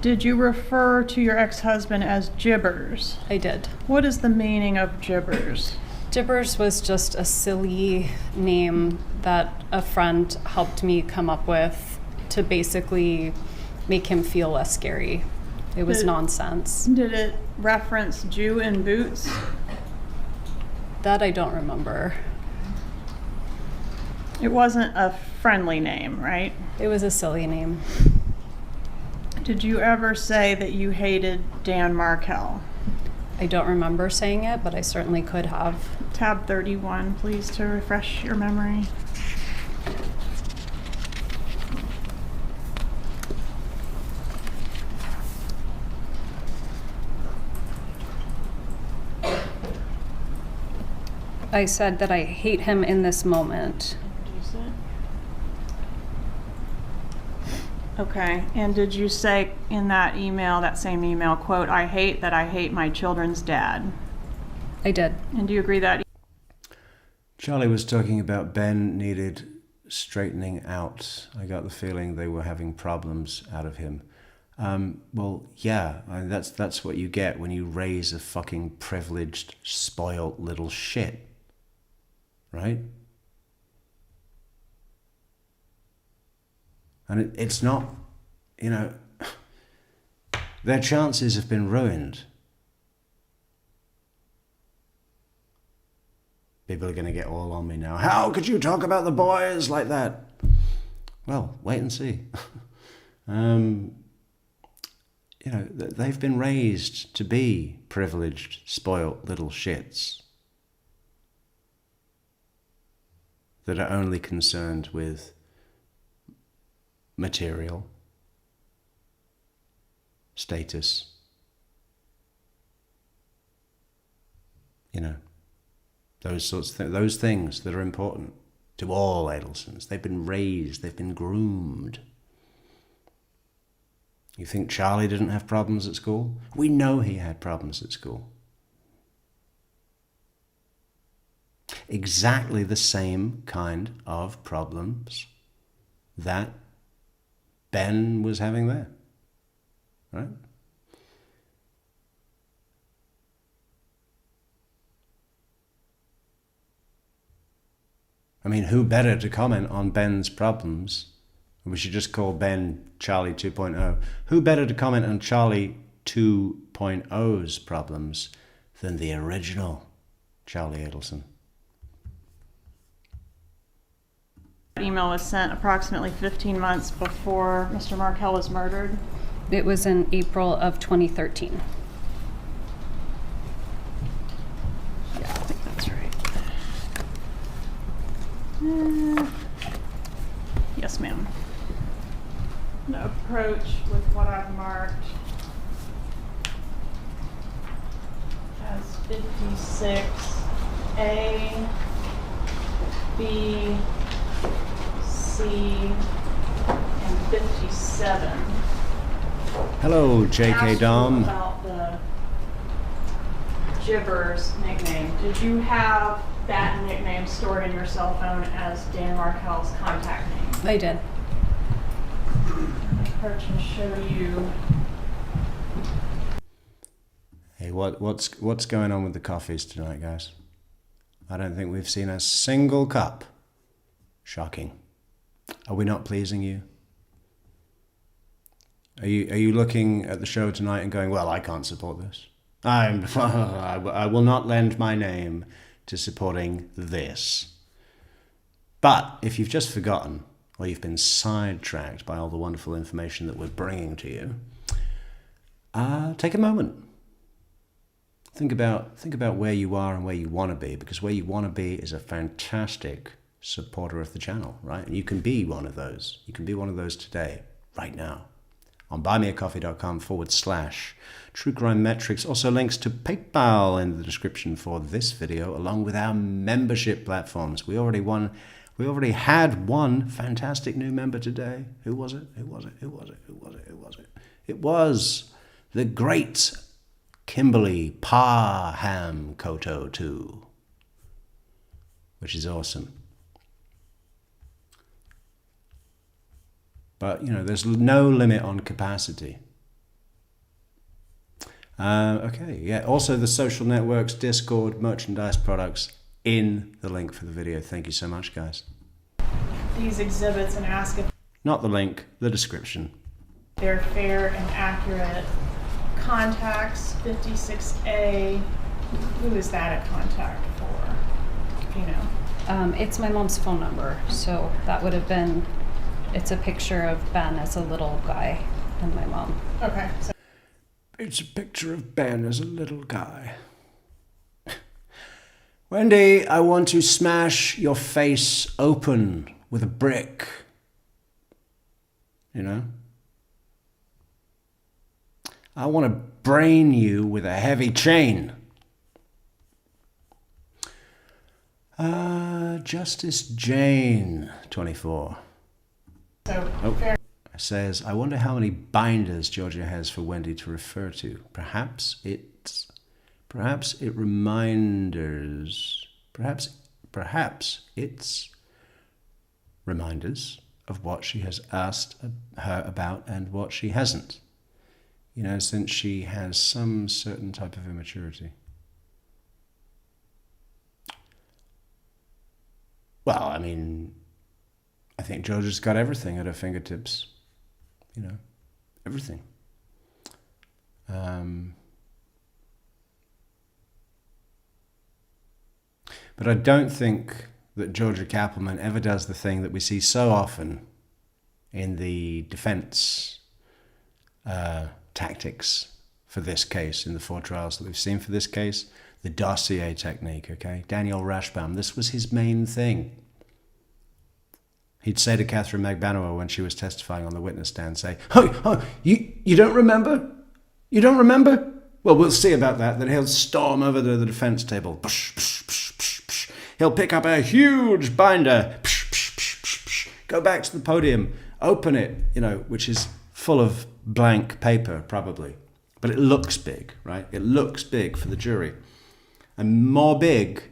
Did you refer to your ex-husband as Gibbers? I did. What is the meaning of Gibbers? Gibbers was just a silly name that a friend helped me come up with to basically make him feel less scary. It was nonsense. Did it reference Jew in boots? That I don't remember. It wasn't a friendly name, right? It was a silly name. Did you ever say that you hated Dan Markel? I don't remember saying it, but I certainly could have. Tab 31, please, to refresh your memory. I said that I hate him in this moment. Okay, and did you say in that email, that same email, quote, I hate my children's dad? I did. And do you agree that? Charlie was talking about Ben needed straightening out. I got the feeling they were having problems out of him. Well, yeah, that's what you get when you raise a fucking privileged, spoiled little shit. Right? And it's not, you know, their chances have been ruined. People are going to get all on me now. How could you talk about the boys like that? Well, wait and see. you know, they've been raised to be privileged, spoilt little shits that are only concerned with material, status, you know, those sorts of those things that are important to all Adelsons. They've been raised, they've been groomed. You think Charlie didn't have problems at school? We know he had problems at school. Exactly the same kind of problems that Ben was having there, right? I mean, who better to comment on Ben's problems? We should just call Ben Charlie 2.0. Who better to comment on Charlie 2.0's problems than the original Charlie Adelson? Email was sent approximately 15 months before Mr. Markel was murdered. It was in April of 2013. Yeah, I think that's right. Yes, ma'am. I'm gonna approach with what I've marked as 56A, B, C, and 57. Hello, J.K. Asked you Dom. about the Gibbers nickname. Did you have that nickname stored in your cell phone as Dan Markel's contact name? I did. Approach and show you. Hey, what's going on with the coffees tonight, guys? I don't think we've seen a single cup. Shocking. Are we not pleasing you? Are you looking at the show tonight and going, well, I can't support this. I will not lend my name to supporting this. But if you've just forgotten, or you've been sidetracked by all the wonderful information that we're bringing to you, take a moment. Think about where you are and where you want to be, because where you want to be is a fantastic supporter of the channel, right? And you can be one of those. You can be one of those today, right now, on buymeacoffee.com/True Crime Metrix. Also links to PayPal in the description for this video, along with our membership platforms. We already had one fantastic new member today. Who was it? It was the great Kimberly Parham Koto 2, which is awesome. But, you know, there's no limit on capacity. Okay, yeah. Also, the social networks, Discord, merchandise products in the link for the video. Thank you so much, guys. These exhibits and ask if Not the link, the description. they're fair and accurate. Contacts 56A. Who is that a contact for? Do you know? It's my mom's phone number, so that would have been, it's a picture of Ben as a little guy and my mom. Okay. So It's a picture of Ben as a little guy. Wendy, I want to smash your face open with a brick. You know? I want to brain you with a heavy chain. Justice Jane, 24. fair. Says, I wonder how many binders Georgia has for Wendy to refer to. Perhaps it's reminders of what she has asked her about and what she hasn't. You know, since she has some certain type of immaturity. Well, I mean, I think Georgia's got everything at her fingertips. You know, everything. But I don't think that Georgia Kappelman ever does the thing that we see so often in the defense tactics for this case in the 4 trials that we've seen for this case. The dossier technique, okay? Daniel Rashbaum, this was his main thing. He'd say to Catherine Magbanua when she was testifying on the witness stand, say, you don't remember? You don't remember? Well, we'll see about that. Then he'll storm over to the defense table. He'll pick up a huge binder, go back to the podium, open it, which is full of blank paper, probably. But it looks big, right? It looks big for the jury. And more big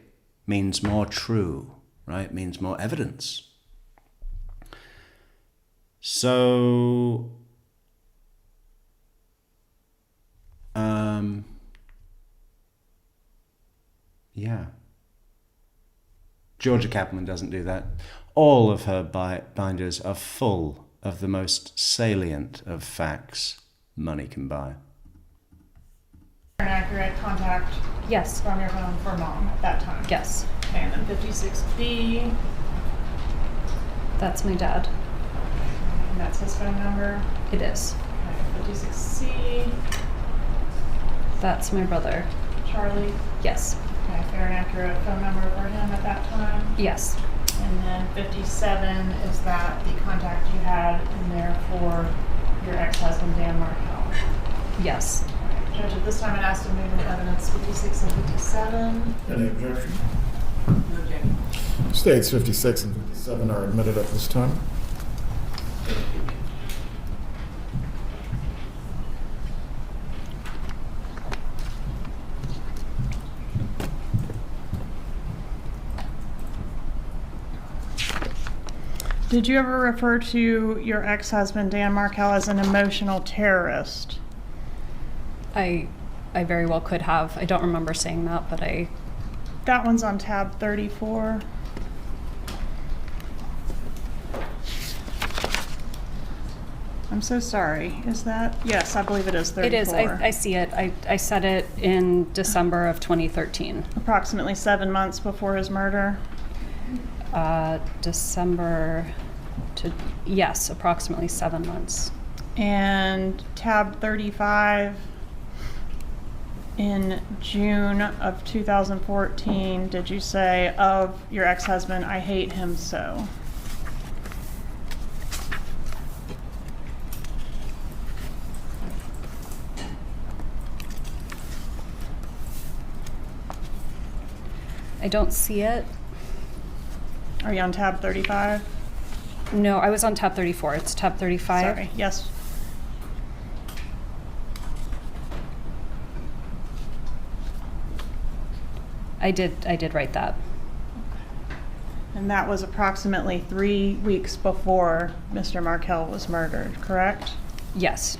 means more true, right? Means more evidence. So, yeah. Georgia Kaplan doesn't do that. All of her binders are full of the most salient of facts money can buy. An accurate contact Yes. from your phone for mom at that time. Yes. Okay, and then 56B, That's my dad. and that's his phone number. It is. Okay, 56C, That's my brother. Charlie. Yes. Okay, fair and accurate phone number for him at that time. Yes. And then 57 is that the contact you had in there for your ex-husband, Dan Markel. Yes. Okay, Judge, at this time I'd ask to move into evidence 56 and 57. Any objection? No objection. States 56 and 57 are admitted at this time. Did you ever refer to your ex-husband, Dan Markel, as an emotional terrorist? I very well could have. I don't remember saying that, but That one's on tab 34. I'm so sorry. Is that? Yes, I believe it is 34. it is. I see it. I said it in December of 2013. Approximately 7 months before his murder. December to, yes, approximately 7 months. And tab 35, in June of 2014, did you say of your ex-husband, I hate him so? I don't see it. Are you on tab 35? No, I was on tab 34. It's tab 35. Sorry, yes. I did write that. And that was approximately 3 weeks before Mr. Markel was murdered, correct? Yes.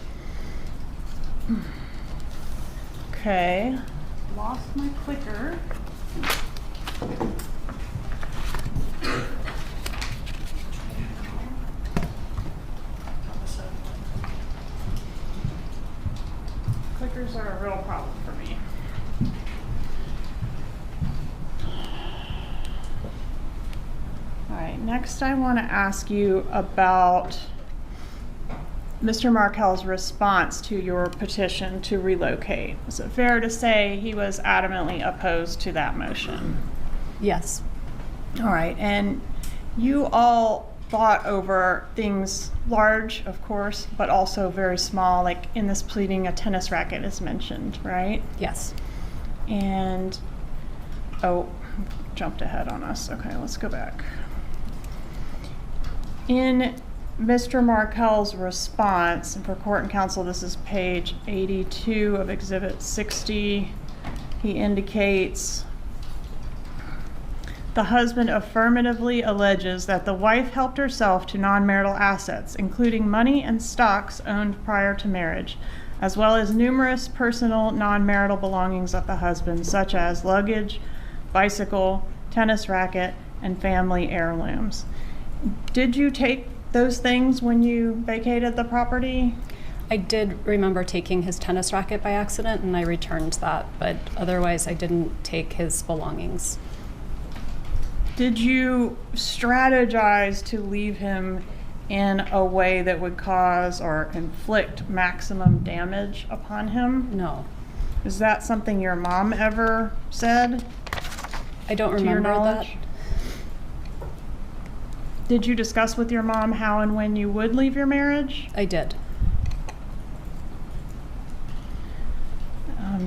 Okay. Lost my clicker. Clickers are a real problem for me. All right, next I want to ask you about Mr. Markel's response to your petition to relocate. Is it fair to say he was adamantly opposed to that motion? Yes. All right, and you all fought over things large, of course, but also very small, like in this pleading, a tennis racket is mentioned, right? Yes. And, oh, jumped ahead on us. Okay, let's go back. In Mr. Markel's response, and for court and counsel, this is page 82 of Exhibit 60, he indicates, the husband affirmatively alleges that the wife helped herself to non-marital assets, including money and stocks owned prior to marriage, as well as numerous personal non-marital belongings of the husband, such as luggage, bicycle, tennis racket, and family heirlooms. Did you take those things when you vacated the property? I did remember taking his tennis racket by accident, and I returned that, but otherwise I didn't take his belongings. Did you strategize to leave him in a way that would cause or inflict maximum damage upon him? No, Is that something your mom ever said? I don't To your remember that. knowledge? Did you discuss with your mom how and when you would leave your marriage? I did.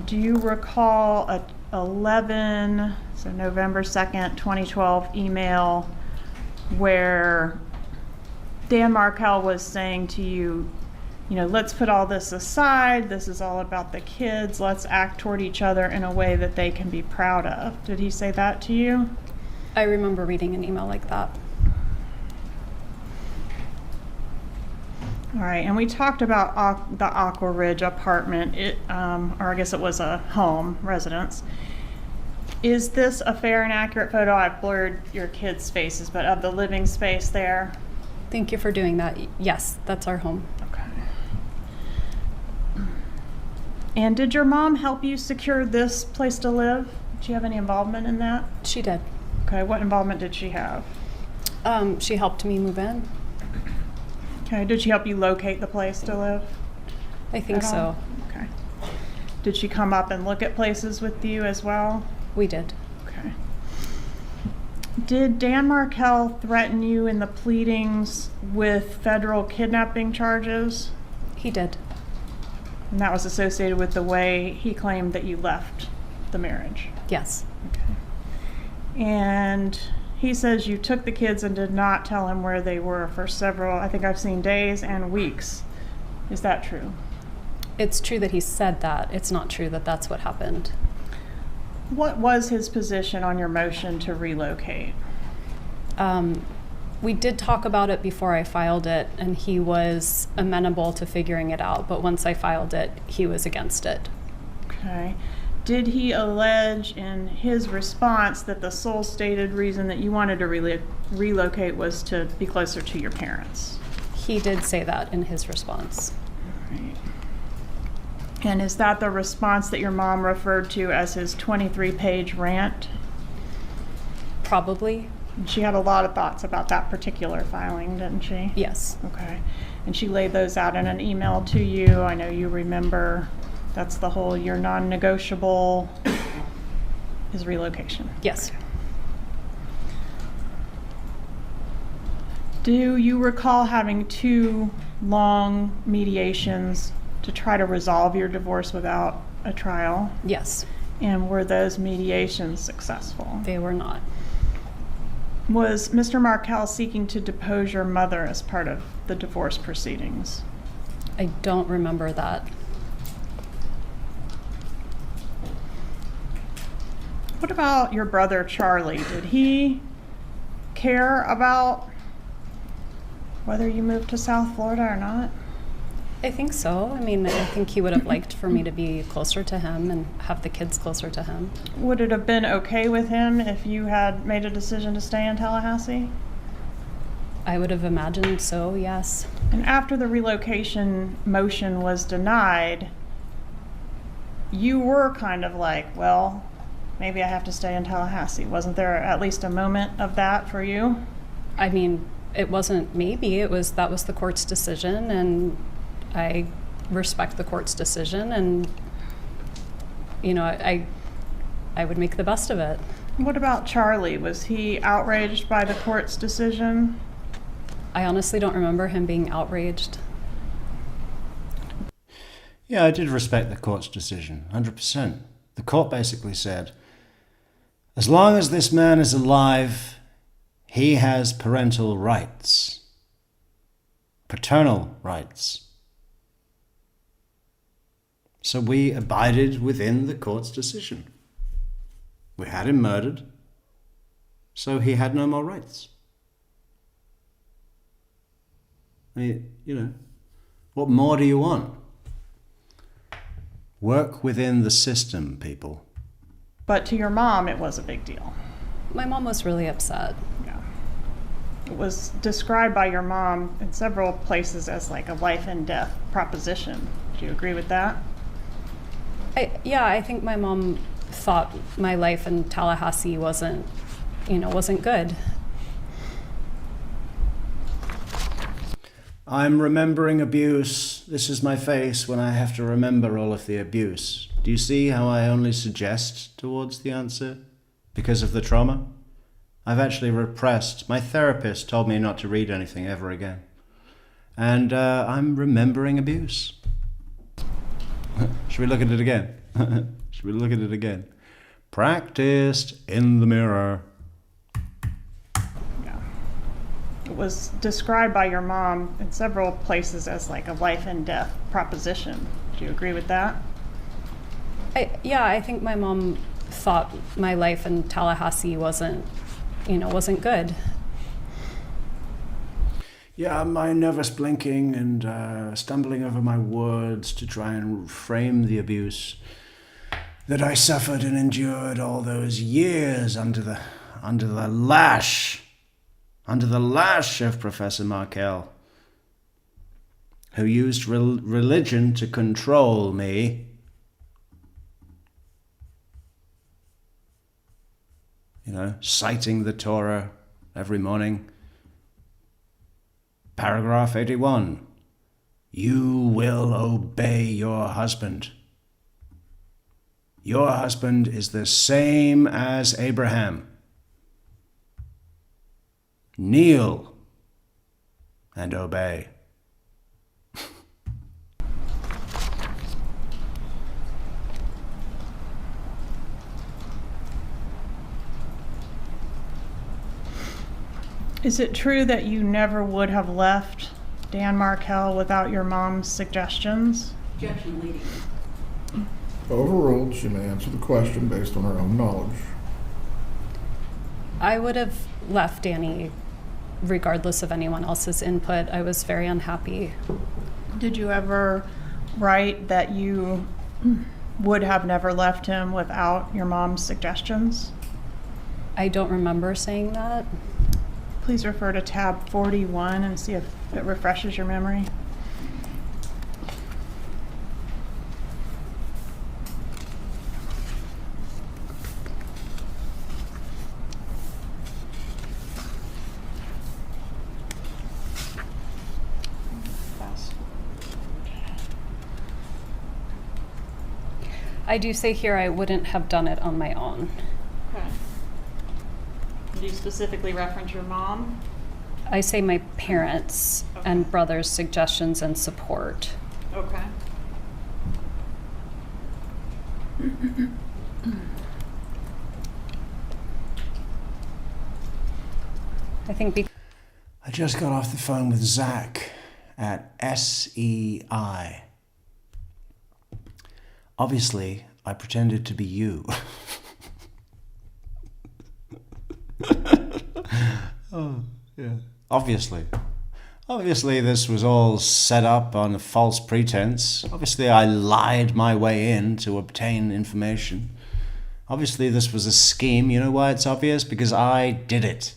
Do you recall a November 2nd, 2012 email where Dan Markel was saying to you, let's put all this aside. This is all about the kids. Let's act toward each other in a way that they can be proud of. Did he say that to you? I remember reading an email like that. All right, and we talked about the Aqua Ridge apartment, or I guess it was a home residence. Is this a fair and accurate photo? I've blurred your kids' faces, but of the living space there? Thank you for doing that. Yes, that's our home. Okay. And did your mom help you secure this place to live? Did she have any involvement in that? She did. Okay, what involvement did she have? She helped me move in. Okay, did she help you locate the place to live? I think at so. all? Okay. Did she come up and look at places with you as well? We did. Okay. Did Dan Markel threaten you in the pleadings with federal kidnapping charges? He did. And that was associated with the way he claimed that you left the marriage? Yes. Okay. And he says you took the kids and did not tell him where they were for several, I think I've seen days and weeks. Is that true? It's true that he said that. It's not true that that's what happened. What was his position on your motion to relocate? We did talk about it before I filed it, and he was amenable to figuring it out. But once I filed it, he was against it. Okay. Did he allege in his response that the sole stated reason that you wanted to relocate was to be closer to your parents? He did say that in his response. Right. And is that the response that your mom referred to as his 23-page rant? Probably. She had a lot of thoughts about that particular filing, didn't she? Yes. Okay. And she laid those out in an email to you. I know you remember. That's the whole your non-negotiable is relocation. Yes. Do you recall having 2 long mediations to try to resolve your divorce without a trial? Yes. And were those mediations successful? They were not. Was Mr. Markel seeking to depose your mother as part of the divorce proceedings? I don't remember that. What about your brother Charlie? Did he care about whether you moved to South Florida or not? I think so. I mean, I think he would have liked for me to be closer to him and have the kids closer to him. Would it have been okay with him if you had made a decision to stay in Tallahassee? I would have imagined so, yes. And after the relocation motion was denied, you were kind of like, well, maybe I have to stay in Tallahassee. Wasn't there at least a moment of that for you? I mean, it wasn't maybe, that was the court's decision, and I respect the court's decision, and I would make the best of it. What about Charlie? Was he outraged by the court's decision? I honestly don't remember him being outraged. Yeah, I did respect the court's decision, 100%. The court basically said, as long as this man is alive, he has parental rights, paternal rights. So we abided within the court's decision. We had him murdered, so he had no more rights. I mean, what more do you want? Work within the system, people. But to your mom, it was a big deal. My mom was really upset. Yeah. It was described by your mom in several places as like a life and death proposition. Do you agree with that? I think my mom thought my life in Tallahassee wasn't good. I'm remembering abuse. This is my face when I have to remember all of the abuse. Do you see how I only suggest towards the answer? Because of the trauma? I've actually repressed. My therapist told me not to read anything ever again. And I'm remembering abuse. Should we look at it again? Should we look at it again? Practiced in the mirror. Yeah. It was described by your mom in several places as like a life and death proposition. Do you agree with that? I think my mom thought my life in Tallahassee wasn't good. Yeah, my nervous blinking and stumbling over my words to try and frame the abuse that I suffered and endured all those years under the lash of Professor Markel, who used religion to control me. You know, citing the Torah every morning. Paragraph 81. You will obey your husband. Your husband is the same as Abraham. Kneel and obey. Is it true that you never would have left Dan Markel without your mom's suggestions? Objection leading. Overruled. She may answer the question based on her own knowledge. I would have left Danny regardless of anyone else's input. I was very unhappy. Did you ever write that you would have never left him without your mom's suggestions? I don't remember saying that. Please refer to tab 41 and see if it refreshes your memory. I do say here I wouldn't have done it on my own. Okay. Do you specifically reference your mom? I say my parents and brother's suggestions and support. Okay. I think I just got off the phone with Zach at SEI. Obviously, I pretended to be you. Oh, yeah. Obviously, this was all set up on a false pretense. Obviously, I lied my way in to obtain information. Obviously, this was a scheme. You know why it's obvious? Because I did it.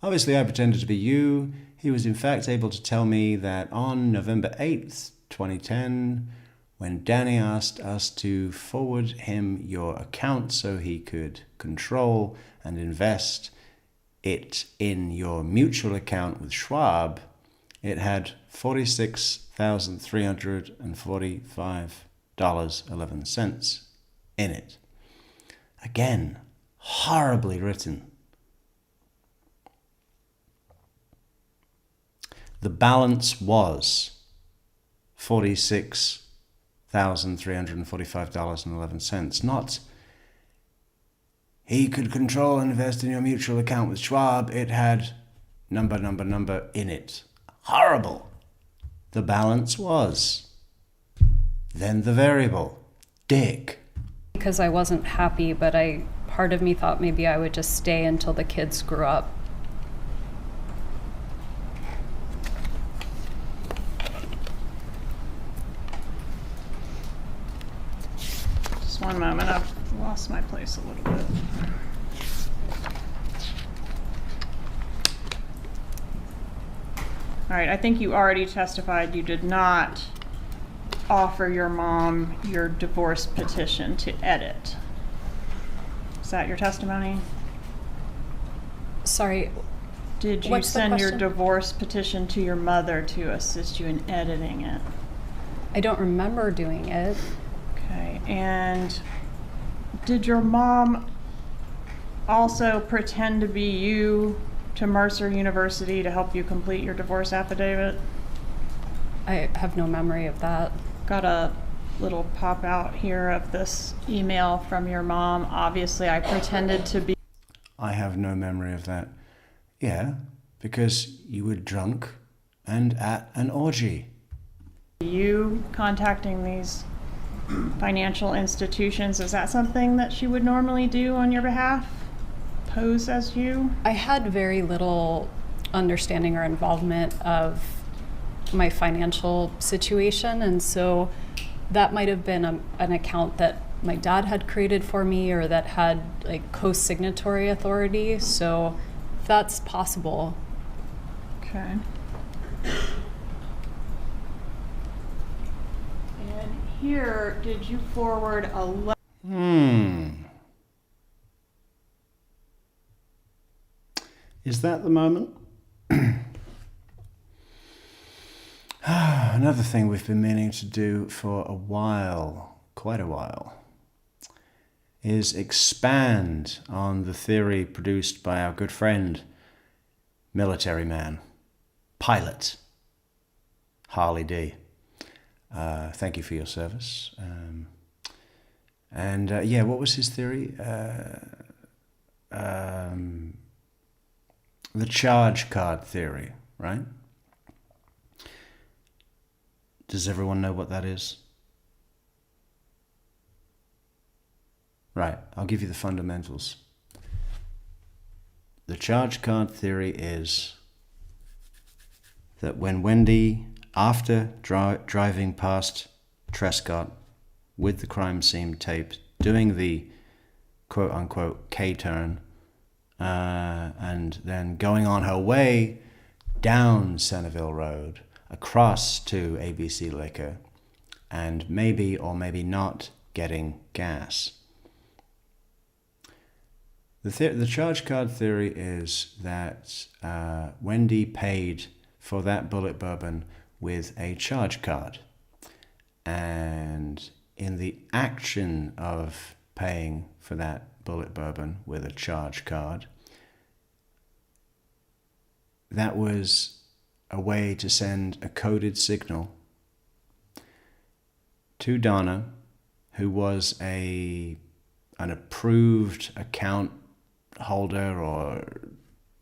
Obviously, I pretended to be you. He was in fact able to tell me that on November 8th, 2010, when Danny asked us to forward him your account so he could control and invest it in your mutual account with Schwab, it had $46,345.11 in it. Again, horribly written. The balance was $46,345.11, not he could control and invest in your mutual account with Schwab. It had number in it. Horrible. The balance was. Then the variable. Dick. because I wasn't happy, but part of me thought maybe I would just stay until the kids grew up. Just one moment, I've lost my place a little bit. All right, I think you already testified you did not offer your mom your divorce petition to edit. Is that your testimony? Sorry, Did you What's the send your question? divorce petition to your mother to assist you in editing it? I don't remember doing it. Okay, and did your mom also pretend to be you to Mercer University to help you complete your divorce affidavit? I have no memory of that. Got a little pop out here of this email from your mom. Obviously, I pretended to be I have no memory of that. Yeah, because you were drunk and at an orgy. you contacting these financial institutions. Is that something that she would normally do on your behalf? Pose as you? I had very little understanding or involvement of my financial situation, and so that might have been an account that my dad had created for me or that had like co-signatory authority, so that's possible. Okay. And here, did you forward a letter? Is that the moment? Another thing we've been meaning to do for a while, quite a while, is expand on the theory produced by our good friend, military man, pilot, Harley D. Thank you for your service. Yeah, what was his theory? The charge card theory, right? Does everyone know what that is? Right, I'll give you the fundamentals. The charge card theory is that when Wendi, after driving past Trescott with the crime scene taped, doing the quote-unquote K-turn, and then going on her way down Centerville Road, across to ABC Liquor, and maybe or maybe not getting gas. The charge card theory is that Wendi paid for that bullet bourbon with a charge card. And in the action of paying for that bullet bourbon with a charge card, that was a way to send a coded signal to Donna, who was an approved account holder, or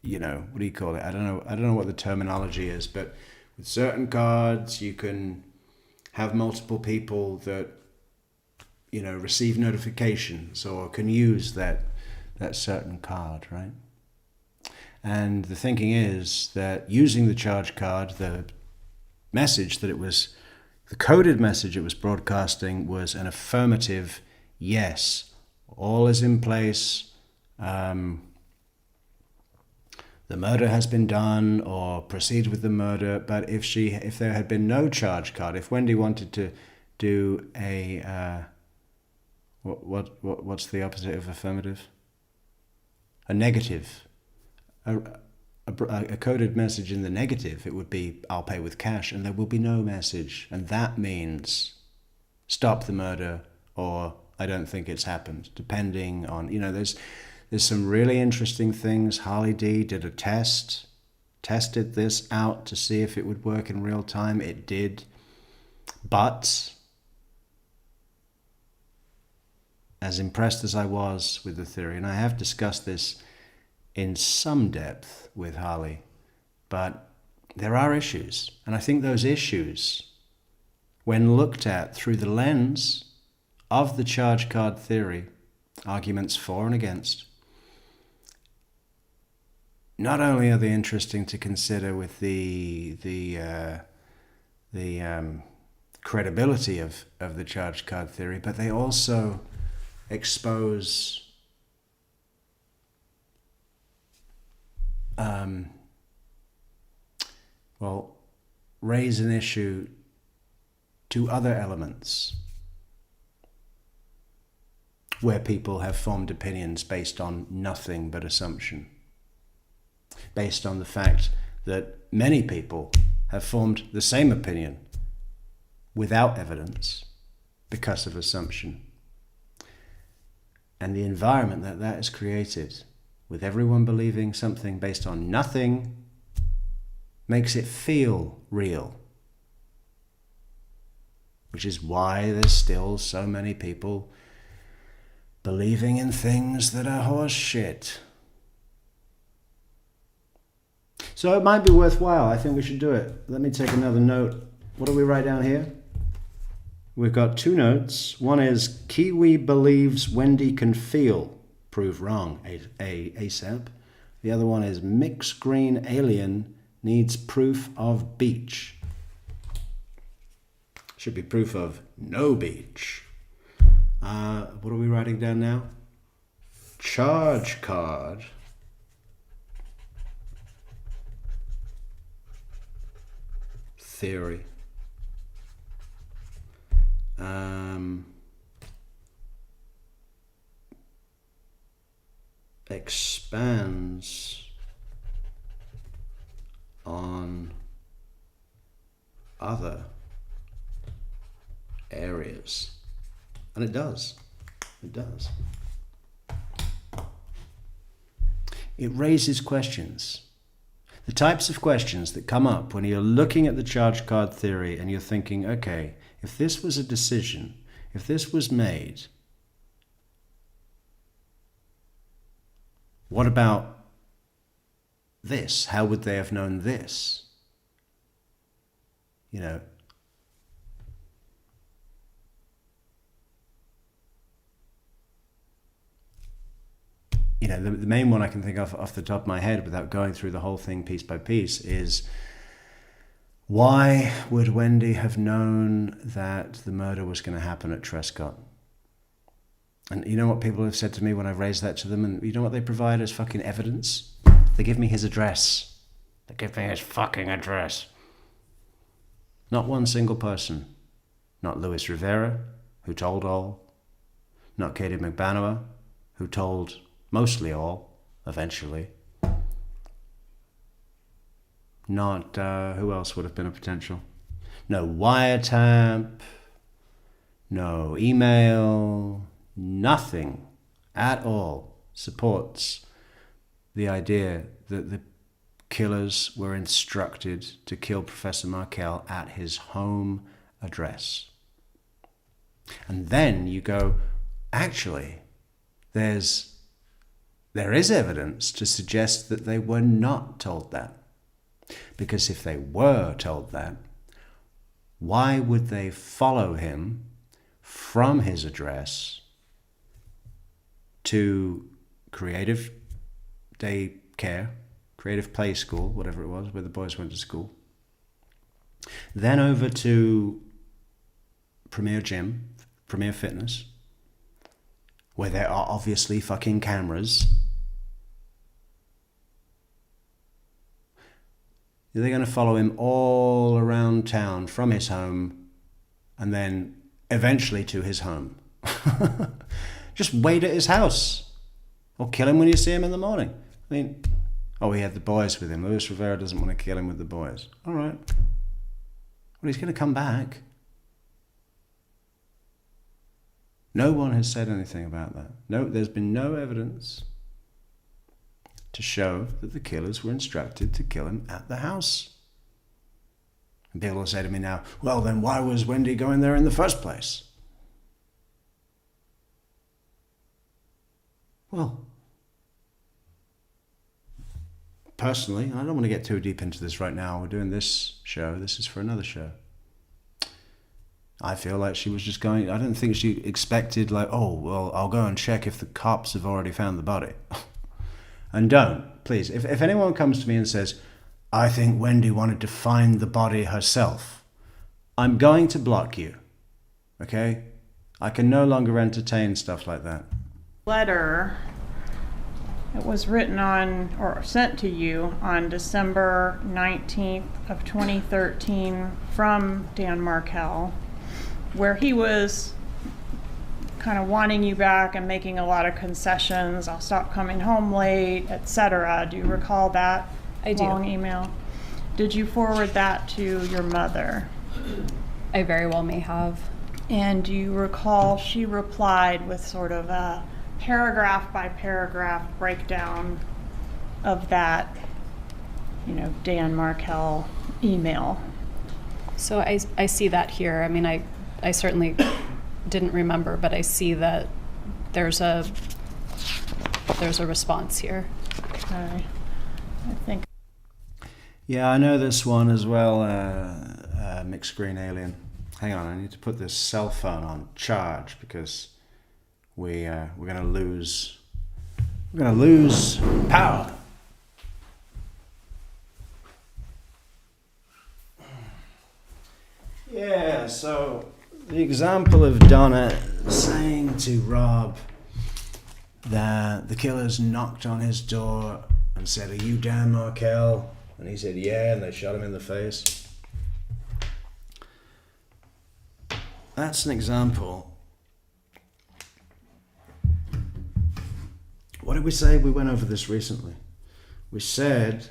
what do you call it? I don't know what the terminology is, but with certain cards you can have multiple people that receive notifications or can use that certain card, right? And the thinking is that using the charge card, the message that the coded message it was broadcasting was an affirmative yes, all is in place, the murder has been done, or proceed with the murder. But if there had been no charge card, if Wendi wanted to do a what's the opposite of affirmative? A negative. A coded message in the negative, it would be I'll pay with cash, and there will be no message, and that means stop the murder or I don't think it's happened, depending on there's some really interesting things. Harley D did a tested this out to see if it would work in real time. It did, but as impressed as I was with the theory, and I have discussed this in some depth with Harley, but there are issues. And I think those issues, when looked at through the lens of the charge card theory, arguments for and against, not only are they interesting to consider with the credibility of the charge card theory, but they also expose raise an issue to other elements where people have formed opinions based on nothing but assumption. based on the fact that many people have formed the same opinion without evidence because of assumption. And the environment that that has created, with everyone believing something based on nothing, makes it feel real. Which is why there's still so many people believing in things that are horse shit. So it might be worthwhile. I think we should do it. Let me take another note. What do we write down here? We've got 2 notes. One is Kiwi believes Wendi can feel. Prove wrong, ASAP. The other one is mixed green alien needs proof of beach. Should be proof of no beach. What are we writing down now? Charge card. Theory. Expands on other areas. And it does. It does. It raises questions. The types of questions that come up when you're looking at the charge card theory and you're thinking, okay, if this was a decision, if this was made, what about this? How would they have known this? You know, the main one I can think of off the top of my head without going through the whole thing piece by piece is, why would Wendi have known that the murder was going to happen at Trescott? And you know what people have said to me when I've raised that to them? And you know what they provide as fucking evidence? They give me his address. They give me his fucking address. Not one single person. Not Luis Rivera, who told all. Not Katie McBanower, who told mostly all, eventually. Not, who else would have been a potential? No wiretap, no email, nothing at all supports the idea that the killers were instructed to kill Professor Markel at his home address. And then you go, actually, there is evidence to suggest that they were not told that. Because if they were told that, why would they follow him from his address to Creative Daycare, Creative Play School, whatever it was, where the boys went to school, then over to Premier Gym, Premier Fitness, where there are obviously fucking cameras? They're going to follow him all around town from his home and then eventually to his home. Just wait at his house or kill him when you see him in the morning. I mean, oh, he had the boys with him. Luis Rivera doesn't want to kill him with the boys. All right. Well, he's going to come back. No one has said anything about that. No, there's been no evidence to show that the killers were instructed to kill him at the house. And people will say to me now, well, then why was Wendi going there in the first place? Well, personally, and I don't want to get too deep into this right now, we're doing this show, this is for another show. I feel like she was just going, I don't think she expected like, oh, well, I'll go and check if the cops have already found the body. And don't, please. If anyone comes to me and says, I think Wendi wanted to find the body herself, I'm going to block you, okay? I can no longer entertain stuff like that. Letter, it was written on, or sent to you on December 19th of 2013 from Dan Markel, where he was kind of wanting you back and making a lot of concessions. I'll stop coming home late, etc. Do you recall that I do. long email? Did you forward that to your mother? I very well may have. And do you recall she replied with sort of a paragraph by paragraph breakdown of that, Dan Markell email? So I see that here. I mean, I certainly didn't remember, but I see that there's a response here. Okay. I think. Yeah, I know this one as well, mixed screen alien. Hang on, I need to put this cell phone on charge because we're gonna lose power. Yeah, so the example of Donna saying to Rob that the killers knocked on his door and said, "Are you Dan Markell?" And he said, "Yeah," and they shot him in the face. That's an example. What did we say? We went over this recently. We said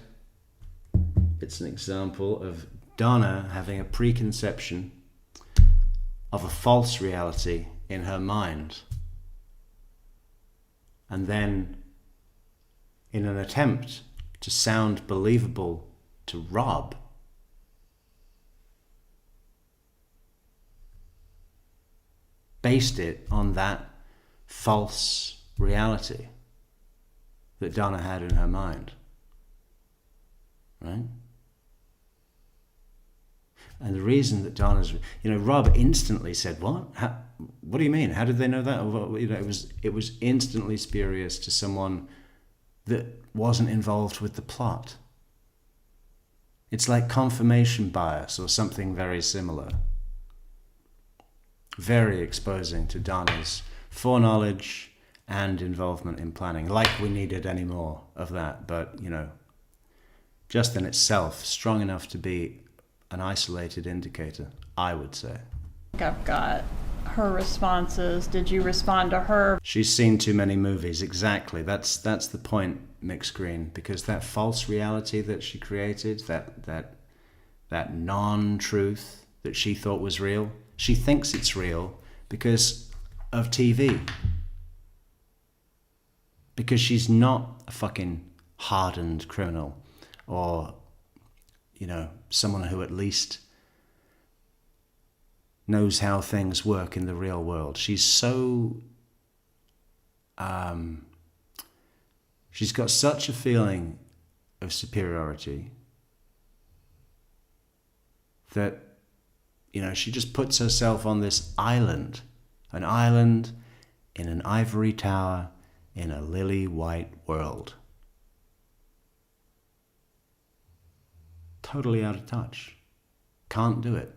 it's an example of Donna having a preconception of a false reality in her mind. And then, in an attempt to sound believable to Rob, based it on that false reality that Donna had in her mind. Right? And the reason that Donna's, Rob instantly said, "What? What do you mean? How did they know that?" It was instantly spurious to someone that wasn't involved with the plot. It's like confirmation bias or something very similar. Very exposing to Donna's foreknowledge and involvement in planning. Like we needed any more of that, but just in itself, strong enough to be an isolated indicator, I would say. I've got her responses. Did you respond to her? She's seen too many movies. Exactly. That's the point, mixed green, because that false reality that she created, that non-truth that she thought was real, she thinks it's real because of TV. Because she's not a fucking hardened criminal or someone who at least knows how things work in the real world. She's so she's got such a feeling of superiority that she just puts herself on this island, an island in an ivory tower in a lily white world. Totally out of touch. Can't do it.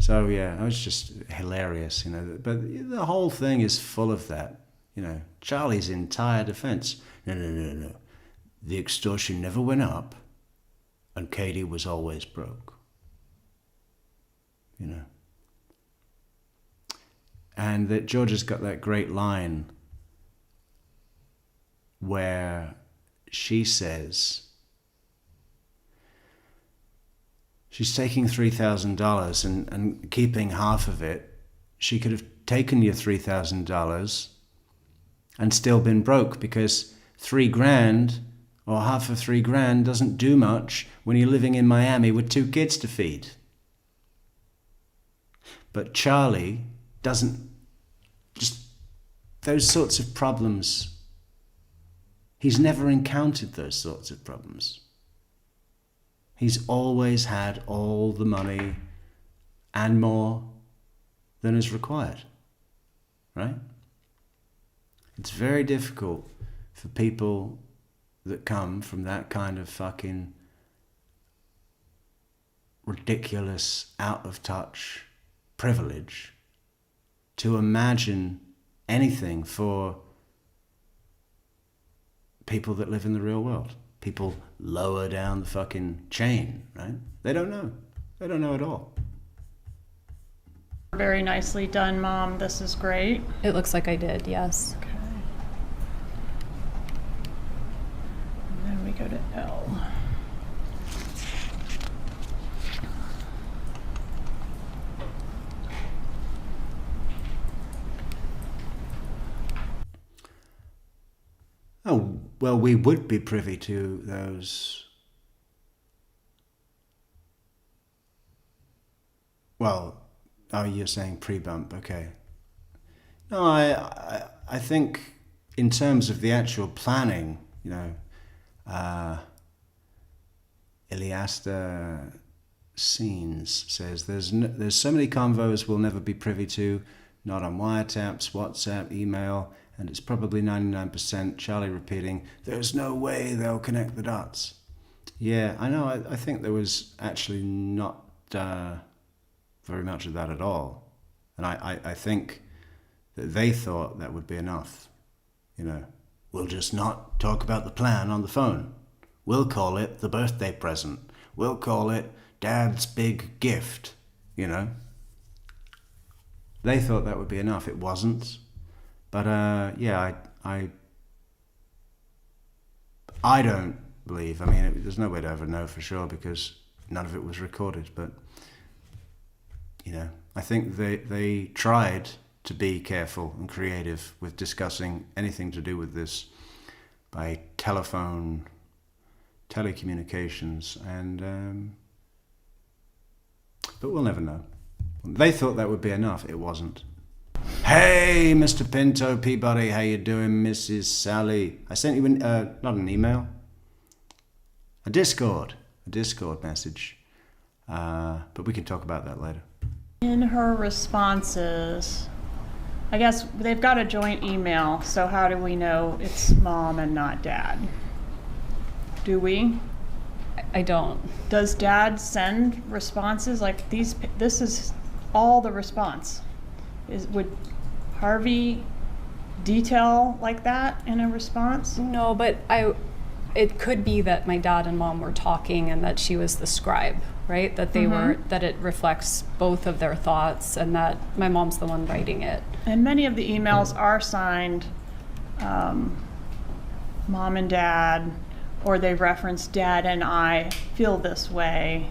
So yeah, it was just hilarious, but the whole thing is full of that. Charlie's entire defense. No. The extortion never went up and Katie was always broke. And that Georgia's got that great line where she says she's taking $3,000 and keeping half of it. She could have taken your $3,000 and still been broke because $3,000 or half of $3,000 doesn't do much when you're living in Miami with 2 kids to feed. But Charlie doesn't, just those sorts of problems. He's never encountered those sorts of problems. He's always had all the money and more than is required, right? It's very difficult for people that come from that kind of fucking ridiculous, out of touch privilege to imagine anything for people that live in the real world. People lower down the fucking chain, right? They don't know. They don't know at all. Very nicely done, Mom. This is great. It looks like I did, yes. Okay. And then we go to L. Oh, well, we would be privy to those. Well, oh, you're saying pre-bump, okay. No, I think in terms of the actual planning, you know, Iliasta Scenes says there's so many convos we'll never be privy to, not on wiretaps, WhatsApp, email, and it's probably 99% Charlie repeating, there's no way they'll connect the dots. Yeah, I know, I think there was actually not very much of that at all. And I think that they thought that would be enough. You know, we'll just not talk about the plan on the phone. We'll call it the birthday present. We'll call it Dad's big gift, you know. They thought that would be enough. It wasn't. But yeah, I don't believe. I mean, there's no way to ever know for sure because none of it was recorded. But you know, I think they tried to be careful and creative with discussing anything to do with this by telecommunications, and but we'll never know. They thought that would be enough. It wasn't. Hey, Mr. Pinto Peabody, how you doing, Mrs. Sally? I sent you not an email, a Discord message, but we can talk about that later. In her responses, I guess they've got a joint email, so how do we know it's Mom and not Dad? Do we? I don't. Does Dad send responses like these? This is all the response. Would Harvey detail like that in a response? No, but it could be that my dad and mom were talking and that she was the scribe, right? That they were, that it reflects both of their thoughts and that my mom's the one writing it. And many of the emails are signed Mom and Dad, or they reference Dad and I feel this way.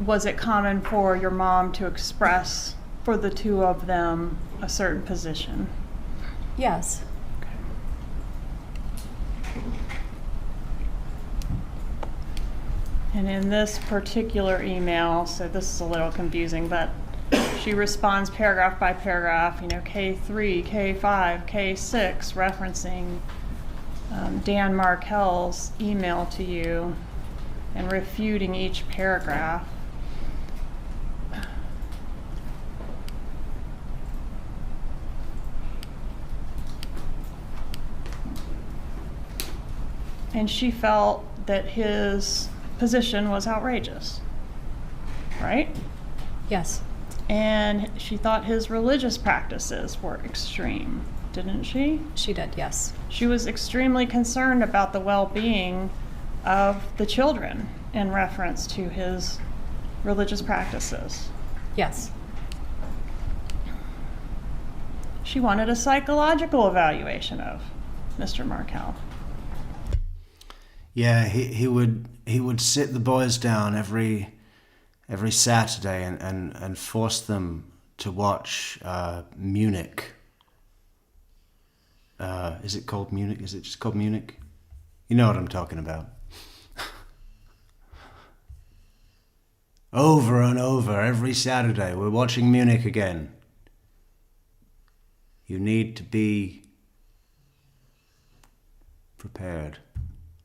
Was it common for your mom to express for the two of them a certain position? Yes. And in this particular email, so this is a little confusing, but she responds paragraph by paragraph, you know, K3, K5, K6, referencing Dan Markell's email to you and refuting each paragraph. And she felt that his position was outrageous, right? Yes. And she thought his religious practices were extreme, didn't she? She did, yes. She was extremely concerned about the well-being of the children in reference to his religious practices. Yes. She wanted a psychological evaluation of Mr. Markell. Yeah, he would sit the boys down every Saturday and force them to watch Munich. Is it called Munich? Is it just called Munich? You know what I'm talking about. Over and over every Saturday, we're watching Munich again. You need to be prepared.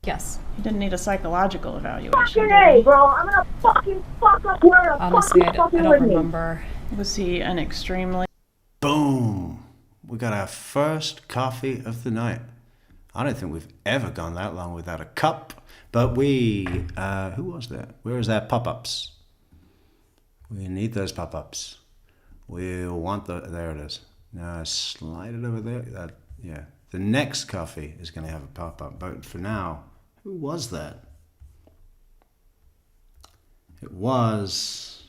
Yes. He didn't need a psychological evaluation. Fucking A, bro. I'm gonna fucking fuck up where the Honestly, fuck I you don't fucking with me. remember. Was he an extremely... Boom! We got our first coffee of the night. I don't think we've ever gone that long without a cup. But we, who was that? Where is our pop-ups? We need those pop-ups. We'll want there it is. Now slide it over there. Yeah. The next coffee is going to have a pop-up. But for now, who was that? It was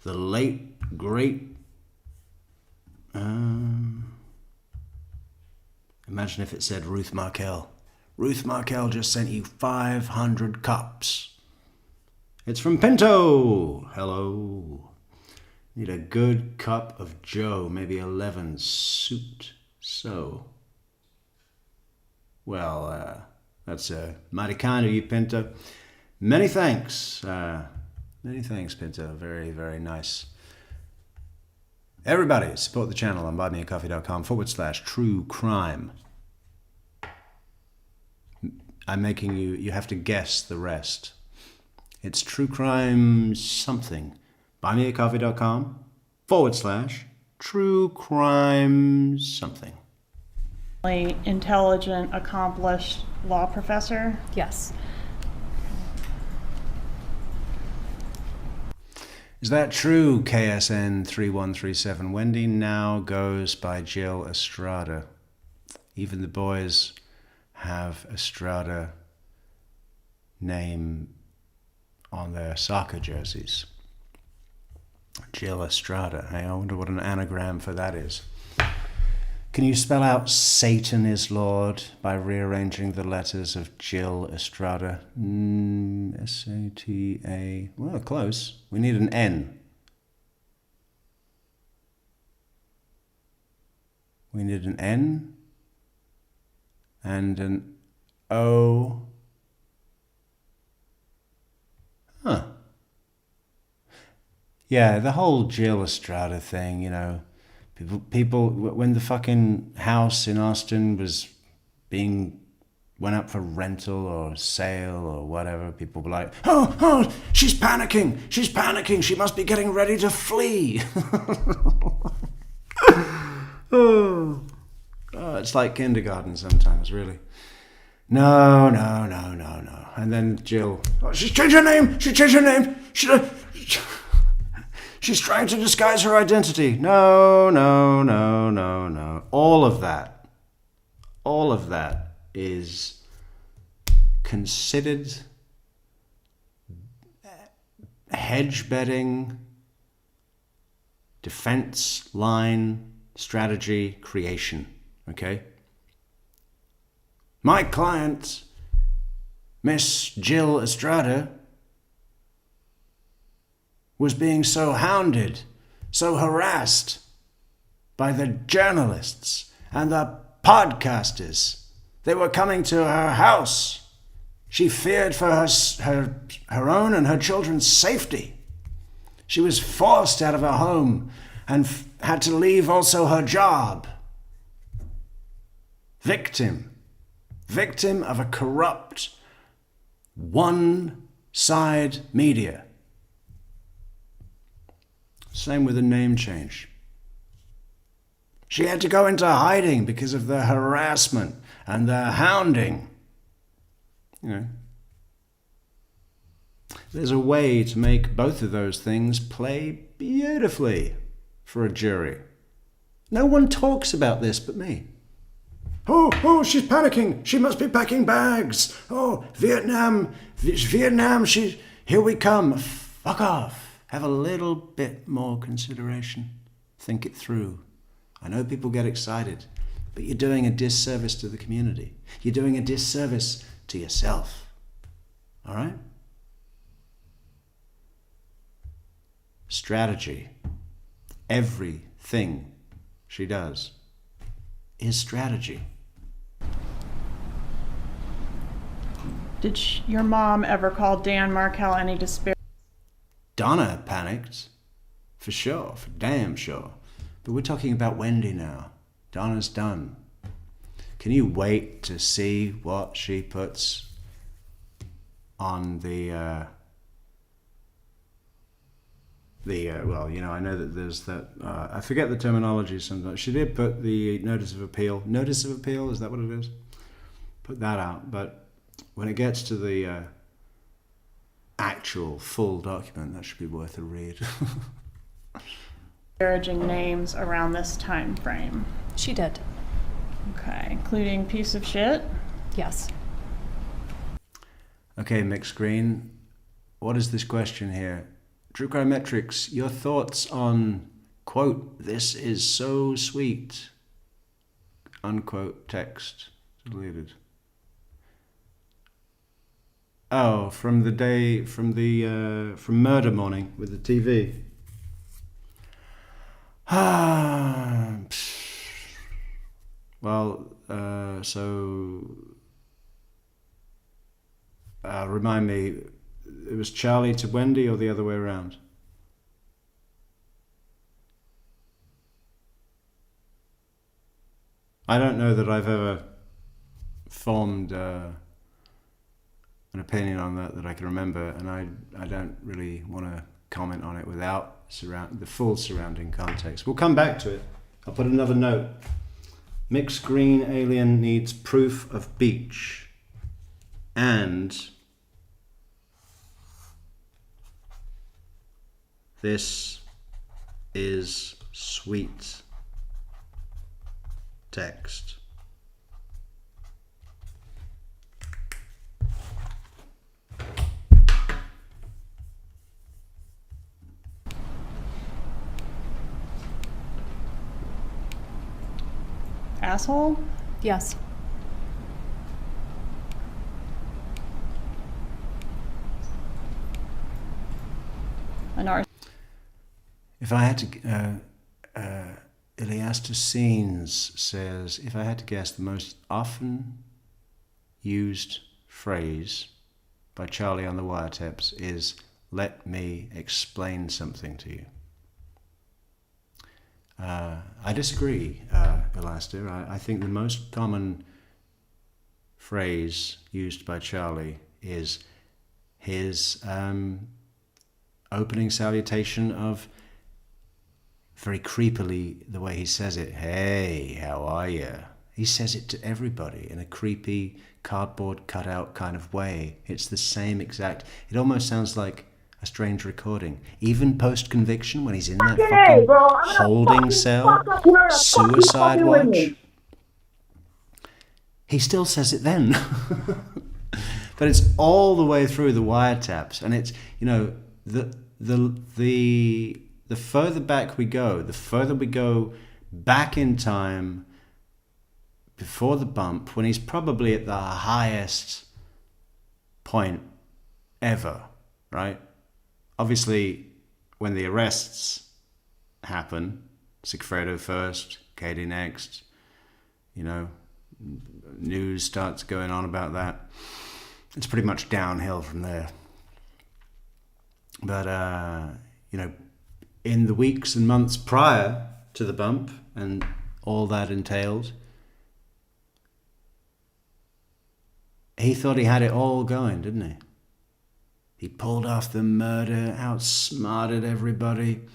the late, great... imagine if it said Ruth Markel. Ruth Markel just sent you 500 cups. It's from Pinto. Hello. Need a good cup of Joe, maybe 11 suit. So, well, that's mighty kind of you, Pinto. Many thanks. Many thanks, Pinto. Very, very nice. Everybody, support the channel on buymeacoffee.com/true crime. I'm making you have to guess the rest. It's true crime something. buymeacoffee.com/true crime something. Intelligent, accomplished law professor. Yes. Is that true, KSN 3137? Wendi now goes by Jill Estrada. Even the boys have Estrada name on their soccer jerseys. Jill Estrada. Hey, I wonder what an anagram for that is. Can you spell out Satan is Lord by rearranging the letters of Jill Estrada? S-A-T-A. Well, close. We need an N. We need an N and an O. Huh. Yeah, the whole Jill Estrada thing, you know. People, when the fucking house in Austin went up for rental or sale or whatever, people were like, oh, she's panicking, she must be getting ready to flee. Oh, it's like kindergarten sometimes, really. No. And then Jill, she's changed her name. She's trying to disguise her identity. No. All of that is considered hedge betting, defense line strategy creation. Okay? My client, Miss Jill Estrada, was being so hounded, so harassed by the journalists and the podcasters. They were coming to her house. She feared for her own and her children's safety. She was forced out of her home and had to leave also her job. Victim of a corrupt, one-side media. Same with the name change. She had to go into hiding because of the harassment and the hounding. You know, there's a way to make both of those things play beautifully for a jury. No one talks about this but me. Oh, she's panicking. She must be packing bags. Oh, Vietnam, here we come. Fuck off. Have a little bit more consideration. Think it through. I know people get excited, but you're doing a disservice to the community. You're doing a disservice to yourself. All right? Strategy. Everything she does is strategy. Did your mom ever call Dan Markel any despair? Donna panicked, for sure, for damn sure. But we're talking about Wendi now. Donna's done. Can you wait to see what she puts on well, you know, I know that there's that, I forget the terminology sometimes. She did put the notice of appeal. Notice of appeal, is that what it is? Put that out. But when it gets to the actual full document, that should be worth a read. Disparaging names around this time frame? She did. Okay, including piece of shit? Yes. Okay, mixed green. What is this question here? True Crime Metrix, your thoughts on, quote, "This is so sweet," unquote, text deleted. Oh, from Murder Morning with the TV. Well, remind me, it was Charlie to Wendi or the other way around? I don't know that I've ever formed an opinion on that I can remember, and I don't really want to comment on it without the full surrounding context. We'll come back to it. I'll put another note. Mixed green alien needs proof of beach. And this is sweet text. Asshole? Yes. If I had to, Iliastos says, if I had to guess, the most often used phrase by Charlie on the wiretaps is, "Let me explain something to you." I disagree, Elaster. I think the most common phrase used by Charlie is his opening salutation of, very creepily, the way he says it, "Hey, how are you?" He says it to everybody in a creepy, cardboard cutout kind of way. It's the same exact, it almost sounds like a strange recording. Even post-conviction, when he's in that fucking holding cell, suicide watch, he still says it then. But it's all the way through the wiretaps, and it's, you know, the further back we go, the further we go back in time before the bump, when he's probably at the highest point ever, right? Obviously, when the arrests happen, Sigfredo first, Katie next, you know, news starts going on about that. It's pretty much downhill from there. But, you know, in the weeks and months prior to the bump and all that entailed, he thought he had it all going, didn't he? He pulled off the murder, outsmarted everybody,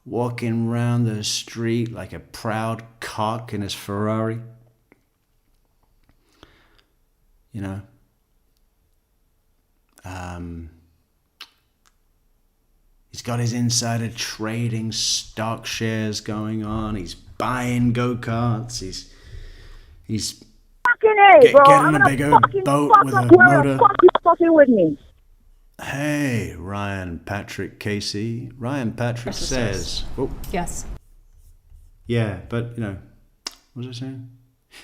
walking around the street like a proud cock in his Ferrari. You know? He's got his insider trading stock shares going on. He's buying go-karts. He's Fucking A, bro. getting a bigger boat with a motor. Fuck you fucking with me. Hey, Ryan Patrick Casey. Ryan Patrick says... Oh, Yes. yeah, but, you know, what was I saying?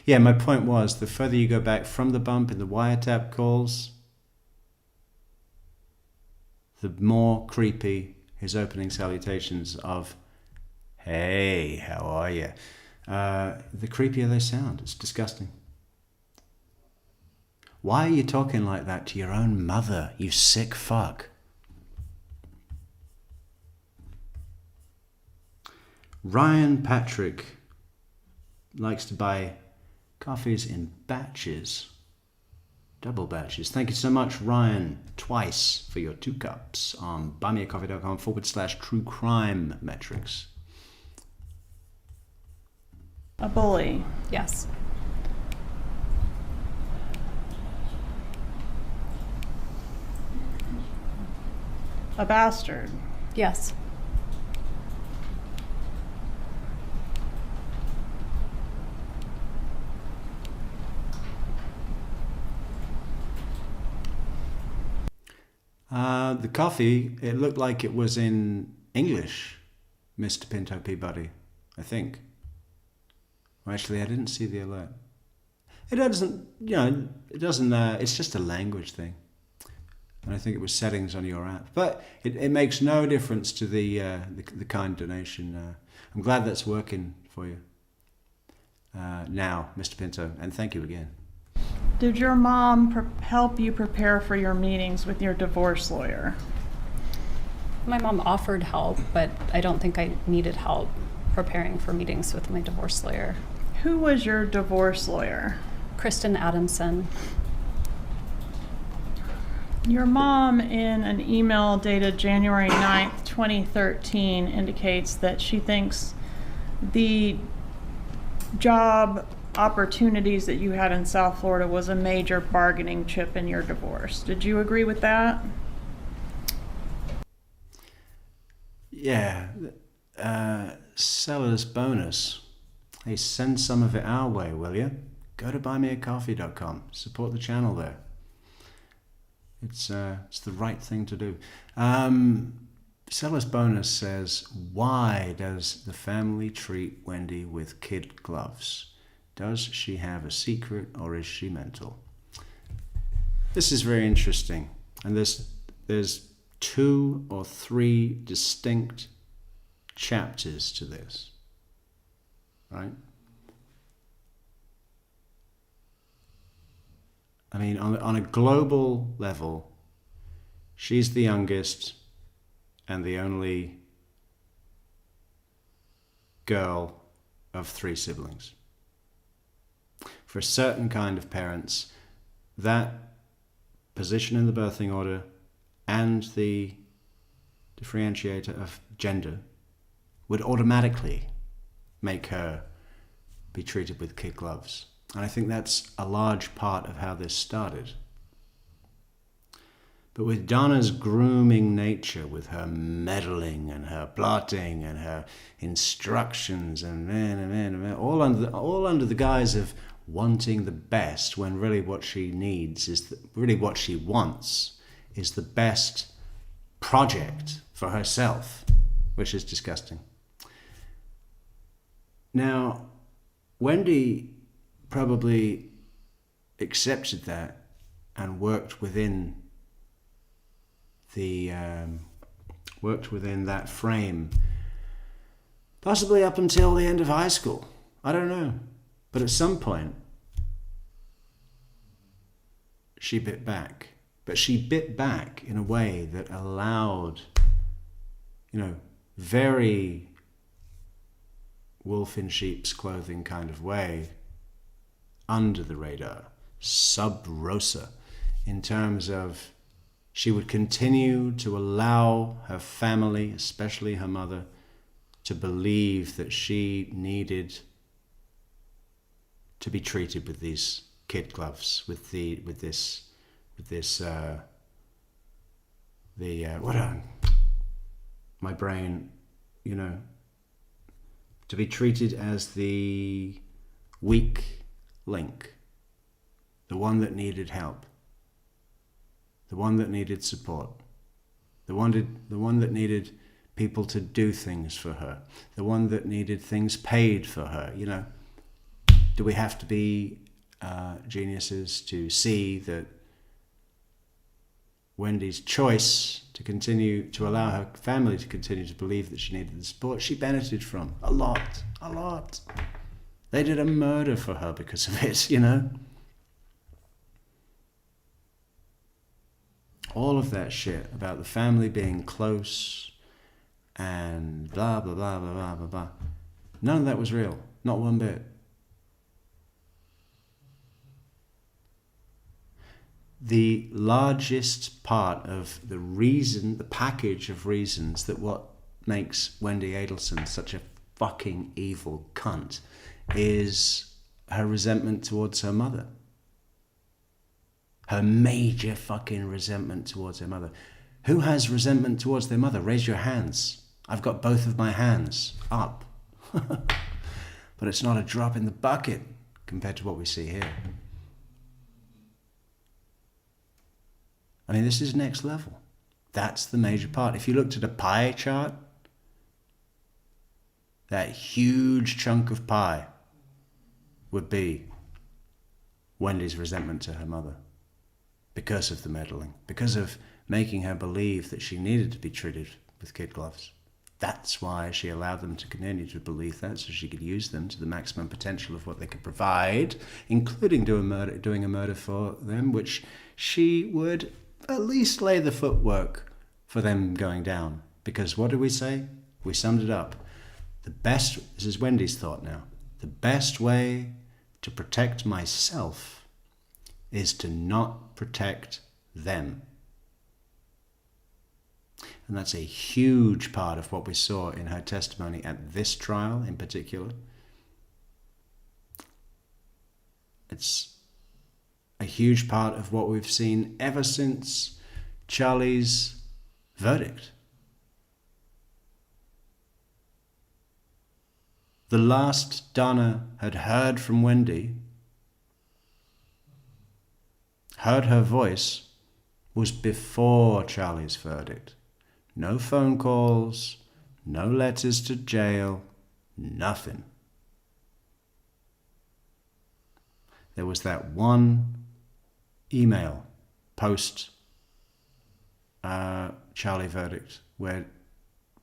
Yeah, my point was, the further you go back from the bump in the wiretap calls, the more creepy his opening salutations of, "Hey, how are you?" The creepier they sound. It's disgusting. Why are you talking like that to your own mother, you sick fuck? Ryan Patrick likes to buy coffees in batches. Double batches. Thank you so much, Ryan, twice for your 2 cups on buymeacoffee.com/true crime metrics. A bully. Yes. A bastard. Yes. The coffee, it looked like it was in English, Mr. Pinto Peabody, I think. Well, actually, I didn't see the alert. It doesn't, it's just a language thing. And I think it was settings on your app. But it makes no difference to the kind donation. I'm glad that's working for you now, Mr. Pinto, and thank you again. Did your mom help you prepare for your meetings with your divorce lawyer? My mom offered help, but I don't think I needed help preparing for meetings with my divorce lawyer. Who was your divorce lawyer? Kristen Adamson. Your mom, in an email dated January 9th, 2013, indicates that she thinks the job opportunities that you had in South Florida was a major bargaining chip in your divorce. Did you agree with that? Yeah. Seller's bonus. Hey, send some of it our way, will you? Go to buymeacoffee.com. Support the channel there. It's the right thing to do. Seller's bonus says, why does the family treat Wendi with kid gloves? Does she have a secret or is she mental? This is very interesting. And there's 2 or 3 distinct chapters to this, right? I mean, on a global level, she's the youngest and the only girl of 3 siblings. For a certain kind of parents, that position in the birthing order and the differentiator of gender would automatically make her be treated with kid gloves. And I think that's a large part of how this started. But with Donna's grooming nature, with her meddling and her plotting and her instructions and all under the guise of wanting the best, when really what she needs is what she wants is the best project for herself, which is disgusting. Now, Wendi probably accepted that and worked within that frame, possibly up until the end of high school. I don't know, but at some point she bit back. But she bit back in a way that allowed, very wolf in sheep's clothing kind of way, under the radar, sub rosa, in terms of she would continue to allow her family, especially her mother, to believe that she needed to be treated with these kid gloves, my brain, to be treated as the weak link, the one that needed help, the one that needed support, the one that needed people to do things for her, the one that needed things paid for her. Do we have to be geniuses to see that Wendi's choice to continue to allow her family to continue to believe that she needed the support she benefited from a lot? They did a murder for her because of it, All of that shit about the family being close and blah, blah, blah, blah, blah, blah, blah. None of that was real. Not one bit. The largest part of the package of reasons that what makes Wendi Adelson such a fucking evil cunt is her resentment towards her mother. Her major fucking resentment towards her mother. Who has resentment towards their mother? Raise your hands. I've got both of my hands up. But it's not a drop in the bucket compared to what we see here. I mean, this is next level. That's the major part. If you looked at a pie chart, that huge chunk of pie would be Wendy's resentment to her mother because of the meddling, because of making her believe that she needed to be treated with kid gloves. That's why she allowed them to continue to believe that, so she could use them to the maximum potential of what they could provide, including doing a murder for them, which she would at least lay the footwork for them going down. Because what did we say? We summed it up. This is Wendy's thought now, the best way to protect myself is to not protect them. And that's a huge part of what we saw in her testimony at this trial in particular. It's a huge part of what we've seen ever since Charlie's verdict. The last Donna had heard from Wendi, heard her voice, was before Charlie's verdict. No phone calls, no letters to jail, nothing. There was that one email post Charlie verdict where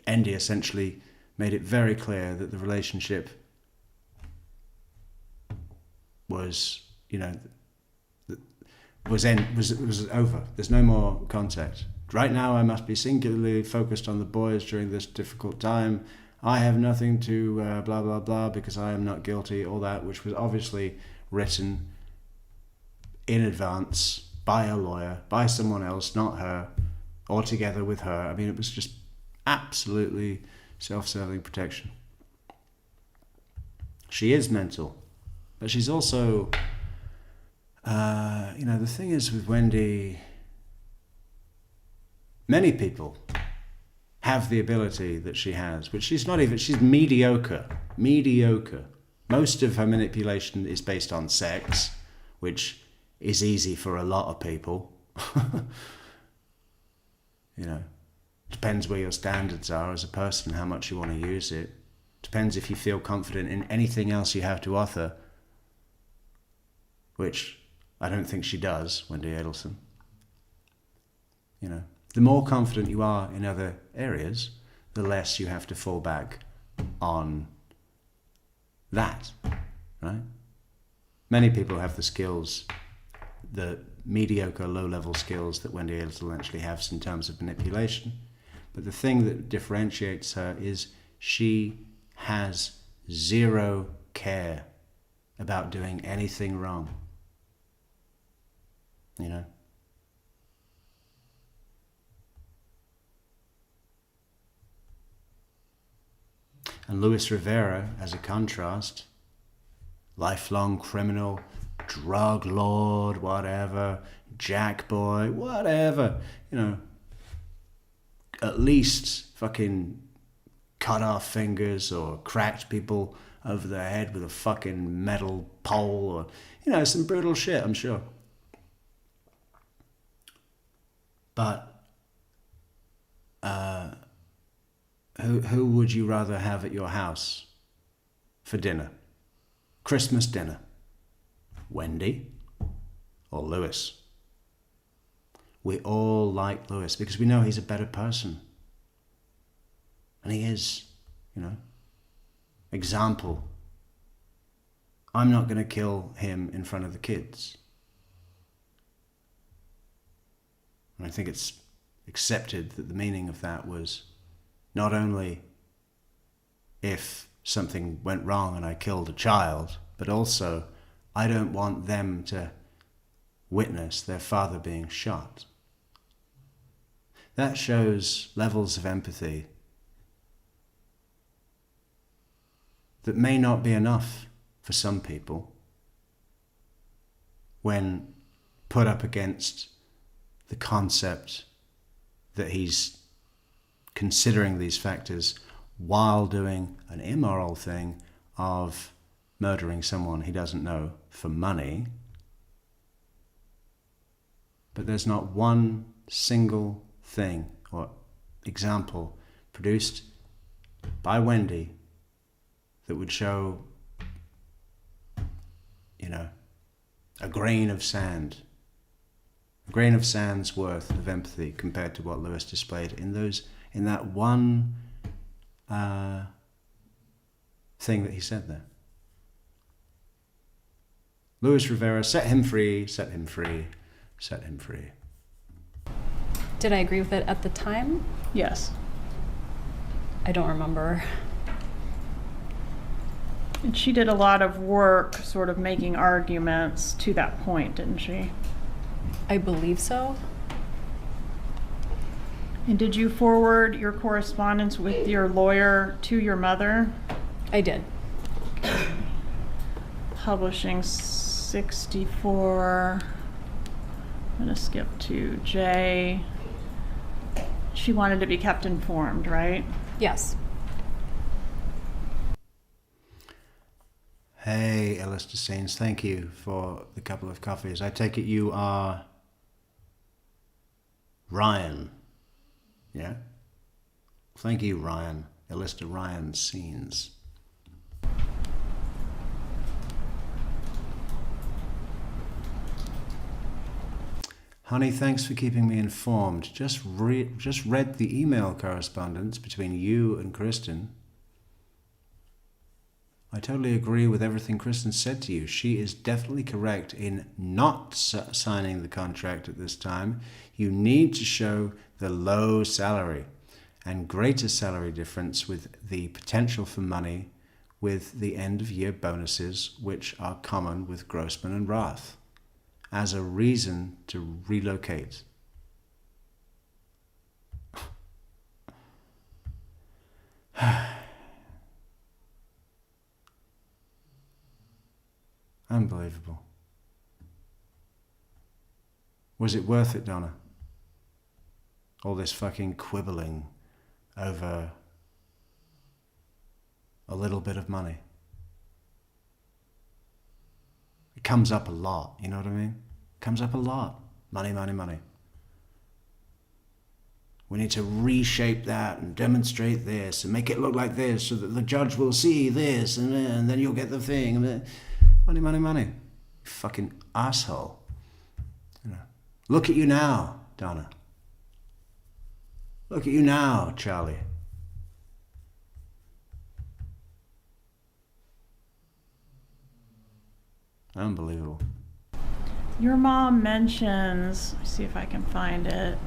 Andy essentially made it very clear that the relationship was, was over. There's no more contact. Right now I must be singularly focused on the boys during this difficult time. I have nothing to blah, blah, blah, because I am not guilty, all that, which was obviously written in advance by a lawyer, by someone else, not her, or together with her. I mean, it was just absolutely self-serving protection. She is mental, but she's also, the thing is with Wendi, many people have the ability that she has, which she's not even, she's mediocre. Most of her manipulation is based on sex, which is easy for a lot of people. Depends where your standards are as a person, how much you want to use it. Depends if you feel confident in anything else you have to offer, which I don't think she does, Wendi Adelson. The more confident you are in other areas, the less you have to fall back on that, right? Many people have the skills, the mediocre, low-level skills that Wendi Adelson actually has in terms of manipulation. But the thing that differentiates her is she has zero care about doing anything wrong. And Luis Rivera, as a contrast, lifelong criminal, drug lord, whatever, jack boy, whatever, at least fucking cut off fingers or cracked people over the head with a fucking metal pole or, some brutal shit, I'm sure. But who would you rather have at your house for dinner? Christmas dinner? Wendi or Lewis? We all like Lewis because we know he's a better person. And he is, Example. I'm not going to kill him in front of the kids. And I think it's accepted that the meaning of that was not only if something went wrong and I killed a child, but also I don't want them to witness their father being shot. That shows levels of empathy that may not be enough for some people when put up against the concept that he's considering these factors while doing an immoral thing of murdering someone he doesn't know for money. But there's not one single thing example produced by Wendi that would show, a grain of sand's worth of empathy compared to what Lewis displayed in that one thing that he said there. Luis Rivera, set him free, set him free, set him free. Did I agree with it at the time? Yes. I don't remember. And she did a lot of work sort of making arguments to that point, didn't she? I believe so. And did you forward your correspondence with your lawyer to your mother? I did. Publishing 64. I'm going to skip to J. She wanted to be kept informed, right? Yes. Hey, Ellis DeSanes, thank you for the couple of coffees. I take it you are Ryan, yeah? Thank you, Ryan. Ellis to Ryan Scenes. Honey, thanks for keeping me informed. Just read the email correspondence between you and Kristen. I totally agree with everything Kristen said to you. She is definitely correct in not signing the contract at this time. You need to show the low salary and greater salary difference with the potential for money with the end of year bonuses, which are common with Grossman and Roth, as a reason to relocate. Unbelievable. Was it worth it, Donna? All this fucking quibbling over a little bit of money. It comes up a lot, you know what I mean? It comes up a lot. Money, money, money. We need to reshape that and demonstrate this and make it look like this so that the judge will see this and then you'll get the thing. Money, money, money. You fucking asshole. Look at you now, Donna. Look at you now, Charlie. Unbelievable. Your mom mentions, let me see if I can find it.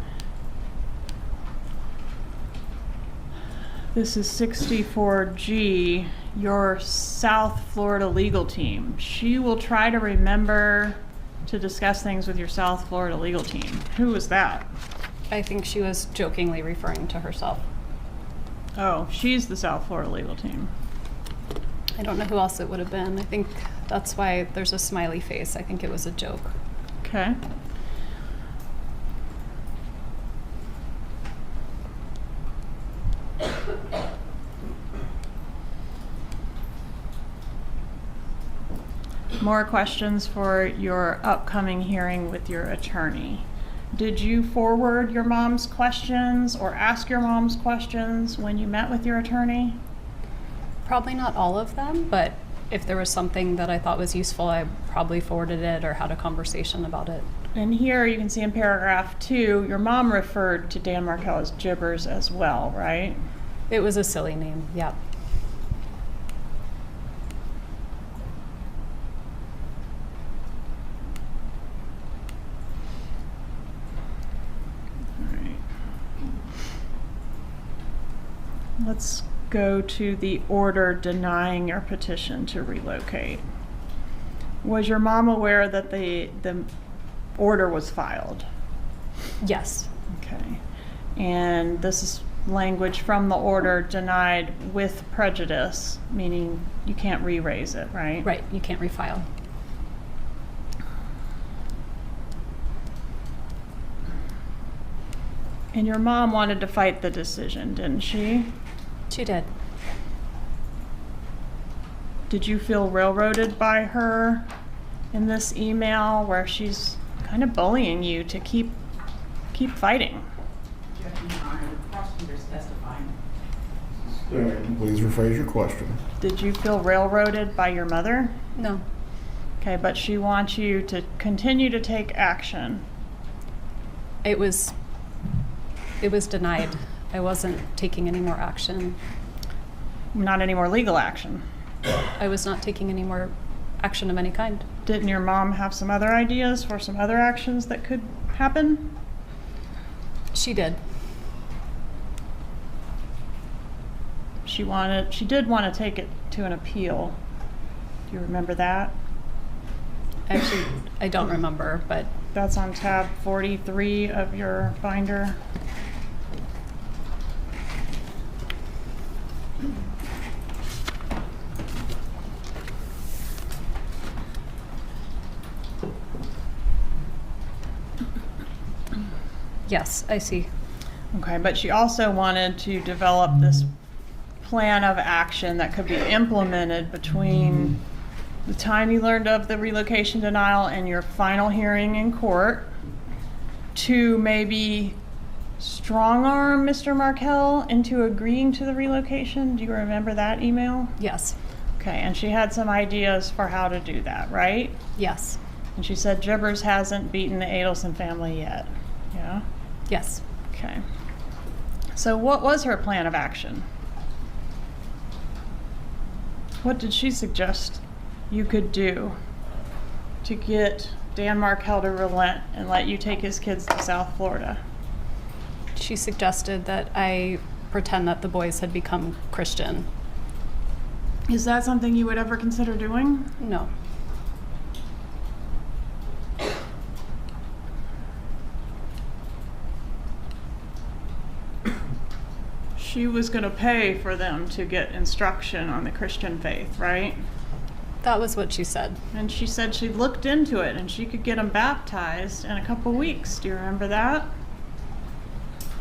This is 64G, your South Florida legal team. She will try to remember to discuss things with your South Florida legal team. Who was that? I think she was jokingly referring to herself. Oh, she's the South Florida legal team. I don't know who else it would have been. I think that's why there's a smiley face. I think it was a joke. Okay. More questions for your upcoming hearing with your attorney. Did you forward your mom's questions or ask your mom's questions when you met with your attorney? Probably not all of them, but if there was something that I thought was useful, I probably forwarded it or had a conversation about it. And here you can see in paragraph 2, your mom referred to Dan Markel as Gibbers as well, right? It was a silly name, yeah. Let's go to the order denying your petition to relocate. Was your mom aware that the order was filed? Yes. Okay. And this is language from the order denied with prejudice, meaning you can't re-raise it, right? Right, you can't refile. And your mom wanted to fight the decision, didn't she? She did. Did you feel railroaded by her in this email where she's kind of bullying you to keep fighting? Objection, Your Honor. The prosecutor's testifying. Please rephrase your question. Did you feel railroaded by your mother? No. Okay, but she wants you to continue to take action. It was denied. I wasn't taking any more action. Not any more legal action. I was not taking any more action of any kind. Didn't your mom have some other ideas for some other actions that could happen? She did. She did want to take it to an appeal. Do you remember that? Actually, I don't remember, but That's on tab 43 of your binder. yes, I see. Okay, but she also wanted to develop this plan of action that could be implemented between the time you learned of the relocation denial and your final hearing in court to maybe strong arm Mr. Markell into agreeing to the relocation. Do you remember that email? Yes. Okay, and she had some ideas for how to do that, right? Yes. And she said Jibbers hasn't beaten the Adelson family yet. Yeah? Yes. Okay. So what was her plan of action? What did she suggest you could do to get Dan Markell to relent and let you take his kids to South Florida? She suggested that I pretend that the boys had become Christian. Is that something you would ever consider doing? No. She was going to pay for them to get instruction on the Christian faith, right? That was what she said. And she said she looked into it and she could get them baptized in a couple weeks. Do you remember that?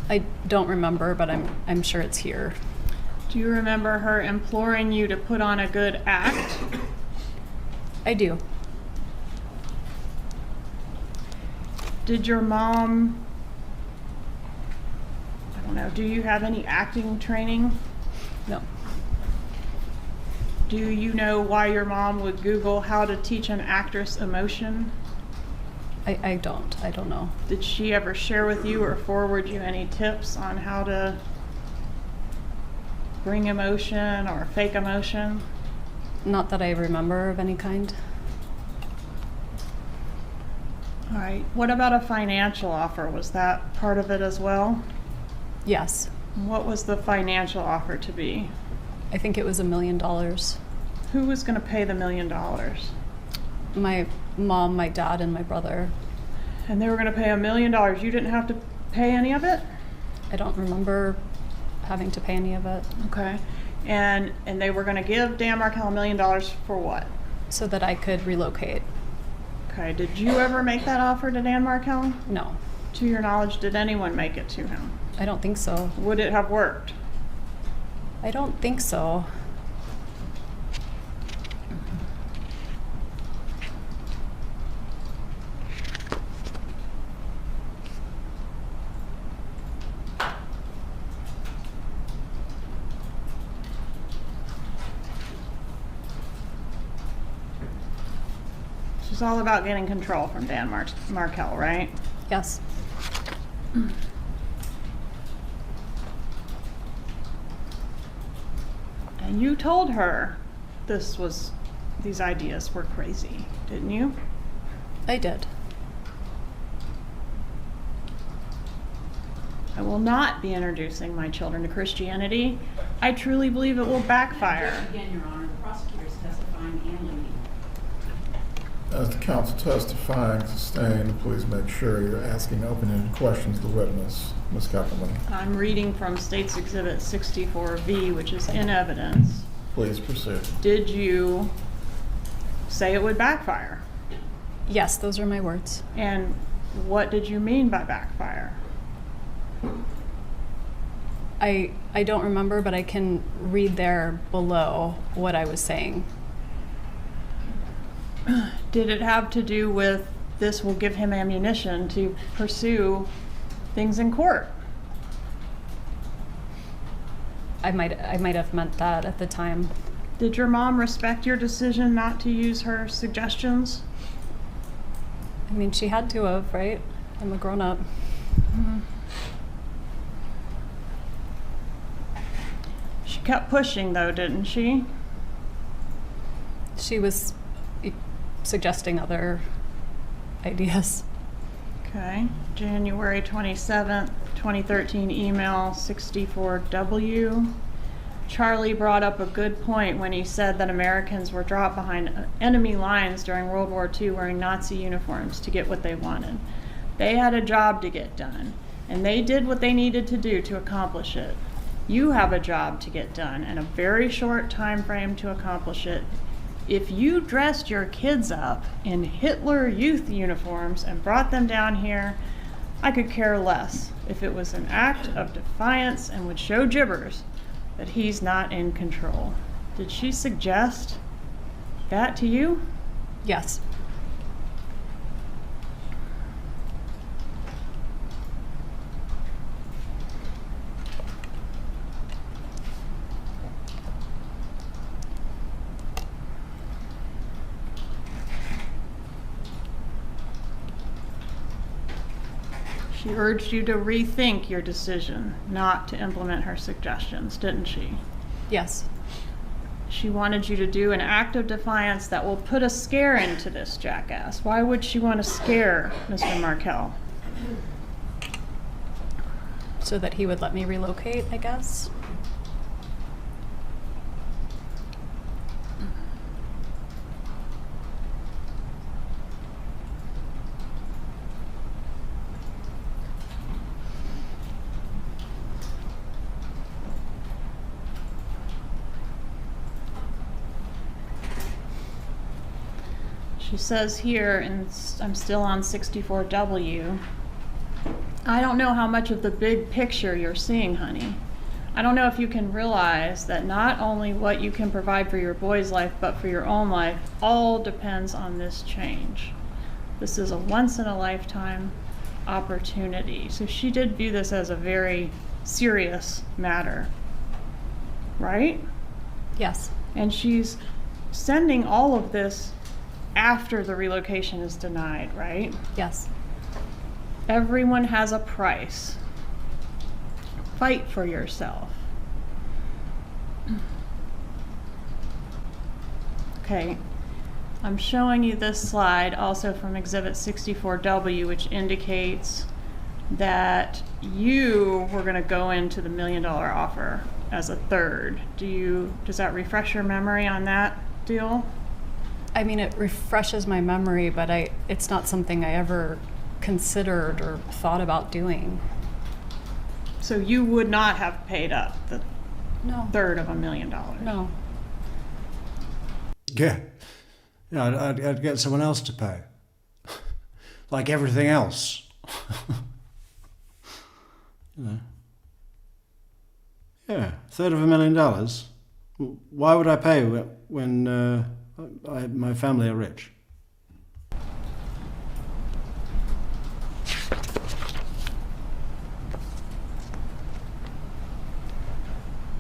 I don't remember, but I'm sure it's here. Do you remember her imploring you to put on a good act? I do. Did your mom, I don't know, do you have any acting training? No. Do you know why your mom would Google how to teach an actress emotion? I don't. I don't know. Did she ever share with you or forward you any tips on how to bring emotion or fake emotion? Not that I remember of any kind. All right. What about a financial offer? Was that part of it as well? Yes. What was the financial offer to be? I think it was $1 million. Who was going to pay the $1 million? My mom, my dad, and my brother. And they were going to pay $1 million. You didn't have to pay any of it? I don't remember having to pay any of it. Okay. And they were going to give Dan Markell $1 million for what? So that I could relocate. Okay. Did you ever make that offer to Dan Markell? No. To your knowledge, did anyone make it to him? I don't think so. Would it have worked? I don't think so. It's all about getting control from Dan Markell, right? Yes. And you told her these ideas were crazy, didn't you? I did. I will not be introducing my children to Christianity. I truly believe it will backfire. Again, Your Honor, the prosecutor's testifying and leading. As the counsel testifying, sustained, please make sure you're asking open-ended questions to the witness. Ms. Kappelman, I'm reading from State's Exhibit 64V, which is in evidence. please proceed. Did you say it would backfire? Yes, those are my words. And what did you mean by backfire? I don't remember, but I can read there below what I was saying. Did it have to do with this will give him ammunition to pursue things in court? I might have meant that at the time. Did your mom respect your decision not to use her suggestions? I mean, she had to have, right? I'm a grown-up. She kept pushing though, didn't she? She was suggesting other ideas. Okay. January 27th, 2013 email 64W. Charlie brought up a good point when he said that Americans were dropped behind enemy lines during World War II wearing Nazi uniforms to get what they wanted. They had a job to get done, and they did what they needed to do to accomplish it. You have a job to get done and a very short time frame to accomplish it. If you dressed your kids up in Hitler Youth uniforms and brought them down here, I could care less if it was an act of defiance and would show gibbers that he's not in control. Did she suggest that to you? Yes. She urged you to rethink your decision not to implement her suggestions, didn't she? Yes. She wanted you to do an act of defiance that will put a scare into this jackass. Why would she want to scare Mr. Markel? So that he would let me relocate, I guess. She says here, and I'm still on 64W, I don't know how much of the big picture you're seeing, honey. I don't know if you can realize that not only what you can provide for your boy's life, but for your own life, all depends on this change. This is a once-in-a-lifetime opportunity. So she did view this as a very serious matter, right? Yes. And she's sending all of this after the relocation is denied, right? Yes. Everyone has a price. Fight for yourself. Okay, I'm showing you this slide also from Exhibit 64W, which indicates that you were going to go into the $1 million offer as a third. Does that refresh your memory on that deal? I mean, it refreshes my memory, but it's not something I ever considered or thought about doing. So you would not have paid up the No. third of $1 million? No. Yeah. Yeah, I'd get someone else to pay. Like everything else. You know. Yeah, third of $1 million. Why would I pay when my family are rich?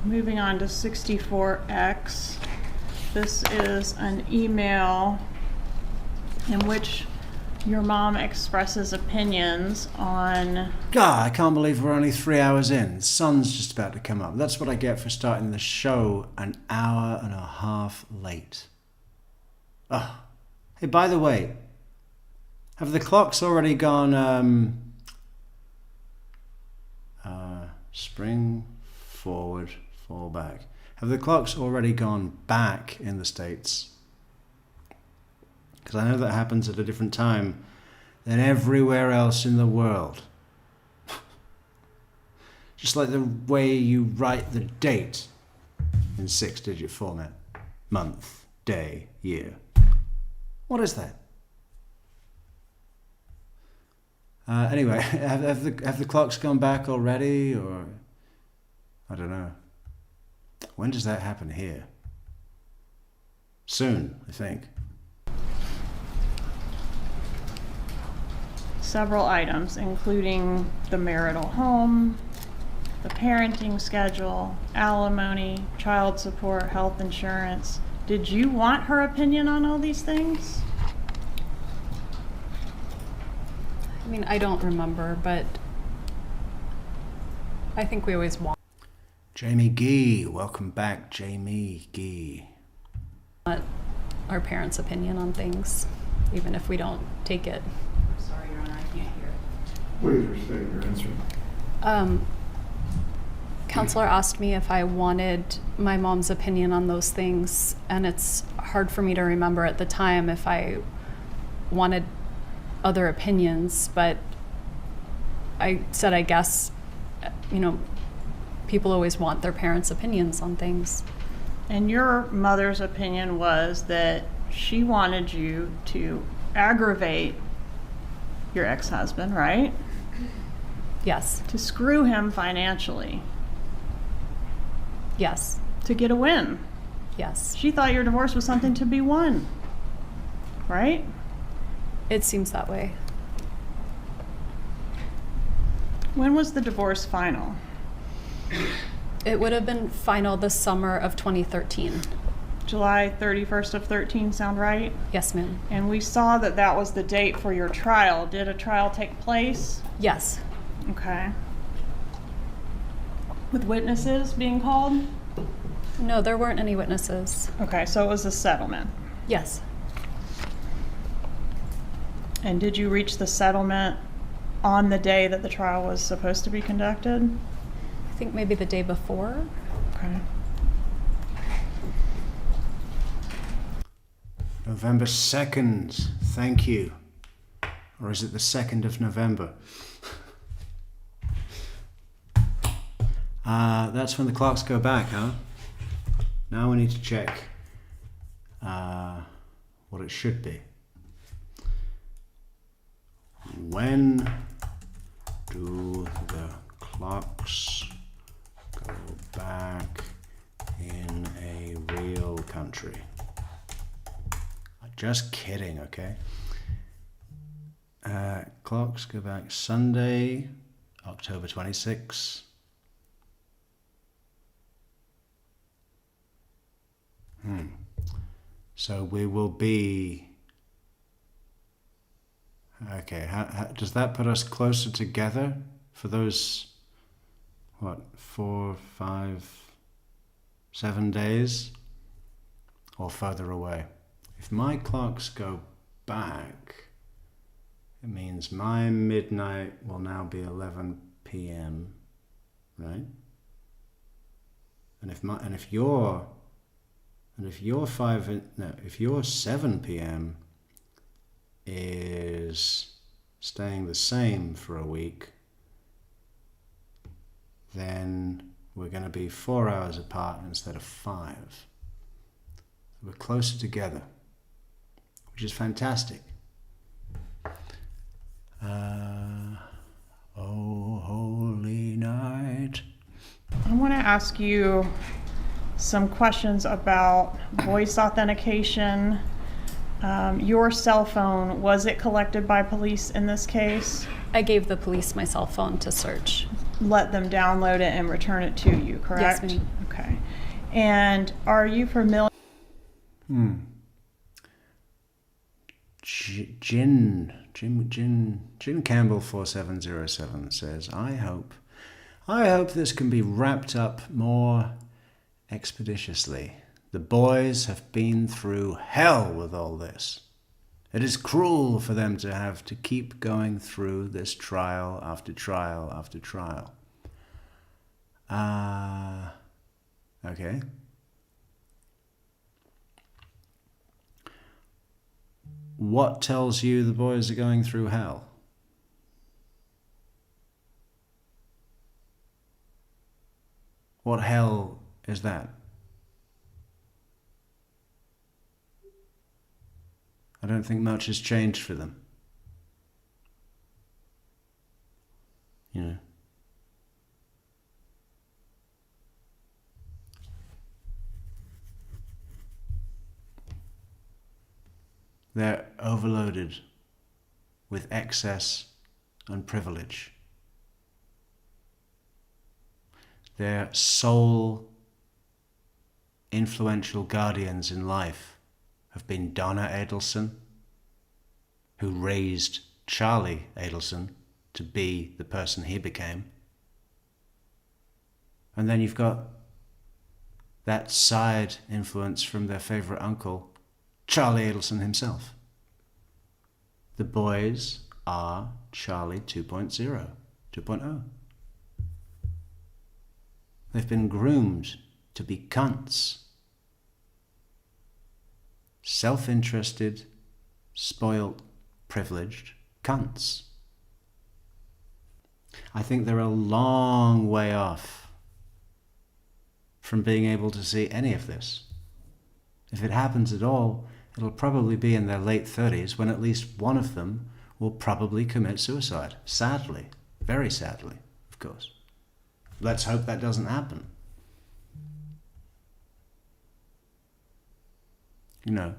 Moving on to 64X. This is an email in which your mom expresses opinions on... God, I can't believe we're only 3 hours in. The sun's just about to come up. That's what I get for starting the show an hour and a half late. Oh, hey, by the way, have the clocks already gone, spring, forward, fall back. Have the clocks already gone back in the States? Because I know that happens at a different time than everywhere else in the world. Just like the way you write the date in 6-digit format. Month, day, year. What is that? Anyway, have the clocks gone back already, or I don't know. When does that happen here? Soon, I think. several items, including the marital home, the parenting schedule, alimony, child support, health insurance. Did you want her opinion on all these things? I mean, I don't remember, but I think we always want Jamie Gee, welcome back, Jamie Gee. our parents' opinion on things, even if we don't take it. I'm sorry, Your Honor, I can't hear. Please restate your answer. Counselor asked me if I wanted my mom's opinion on those things, and it's hard for me to remember at the time if I wanted other opinions, but I said, I guess, people always want their parents' opinions on things. And your mother's opinion was that she wanted you to aggravate your ex-husband, right? Yes, To screw him financially, yes, to get a win. yes. She thought your divorce was something to be won, right? It seems that way. When was the divorce final? It would have been final the summer of 2013. July 31st of 13 sound right? Yes, ma'am. And we saw that that was the date for your trial. Did a trial take place? Yes, Okay. With witnesses being called? no, there weren't any witnesses. Okay, so it was a settlement. Yes, And did you reach the settlement on the day that the trial was supposed to be conducted? I think maybe the day before. Okay. November 2nd, thank you. Or is it the 2nd of November? That's when the clocks go back, huh? Now we need to check what it should be. When do the clocks go back in a real country? Just kidding, okay? Clocks go back Sunday, October 26th. So we will be... Okay, how does that put us closer together for those, 4, 5, 7 days? Or further away? If my clocks go back, it means my midnight will now be 11 p.m., right? And if your 7 p.m. is staying the same for a week, then we're going to be 4 hours apart instead of 5. We're closer together, which is fantastic. Oh, holy night. I want to ask you some questions about voice authentication. Your cell phone, was it collected by police in this case? I gave the police my cell phone to search. Let them download it and return it to you, correct? Yes, ma'am. Okay. And are you familiar? Jin Campbell 4707 says, I hope this can be wrapped up more expeditiously. The boys have been through hell with all this. It is cruel for them to have to keep going through this trial after trial after trial. Okay. What tells you the boys are going through hell? What hell is that? I don't think much has changed for them. You know. They're overloaded with excess and privilege. their sole influential guardians in life have been Donna Adelson, who raised Charlie Adelson to be the person he became. And then you've got that side influence from their favorite uncle, Charlie Adelson himself. The boys are Charlie 2.0. They've been groomed to be cunts. Self-interested, spoilt, privileged cunts. I think they're a long way off from being able to see any of this. If it happens at all, it'll probably be in their late 30s when at least one of them will probably commit suicide. Sadly. Very sadly, of course. Let's hope that doesn't happen. You know,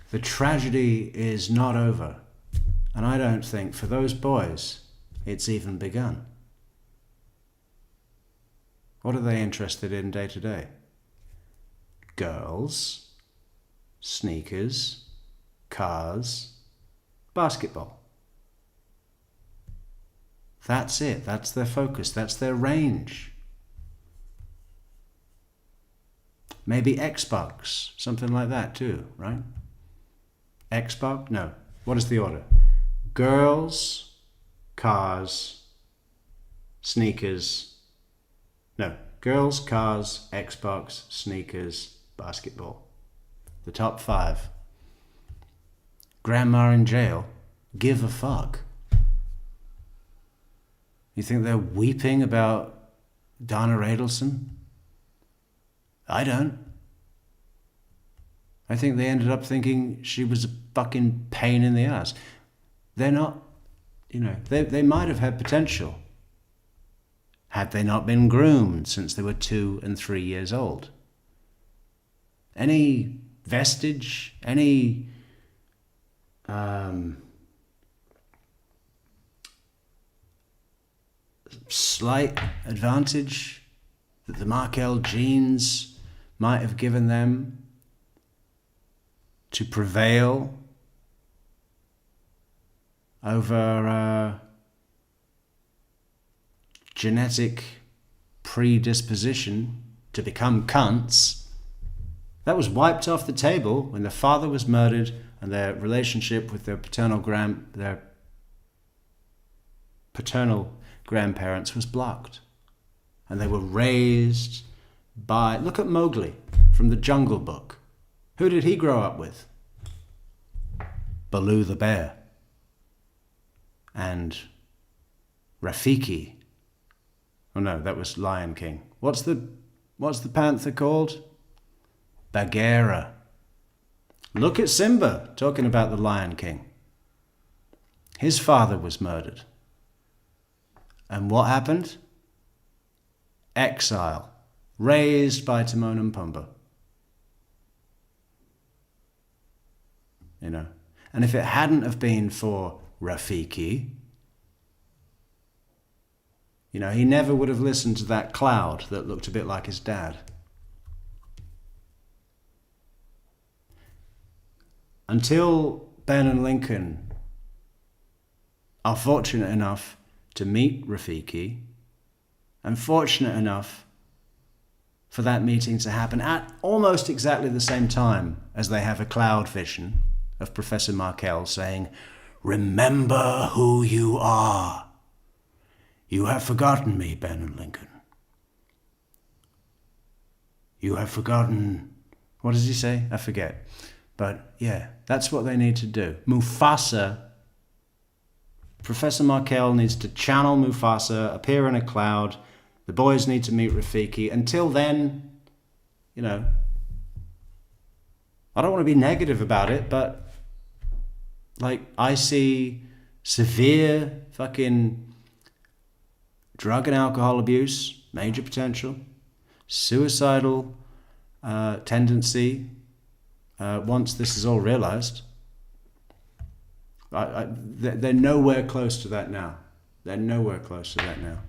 the tragedy is not over. And I don't think for those boys it's even begun. What are they interested in day to day? Girls, sneakers, cars, basketball. That's it. That's their focus. That's their range. Maybe Xbox, something like that too, right? Xbox? No. What is the order? Girls, cars, sneakers. No. Girls, cars, Xbox, sneakers, basketball. The top 5. Grandma in jail. Give a fuck. You think they're weeping about Donna Adelson? I don't. I think they ended up thinking she was a fucking pain in the ass. They're not, you know, they might have had potential had they not been groomed since they were 2 and 3 years old. Any vestige, any slight advantage that the Markel genes might have given them to prevail over genetic predisposition to become cunts, that was wiped off the table when the father was murdered and their relationship with their paternal grandparents was blocked. And they were raised by... Look at Mowgli from the Jungle Book. Who did he grow up with? Baloo the bear. And Rafiki. Oh no, that was Lion King. What's the panther called? Bagheera. Look at Simba talking about the Lion King. His father was murdered. And what happened? Exile. Raised by Timon and Pumbaa. You know. And if it hadn't have been for Rafiki, you know, he never would have listened to that cloud that looked a bit like his dad. Until Ben and Lincoln are fortunate enough to meet Rafiki, and fortunate enough for that meeting to happen at almost exactly the same time as they have a cloud vision of Professor Markel saying, "Remember who you are. You have forgotten me, Ben and Lincoln. You have forgotten..." What does he say? I forget. But yeah, that's what they need to do. Mufasa, Professor Markel needs to channel Mufasa, appear in a cloud. The boys need to meet Rafiki. Until then, you know, I don't want to be negative about it, but like I see severe fucking drug and alcohol abuse, major potential, suicidal tendency once this is all realized. They're nowhere close to that now. They're nowhere close to that now.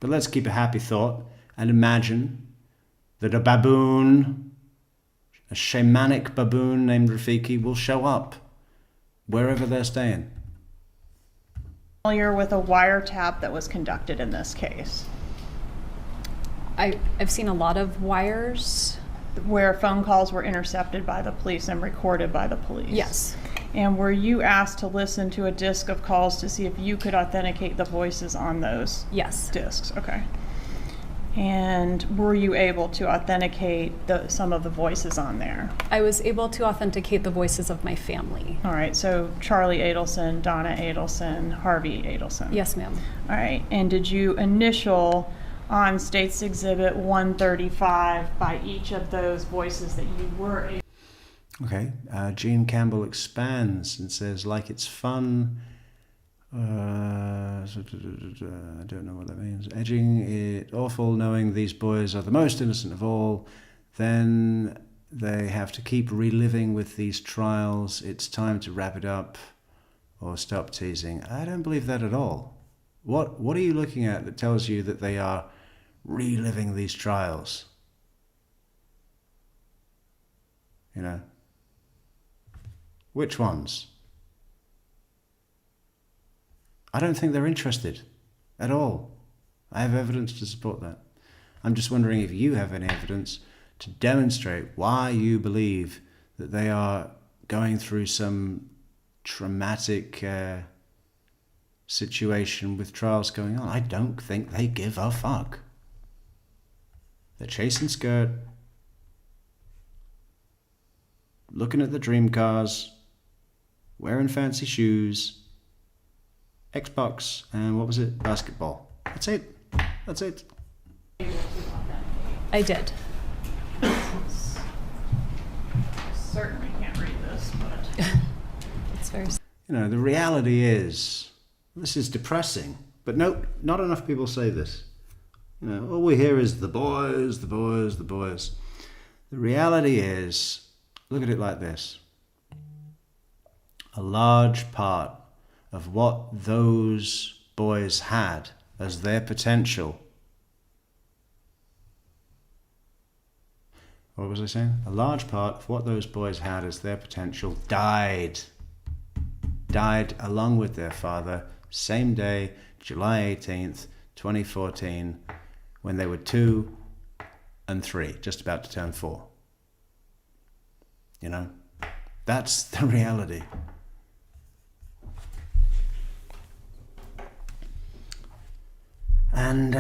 But let's keep a happy thought and imagine that a baboon, a shamanic baboon named Rafiki, will show up wherever they're staying. Familiar with a wiretap that was conducted in this case, I've seen a lot of wires. where phone calls were intercepted by the police and recorded by the police? Yes. And were you asked to listen to a disc of calls to see if you could authenticate the voices on those Yes. discs? Okay. And were you able to authenticate some of the voices on there? I was able to authenticate the voices of my family. All right, so Charlie Adelson, Donna Adelson, Harvey Adelson. Yes, ma'am. All right, and did you initial on State's Exhibit 135 by each of those voices that you were able? Okay, Gene Campbell expands and says, like it's fun. I don't know what that means. Edging it awful, knowing these boys are the most innocent of all. Then they have to keep reliving with these trials. It's time to wrap it up or stop teasing. I don't believe that at all. What are you looking at that tells you that they are reliving these trials? You know? Which ones? I don't think they're interested at all. I have evidence to support that. I'm just wondering if you have any evidence to demonstrate why you believe that they are going through some traumatic situation with trials going on. I don't think they give a fuck. They're chasing skirt, looking at the dream cars, wearing fancy shoes, Xbox, and what was it? Basketball. That's it. That's it. I did. Certainly can't read this, but It's very. You know, the reality is, this is depressing, but no, not enough people say this. You know, all we hear is the boys, the boys, the boys. The reality is, look at it like this. A large part of what those boys had as their potential. What was I saying? A large part of what those boys had as their potential died along with their father, same day, July 18th, 2014, when they were 2 and 3, just about to turn 4. You know, that's the reality. And,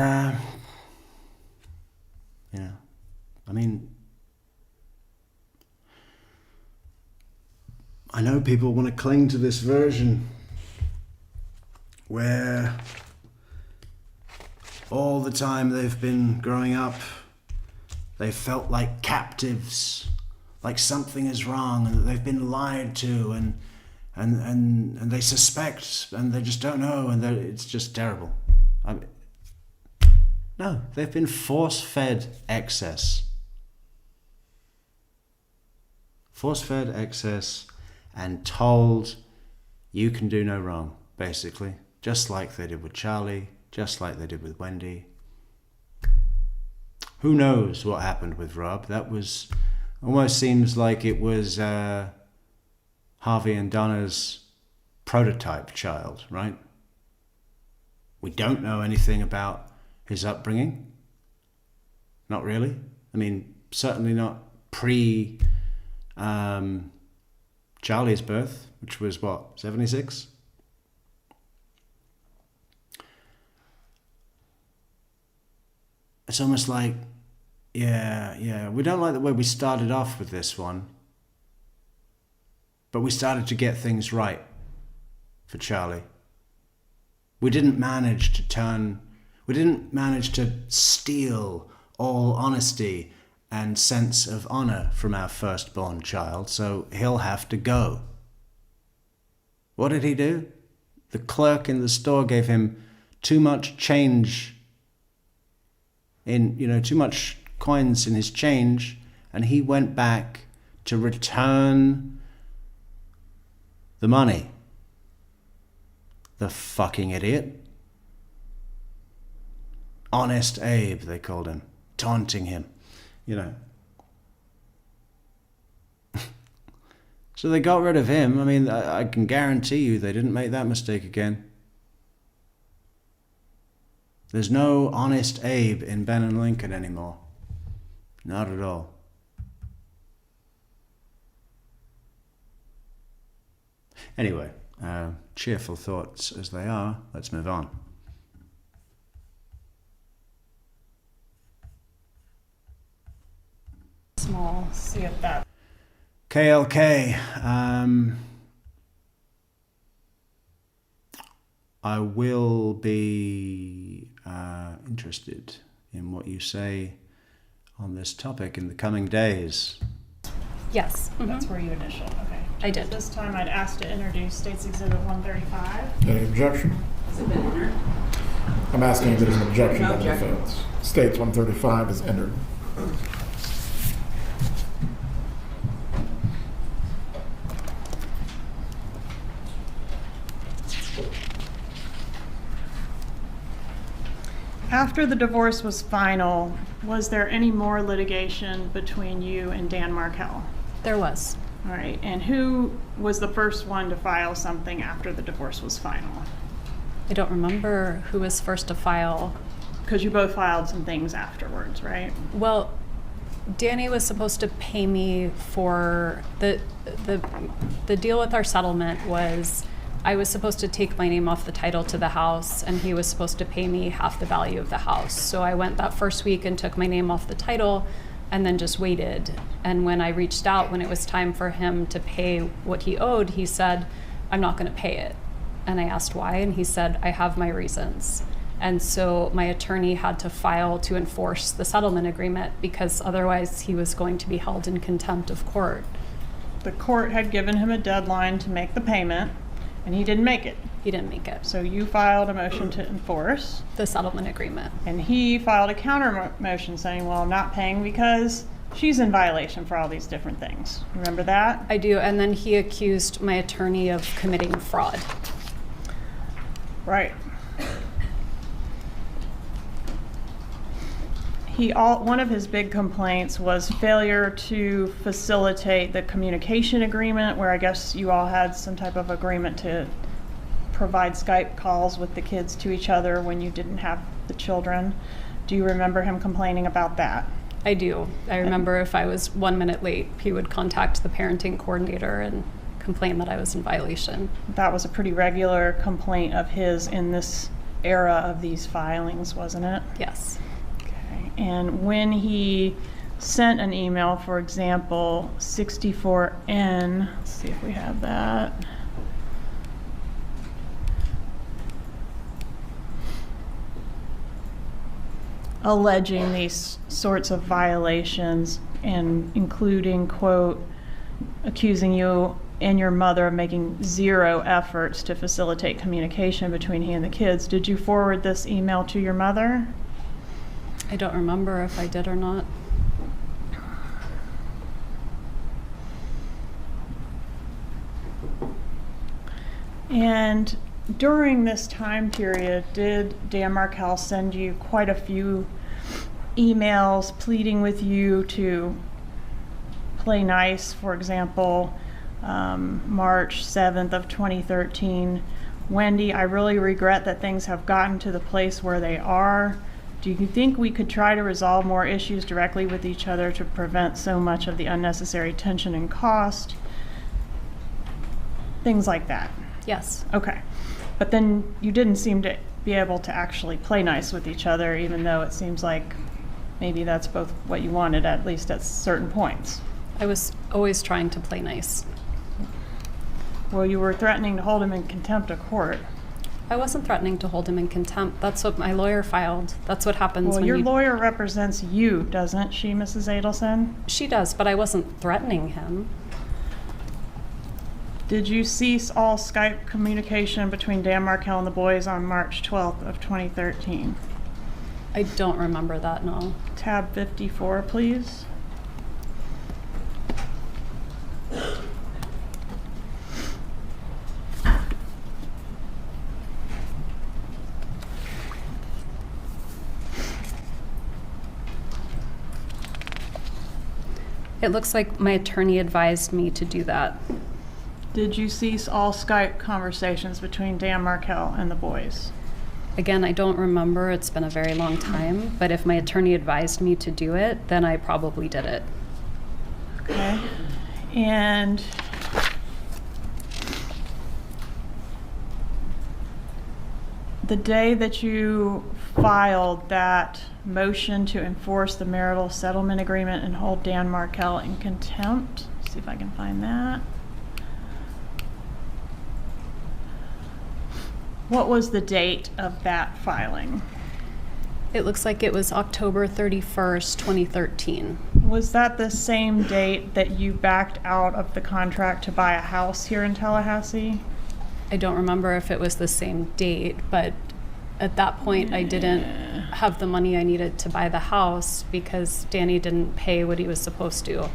you know, I mean, I know people want to cling to this version where all the time they've been growing up, they felt like captives, like something is wrong and that they've been lied to and they suspect and they just don't know and it's just terrible. I mean, no, they've been force-fed excess. Force-fed excess and told you can do no wrong, basically. Just like they did with Charlie, just like they did with Wendi. Who knows what happened with Rob? That was, almost seems like it was Harvey and Donna's prototype child, right? We don't know anything about his upbringing. Not really. I mean, certainly not pre Charlie's birth, which was what, 76? It's almost like, yeah, we don't like the way we started off with this one, but we started to get things right for Charlie. We didn't manage to steal all honesty and sense of honor from our firstborn child, so he'll have to go. What did he do? The clerk in the store gave him too much change too much coins in his change, and he went back to return the money. The fucking idiot. Honest Abe, they called him, taunting him, you know. So they got rid of him. I mean, I can guarantee you they didn't make that mistake again. There's no Honest Abe in Ben and Lincoln anymore. Not at all. Anyway, cheerful thoughts as they are, let's move on. Small, see if that. KLK. I will be interested in what you say on this topic in the coming days. Yes. That's where you initialed, okay. I did. This time I'd ask to introduce State's Exhibit 135. Any objection? Has it been entered? I'm asking if there's an objection No to the objection. defense. States 135 is entered. After the divorce was final, was there any more litigation between you and Dan Markell? There was. All right, and who was the first one to file something after the divorce was final? I don't remember who was first to file. Because you both filed some things afterwards, right? Well, Danny was supposed to pay me for the deal with our settlement was I was supposed to take my name off the title to the house, and he was supposed to pay me half the value of the house. So I went that first week and took my name off the title and then just waited. And when I reached out, when it was time for him to pay what he owed, he said, "I'm not going to pay it." And I asked why, and he said, "I have my reasons." And so my attorney had to file to enforce the settlement agreement because otherwise he was going to be held in contempt of court. The court had given him a deadline to make the payment, and he didn't make it. He didn't make it. So you filed a motion to enforce, The settlement agreement. and he filed a counter motion saying, well, I'm not paying because she's in violation for all these different things. Remember that? I do, and then he accused my attorney of committing fraud. Right. One of his big complaints was failure to facilitate the communication agreement, where I guess you all had some type of agreement to provide Skype calls with the kids to each other when you didn't have the children. Do you remember him complaining about that? I do. I remember if I was 1 minute late, he would contact the parenting coordinator and complain that I was in violation. That was a pretty regular complaint of his in this era of these filings, wasn't it? Yes. And when he sent an email, for example, 64N, let's see if we have that. Alleging these sorts of violations and including, quote, accusing you and your mother of making zero efforts to facilitate communication between he and the kids. Did you forward this email to your mother? I don't remember if I did or not. And during this time period, did Dan Markell send you quite a few emails pleading with you to play nice? For example, March 7th of 2013, Wendi, I really regret that things have gotten to the place where they are. Do you think we could try to resolve more issues directly with each other to prevent so much of the unnecessary tension and cost? Things like that. Yes. Okay. But then you didn't seem to be able to actually play nice with each other, even though it seems like maybe that's both what you wanted, at least at certain points. I was always trying to play nice. Well, you were threatening to hold him in contempt of court. I wasn't threatening to hold him in contempt. That's what my lawyer filed. That's what happens Well, when your lawyer represents you, doesn't she, Mrs. Adelson? She does, but I wasn't threatening him. Did you cease all Skype communication between Dan Markell and the boys on March 12th of 2013? I don't remember that, no. Tab 54, please. It looks like my attorney advised me to do that. Did you cease all Skype conversations between Dan Markel and the boys? Again, I don't remember. It's been a very long time. But if my attorney advised me to do it, then I probably did it. Okay. And the day that you filed that motion to enforce the marital settlement agreement and hold Dan Markel in contempt, see if I can find that. What was the date of that filing? It looks like it was October 31st, 2013. Was that the same date that you backed out of the contract to buy a house here in Tallahassee? I don't remember if it was the same date, but at that point I didn't have the money I needed to buy the house because Danny didn't pay what he was supposed to.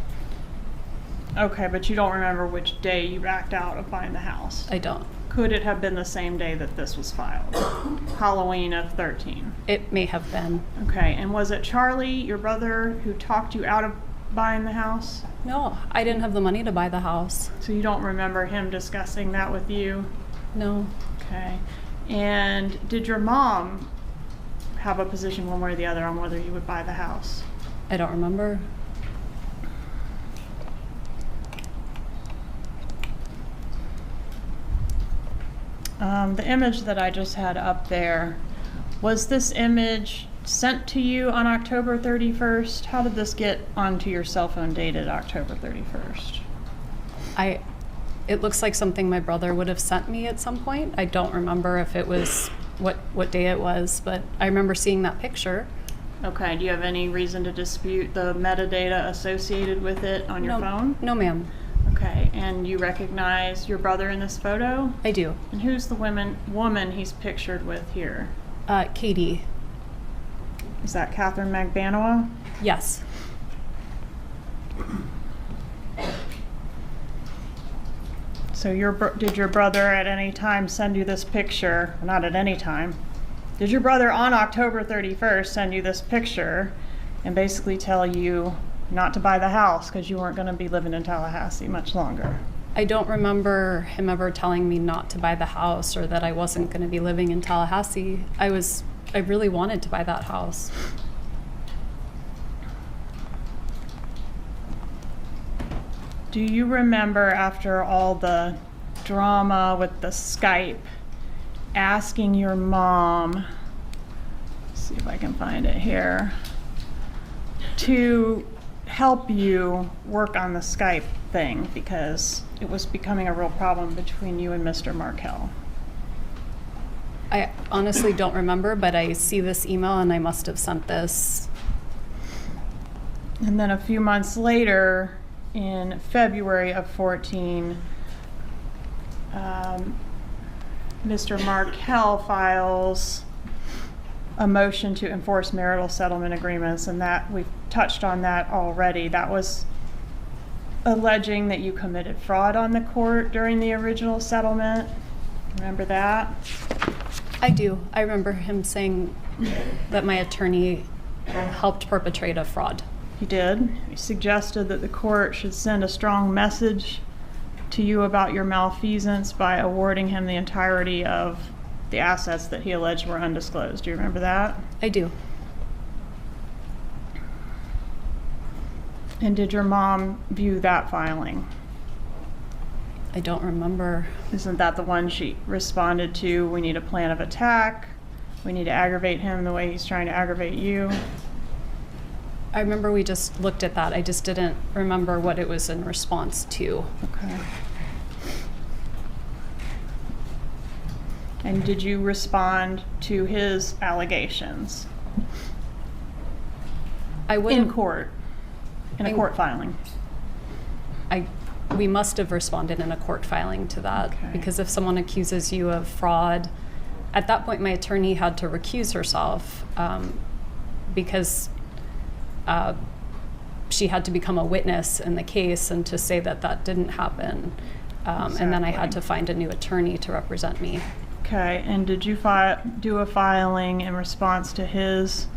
Okay, but you don't remember which day you backed out of buying the house? I don't. Could it have been the same day that this was filed? Halloween of 13? It may have been. Okay, and was it Charlie, your brother, who talked you out of buying the house? No, I didn't have the money to buy the house. So you don't remember him discussing that with you? No. Okay. And did your mom have a position one way or the other on whether you would buy the house? I don't remember. The image that I just had up there, was this image sent to you on October 31st? How did this get onto your cell phone dated October 31st? It looks like something my brother would have sent me at some point. I don't remember if it was what day it was, but I remember seeing that picture. Okay, do you have any reason to dispute the metadata associated with it on your phone? No, ma'am. Okay, and you recognize your brother in this photo? I do. And who's the woman he's pictured with here? Katie. Is that Catherine Magbanoa? Yes. So did your brother at any time send you this picture? Not at any time. Did your brother on October 31st send you this picture and basically tell you not to buy the house because you weren't going to be living in Tallahassee much longer? I don't remember him ever telling me not to buy the house or that I wasn't going to be living in Tallahassee. I really wanted to buy that house. Do you remember, after all the drama with the Skype, asking your mom, let's see if I can find it here, to help you work on the Skype thing because it was becoming a real problem between you and Mr. Markel? I honestly don't remember, but I see this email and I must have sent this. And then a few months later, in February of 14, Mr. Markel files a motion to enforce marital settlement agreements, and that we've touched on that already. That was alleging that you committed fraud on the court during the original settlement. Remember that? I do. I remember him saying that my attorney helped perpetrate a fraud. He did. He suggested that the court should send a strong message to you about your malfeasance by awarding him the entirety of the assets that he alleged were undisclosed. Do you remember that? I do. And did your mom view that filing? I don't remember. Isn't that the one she responded to? We need a plan of attack. We need to aggravate him the way he's trying to aggravate you. I remember we just looked at that. I just didn't remember what it was in response to. Okay. And did you respond to his allegations? I wouldn't. In court? In a court filing? We must have responded in a court filing to that, Okay. because if someone accuses you of fraud, at that point my attorney had to recuse herself because she had to become a witness in the case and to say that that didn't happen. And then I had to find a new attorney to represent me. Okay, and did you do a filing in response to his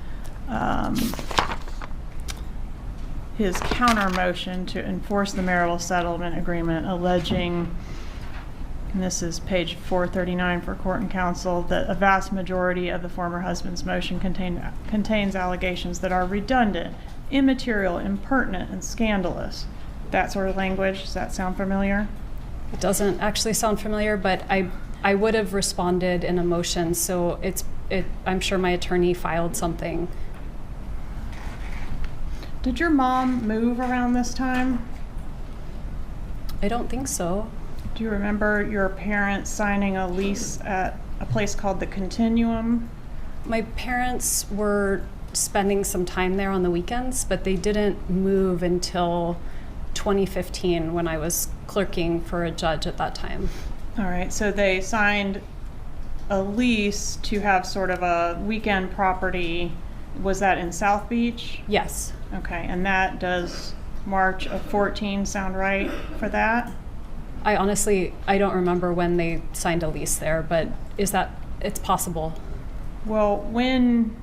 his counter motion to enforce the marital settlement agreement, alleging, and this is page 439 for court and counsel, that a vast majority of the former husband's motion contains allegations that are redundant, immaterial, impertinent, and scandalous. That sort of language, does that sound familiar? It doesn't actually sound familiar, but I would have responded in a motion, so I'm sure my attorney filed something. Did your mom move around this time? I don't think so. Do you remember your parents signing a lease at a place called the Continuum? My parents were spending some time there on the weekends, but they didn't move until 2015 when I was clerking for a judge at that time. All right, so they signed a lease to have sort of a weekend property. Was that in South Beach? Yes. Okay, and that does March of 14 sound right for that? I don't remember when they signed a lease there, but it's possible. Well, when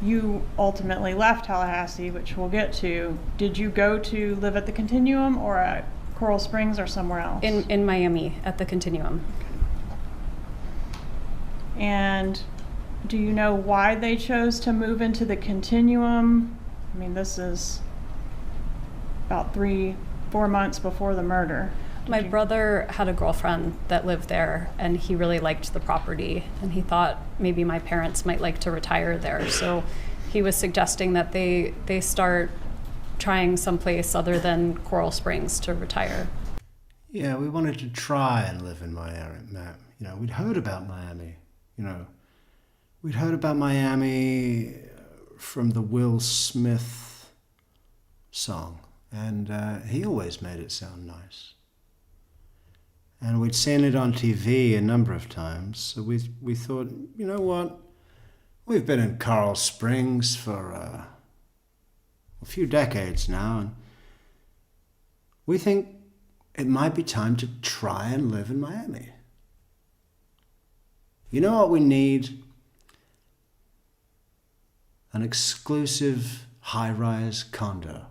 you ultimately left Tallahassee, which we'll get to, did you go to live at the Continuum or at Coral Springs or somewhere else? In Miami at the Continuum. And do you know why they chose to move into the Continuum? I mean, this is about 3-4 months before the murder. My brother had a girlfriend that lived there, and he really liked the property, and he thought maybe my parents might like to retire there. So he was suggesting that they start trying someplace other than Coral Springs to retire. Yeah, we wanted to try and live in Miami. We'd heard about Miami. We'd heard about Miami from the Will Smith song, and he always made it sound nice. And we'd seen it on TV a number of times, so we thought, you know what? We've been in Coral Springs for a few decades now, and we think it might be time to try and live in Miami. You know what we need? An exclusive high-rise condo,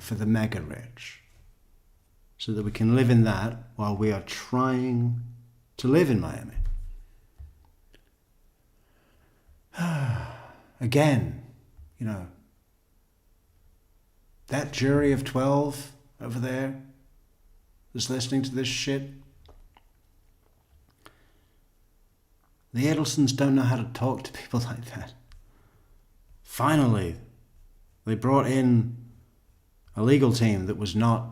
for the mega rich, so that we can live in that while we are trying to live in Miami. Again, that jury of 12 over there that's listening to this shit, the Adelsons don't know how to talk to people like that. Finally, they brought in a legal team that was not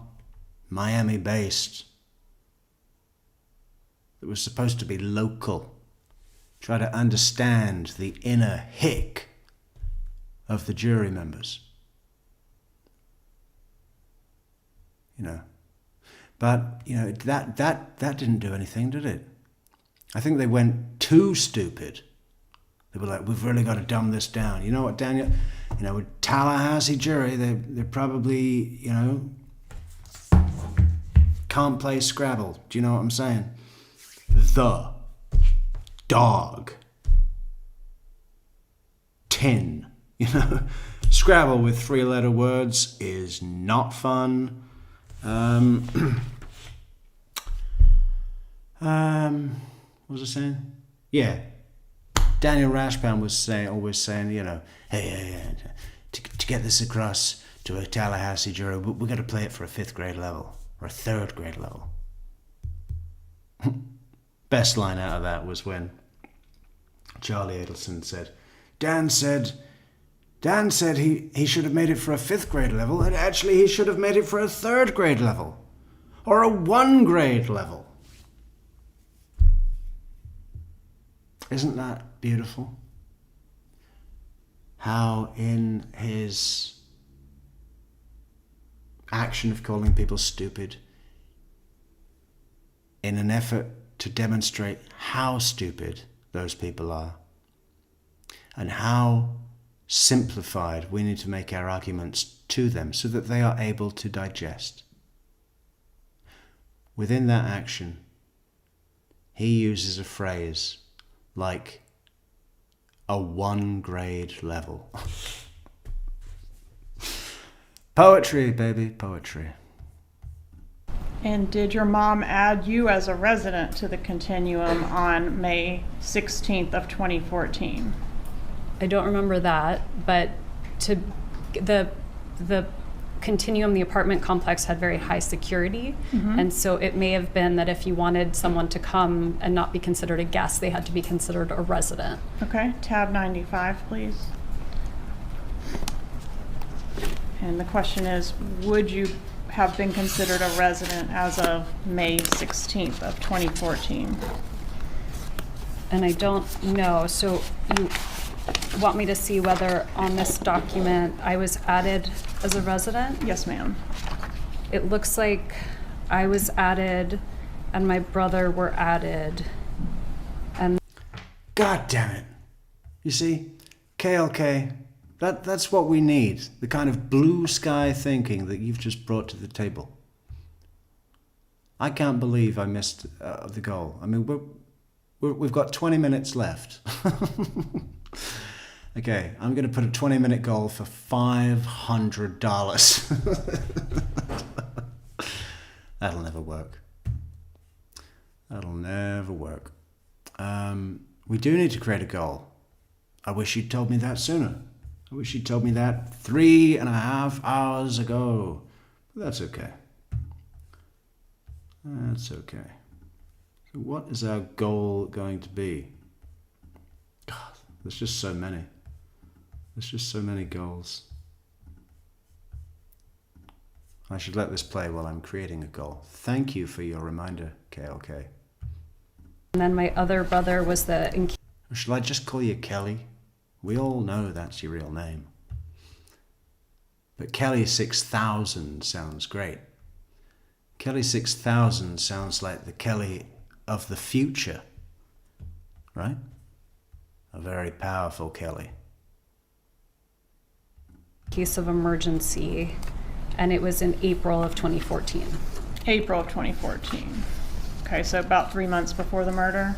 Miami-based, that was supposed to be local, try to understand the inner hick of the jury members. But that didn't do anything, did it? I think they went too stupid. They were like, we've really got to dumb this down. You know what, Daniel? With Tallahassee jury, they're probably, can't play Scrabble. Do you know what I'm saying? The dog. Tin. Scrabble with 3-letter words is not fun. What was I saying? Yeah. Daniel Rashpan was always saying, hey, to get this across to a Tallahassee jury, we got to play it for a 5th grade level or a 3rd grade level. Best line out of that was when Charlie Adelson said, Dan said he should have made it for a 5th grade level, and actually he should have made it for a 3rd grade level or a 1 grade level. Isn't that beautiful? How in his action of calling people stupid, in an effort to demonstrate how stupid those people are and how simplified we need to make our arguments to them so that they are able to digest. Within that action, he uses a phrase like a 1 grade level. Poetry, baby, poetry. And did your mom add you as a resident to the continuum on May 16th of 2014? I don't remember that, but to the continuum, the apartment complex had very high security, and so it may have been that if you wanted someone to come and not be considered a guest, they had to be considered a resident. Okay, tab 95, please. And the question is, would you have been considered a resident as of May 16th of 2014? And I don't know, so you want me to see whether on this document I was added as a resident? Yes, ma'am. It looks like I was added and my brother were added. And God damn it. You see, KLK, that's what we need. The kind of blue sky thinking that you've just brought to the table. I can't believe I missed the goal. I mean, we've got 20 minutes left. Okay, I'm going to put a 20-minute goal for $500. That'll never work. That'll never work. We do need to create a goal. I wish you'd told me that sooner. I wish you'd told me that 3.5 hours ago. But that's okay. That's okay. So what is our goal going to be? God, there's just so many. There's just so many goals. I should let this play while I'm creating a goal. Thank you for your reminder, KLK. And then my other brother was the... Or shall I just call you Kelly? We all know that's your real name. But Kelly 6000 sounds great. Kelly 6000 sounds like the Kelly of the future, right? A very powerful Kelly. case of emergency, and it was in April of 2014. April of 2014. Okay, so about 3 months before the murder?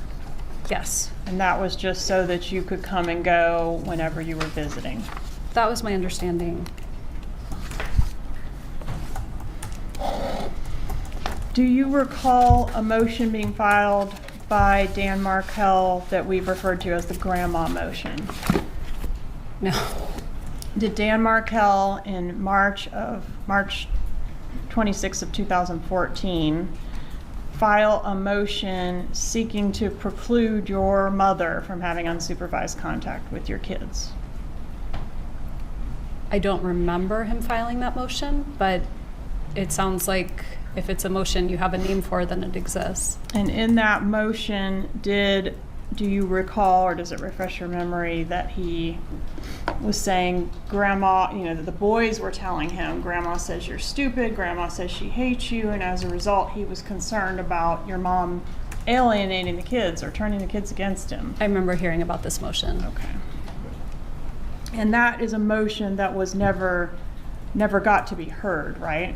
Yes, And that was just so that you could come and go whenever you were visiting? that was my understanding. Do you recall a motion being filed by Dan Markell that we've referred to as the grandma motion? No, Did Dan Markell in March 26th of 2014 file a motion seeking to preclude your mother from having unsupervised contact with your kids? I don't remember him filing that motion, but it sounds like if it's a motion you have a name for, then it exists. And in that motion, do you recall, or does it refresh your memory, that he was saying, Grandma, that the boys were telling him, Grandma says you're stupid, Grandma says she hates you, and as a result, he was concerned about your mom alienating the kids or turning the kids against him? I remember hearing about this motion. Okay. And that is a motion that was never got to be heard, right?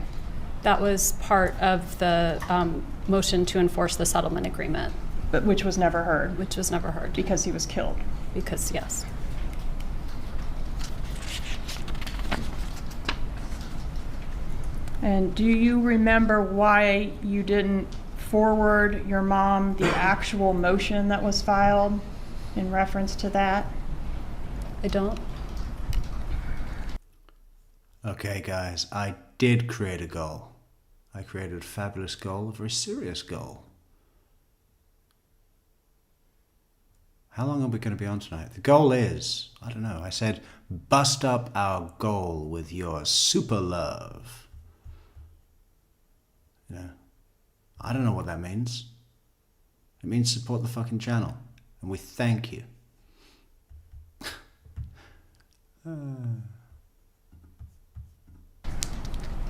That was part of the motion to enforce the settlement agreement, But which was never heard which was never heard. because he was killed. Because, yes. And do you remember why you didn't forward your mom the actual motion that was filed in reference to that? I don't. Okay, guys, I did create a goal. I created a fabulous goal, a very serious goal. How long are we going to be on tonight? The goal is, I don't know, I said, bust up our goal with your super love. I don't know what that means. It means support the fucking channel. And we thank you.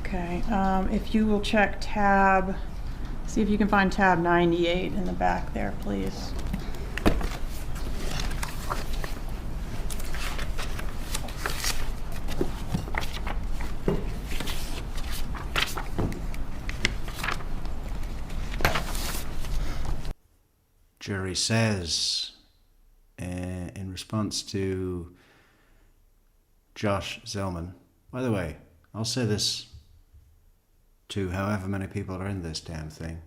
Okay, if you will check see if you can find tab 98 in the back there, please. Jury says, in response to Josh Zellman, by the way, I'll say this to however many people are in this damn thing.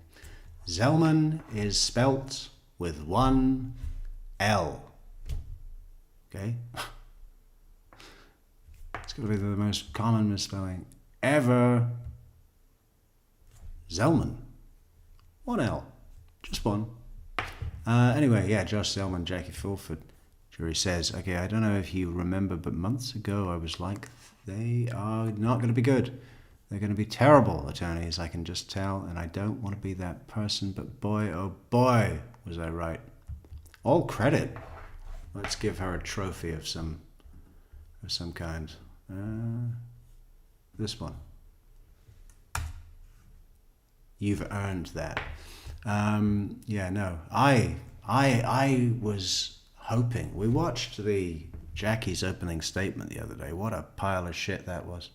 Zellman is spelt with one L. Okay? It's going to be the most common misspelling ever. Zellman. One L. Just one. Anyway, yeah, Josh Zellman, Jackie Fulford. Jury says, okay, I don't know if you remember, but months ago I was like, they are not going to be good. They're going to be terrible attorneys, I can just tell, and I don't want to be that person, but boy, oh boy, was I right. All credit. Let's give her a trophy of some kind. This one. You've earned that. Yeah, no. I was hoping. We watched Jackie's opening statement the other day. What a pile of shit that was.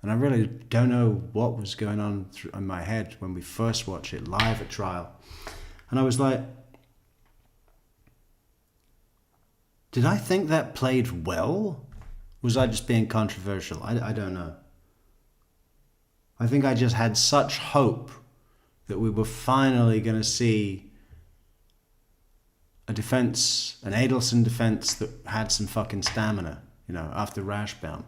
And I really don't know what was going on in my head when we first watched it live at trial. And I was like, did I think that played well? Was I just being controversial? I don't know. I think I just had such hope that we were finally going to see a defense, an Adelson defense that had some fucking stamina, after Rashbaum.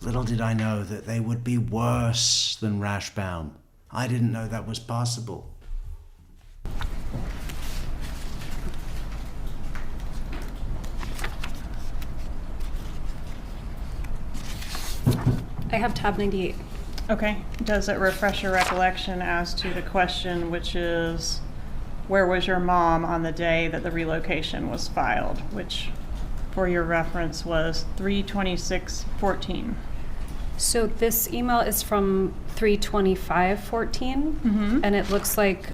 Little did I know that they would be worse than Rashbaum. I didn't know that was possible. I have tab 98. Okay. Does it refresh your recollection as to the question, which is, where was your mom on the day that the relocation was filed, which for your reference was 3/26/14. So this email is from 3/25/14, and it looks like...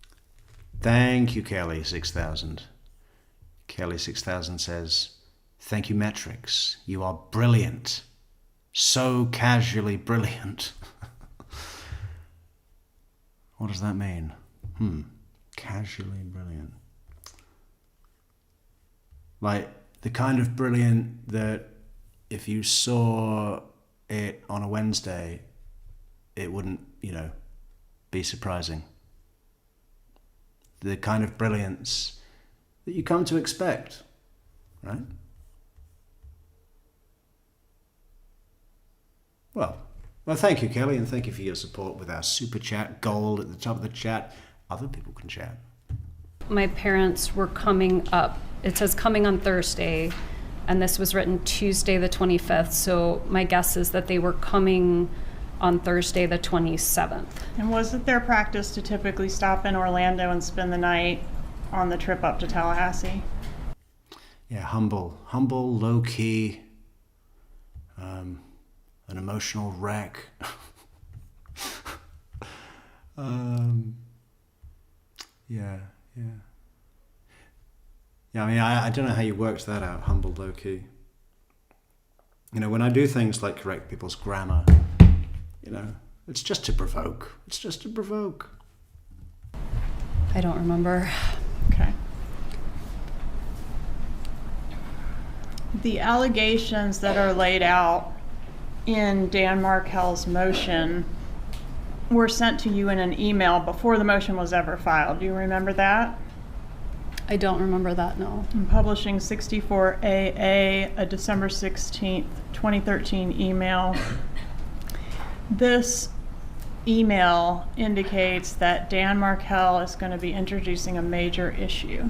Thank you, Kelly 6000. Kelly 6000 says, thank you, Metrix. You are brilliant. So casually brilliant. What does that mean? Casually brilliant. Like the kind of brilliant that if you saw it on a Wednesday, it wouldn't, be surprising. The kind of brilliance that you come to expect, right? Well, thank you, Kelly, and thank you for your support with our super chat gold at the top of the chat. Other people can chat. My parents were coming up. It says coming on Thursday, and this was written Tuesday the 25th, so my guess is that they were coming on Thursday the 27th. And was it their practice to typically stop in Orlando and spend the night on the trip up to Tallahassee? Yeah, humble, low-key, an emotional wreck. Yeah. Yeah, I mean, I don't know how you worked that out, humble, low-key. When I do things like correct people's grammar, it's just to provoke. I don't remember. Okay. The allegations that are laid out in Dan Markell's motion were sent to you in an email before the motion was ever filed. Do you remember that? I don't remember that, no. In Publishing 64AA, a December 16th, 2013 email. This email indicates that Dan Markell is going to be introducing a major issue,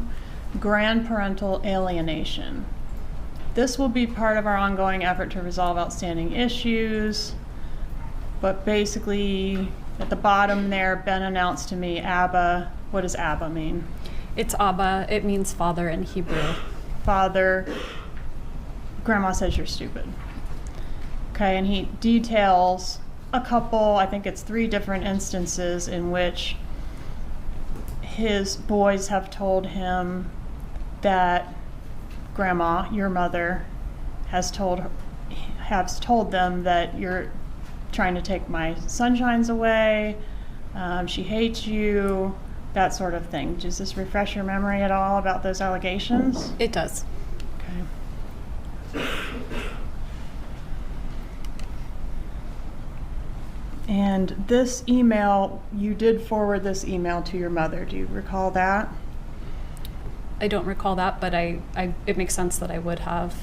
grandparental alienation. This will be part of our ongoing effort to resolve outstanding issues, but basically at the bottom there, Ben announced to me ABBA. What does ABBA mean? It's Abba. It means father in Hebrew. Father. Grandma says you're stupid. Okay, and he details a couple, I think it's 3 different instances in which his boys have told him that Grandma, your mother, has told them that you're trying to take my sunshines away, she hates you, that sort of thing. Does this refresh your memory at all about those allegations? It does. Okay. And this email, you did forward this email to your mother. Do you recall that? I don't recall that, but it makes sense that I would have.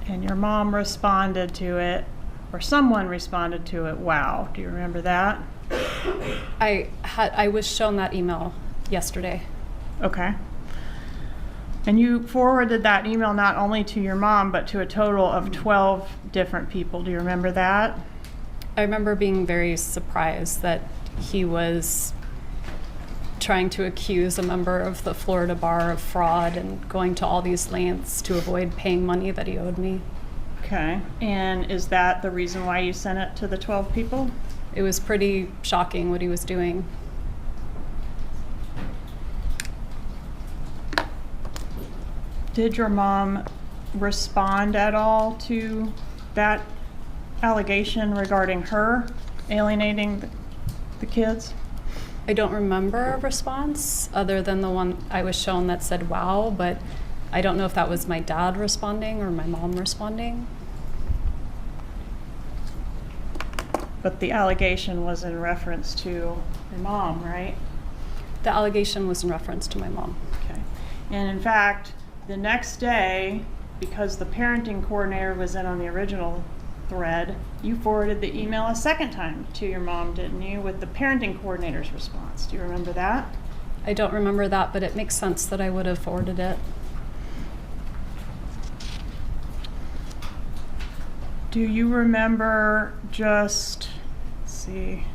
And your mom responded to it, or someone responded to it, wow. Do you remember that? I was shown that email yesterday. Okay. And you forwarded that email not only to your mom, but to a total of 12 different people. Do you remember that? I remember being very surprised that he was trying to accuse a member of the Florida bar of fraud and going to all these lengths to avoid paying money that he owed me. Okay. And is that the reason why you sent it to the 12 people? It was pretty shocking what he was doing. Did your mom respond at all to that allegation regarding her alienating the kids? I don't remember a response other than the one I was shown that said wow, but I don't know if that was my dad responding or my mom responding. But the allegation was in reference to your mom, right? The allegation was in reference to my mom. Okay. And in fact, the next day, because the parenting coordinator was in on the original thread, you forwarded the email a second time to your mom, didn't you, with the parenting coordinator's response. Do you remember that? I don't remember that, but it makes sense that I would have forwarded it. Do you remember just, let's see,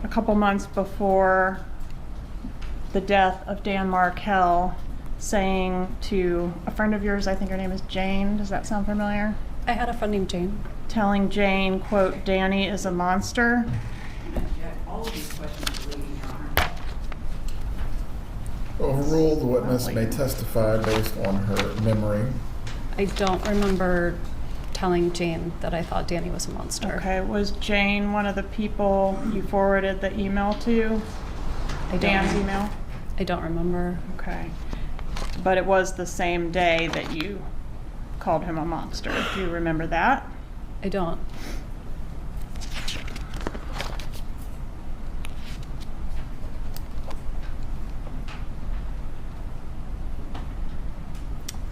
a couple months before the death of Dan Markell, saying to a friend of yours, I think her name is Jane, does that sound familiar? I had a friend named Jane. Telling Jane, quote, Danny is a monster? All of these questions are leading, Your Honor. Overrule, the witness may testify based on her memory. I don't remember telling Jane that I thought Danny was a monster. Okay, was Jane one of the people you forwarded the email to? Dan's email? I don't remember. Okay. But it was the same day that you called him a monster. Do you remember that? I don't.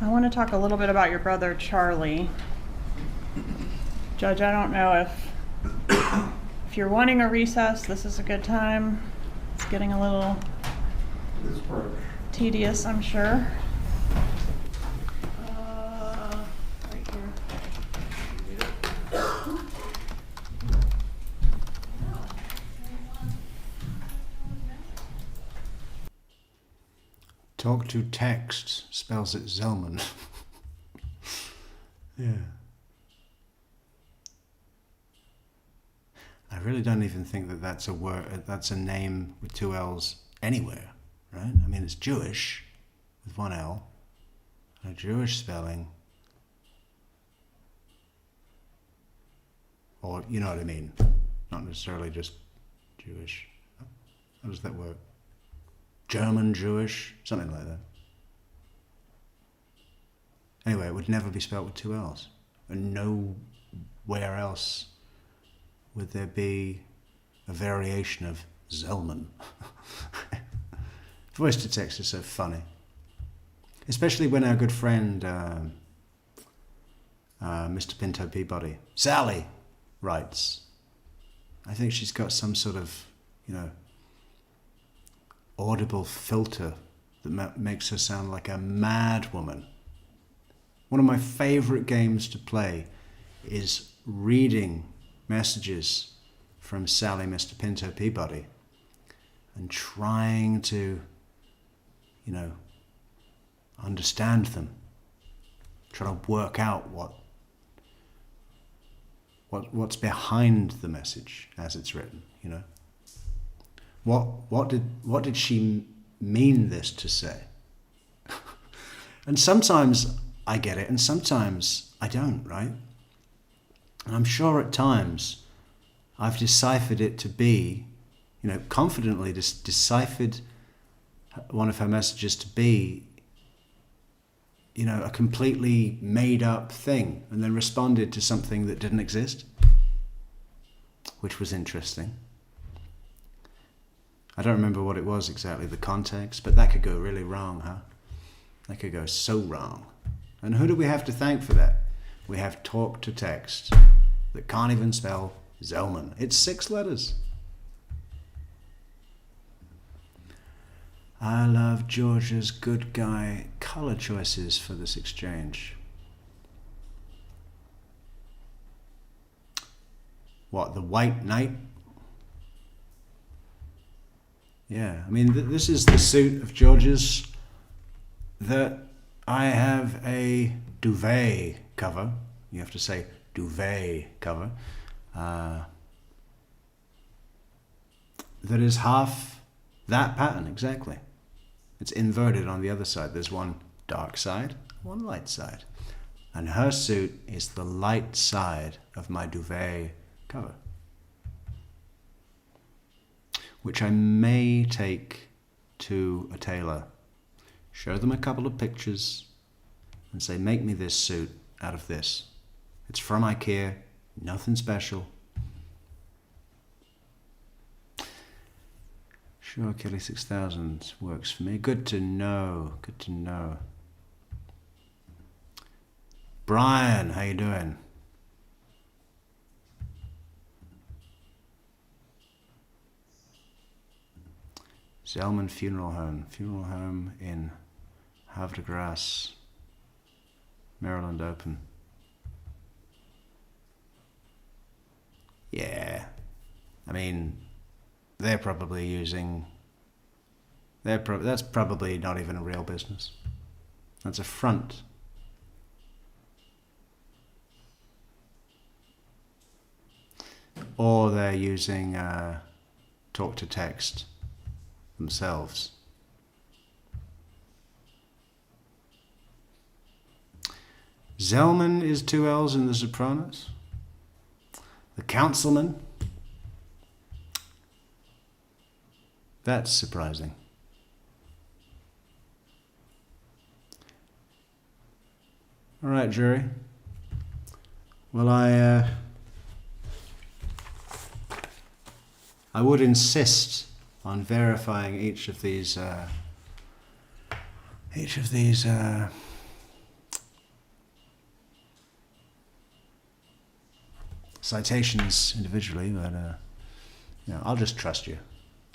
I want to talk a little bit about your brother, Charlie. Judge, I don't know if you're wanting a recess, this is a good time. It's getting a little tedious, I'm sure. Right here. Talk to text spells it Zellman. Yeah. I really don't even think that that's a word, that's a name with two L's anywhere, right? I mean, it's Jewish with one L, a Jewish spelling, or you know what I mean, not necessarily just Jewish. How does that work? German Jewish, something like that. Anyway, it would never be spelled with two L's, and nowhere else would there be a variation of Zellman. Voice to text is so funny. Especially when our good friend, Mr. Pinto Peabody, Sally, writes. I think she's got some sort of, audible filter that makes her sound like a mad woman. One of my favorite games to play is reading messages from Sally, Mr. Pinto Peabody, and trying to, understand them, trying to work out what's behind the message as it's written, What did she mean this to say? And sometimes I get it, and sometimes I don't, right? And I'm sure at times I've deciphered it to be, confidently deciphered one of her messages to be, a completely made up thing, and then responded to something that didn't exist. which was interesting. I don't remember what it was exactly, the context, but that could go really wrong, huh? That could go so wrong. And who do we have to thank for that? We have talk to text that can't even spell Zellman. It's 6 letters. I love Georgia's good guy color choices for this exchange. What, the white knight? Yeah, I mean, this is the suit of George's that I have a duvet cover. You have to say duvet cover. That is half that pattern, exactly. It's inverted on the other side. There's one dark side, one light side. And her suit is the light side of my duvet cover, which I may take to a tailor, show them a couple of pictures, and say, make me this suit out of this. It's from IKEA, nothing special. Sure, Kelly 6000 works for me. Good to know, good to know. Brian, how you doing? Zellman Funeral Home in Havre de Grace, Maryland Open. Yeah, I mean, they're probably using, that's probably not even a real business. That's a front. Or they're using talk to text themselves. Zellman is 2 L's in The Sopranos. The Councilman. That's surprising. All right, jury. Well, I would insist on verifying each of these citations individually, but you know, I'll just trust you.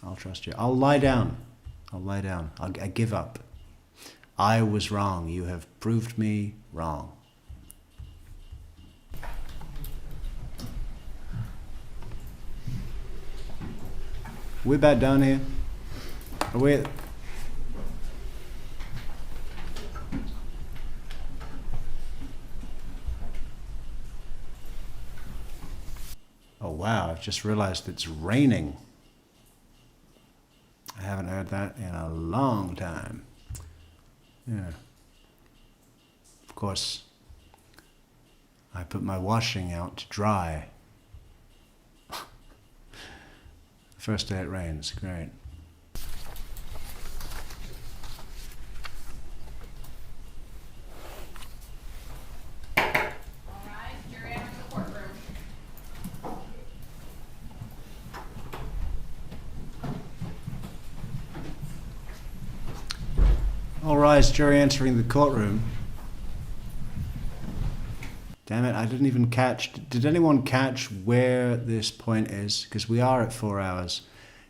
I'll trust you. I'll lie down. I give up. I was wrong. You have proved me wrong. We back down here? Are we? Oh wow, I've just realized it's raining. I haven't heard that in a long time. Yeah. Of course, I put my washing out to dry. First day it rains, great. All right, jury enters the courtroom. All rise, jury entering the courtroom. Damn it, I didn't even catch. Did anyone catch where this point is? Because we are at 4 hours.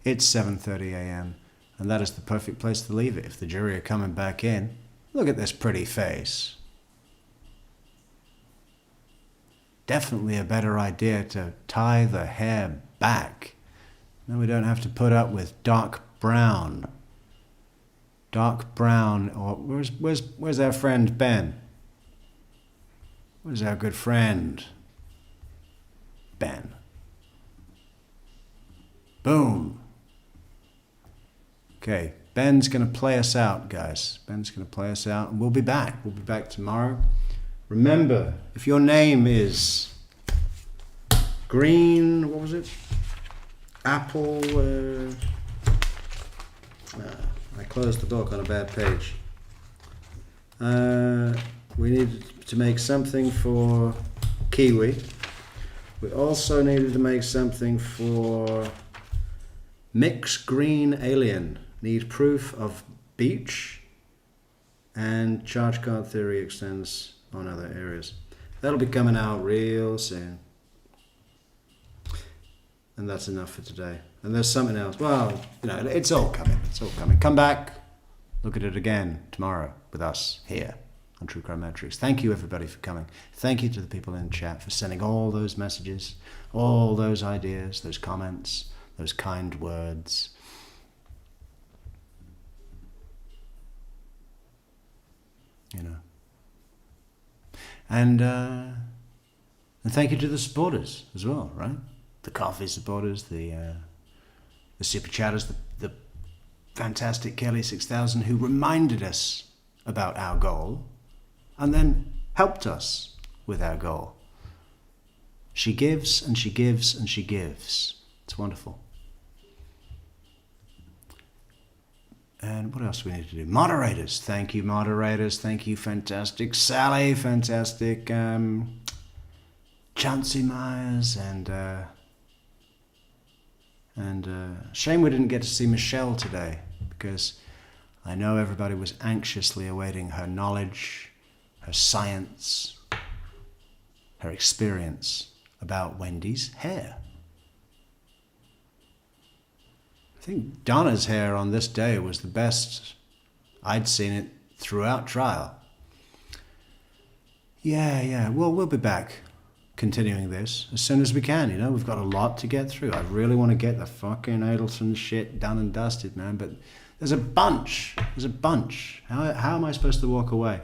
It's 7:30 a.m. And that is the perfect place to leave it if the jury are coming back in. Look at this pretty face. Definitely a better idea to tie the hair back. Then we don't have to put up with dark brown. Dark brown, or where's our friend Ben? Where's our good friend Ben? Boom. Okay, Ben's gonna play us out, guys. Ben's gonna play us out, and we'll be back. We'll be back tomorrow. Remember, if your name is Green, what was it? Apple, I closed the book on a bad page. We need to make something for Kiwi. We also needed to make something for Mix Green Alien. Need proof of beach, and charge card theory extends on other areas. That'll be coming out real soon. And that's enough for today. And there's something else. Well, you know, it's all coming. It's all coming. Come back, look at it again tomorrow with us here on True Crime Metrix. Thank you, everybody, for coming. Thank you to the people in chat for sending all those messages, all those ideas, those comments, those kind words. You know. And thank you to the supporters as well, right? The coffee supporters, the super chatters, the fantastic Kelly 6000 who reminded us about our goal and then helped us with our goal. She gives and she gives and she gives. It's wonderful. And what else do we need to do? Moderators. Thank you, moderators. Thank you, fantastic Sally, fantastic Chauncey Myers, and shame we didn't get to see Michelle today, because I know everybody was anxiously awaiting her knowledge, her science, her experience about Wendy's hair. I think Donna's hair on this day was the best I'd seen it throughout trial. Yeah. Well, we'll be back continuing this as soon as we can. You know, we've got a lot to get through. I really want to get the fucking Adelson shit done and dusted, man. But there's a bunch. How am I supposed to walk away?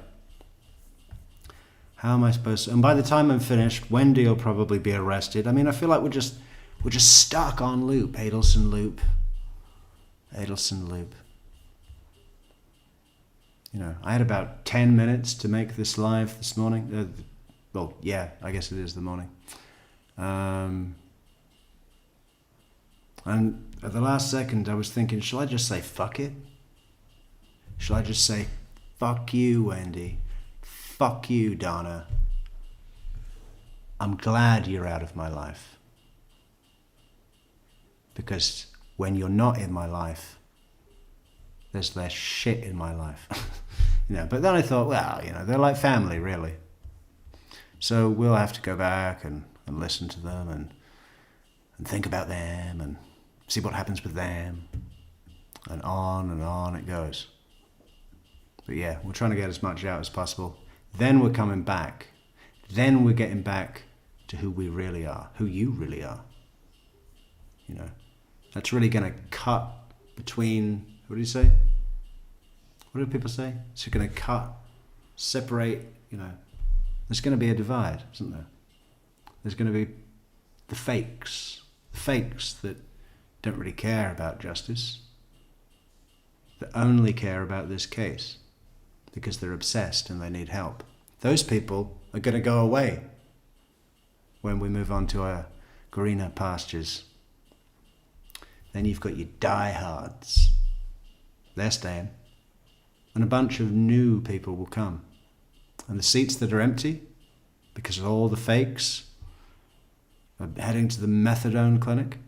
How am I supposed to? And by the time I'm finished, Wendi will probably be arrested. I mean, I feel like we're just stuck on loop. Adelson loop. You know, I had about 10 minutes to make this live this morning. Well, yeah, I guess it is the morning. And at the last second, I was thinking, shall I just say fuck it? Shall I just say, fuck you, Wendi? Fuck you, Donna. I'm glad you're out of my life. Because when you're not in my life, there's less shit in my life. You know, but then I thought, well, you know, they're like family, really. So we'll have to go back and listen to them and think about them and see what happens with them. And on it goes. But yeah, we're trying to get as much out as possible. Then we're coming back. Then we're getting back to who we really are, who you really are. You know, that's really going to cut between, what do you say? What do people say? It's going to cut, separate, you know. There's going to be a divide, isn't there? There's going to be the fakes that don't really care about justice, that only care about this case because they're obsessed and they need help. Those people are going to go away when we move on to our greener pastures. Then you've got your diehards. They're staying. And a bunch of new people will come. And the seats that are empty, because of all the fakes are heading to the methadone clinic,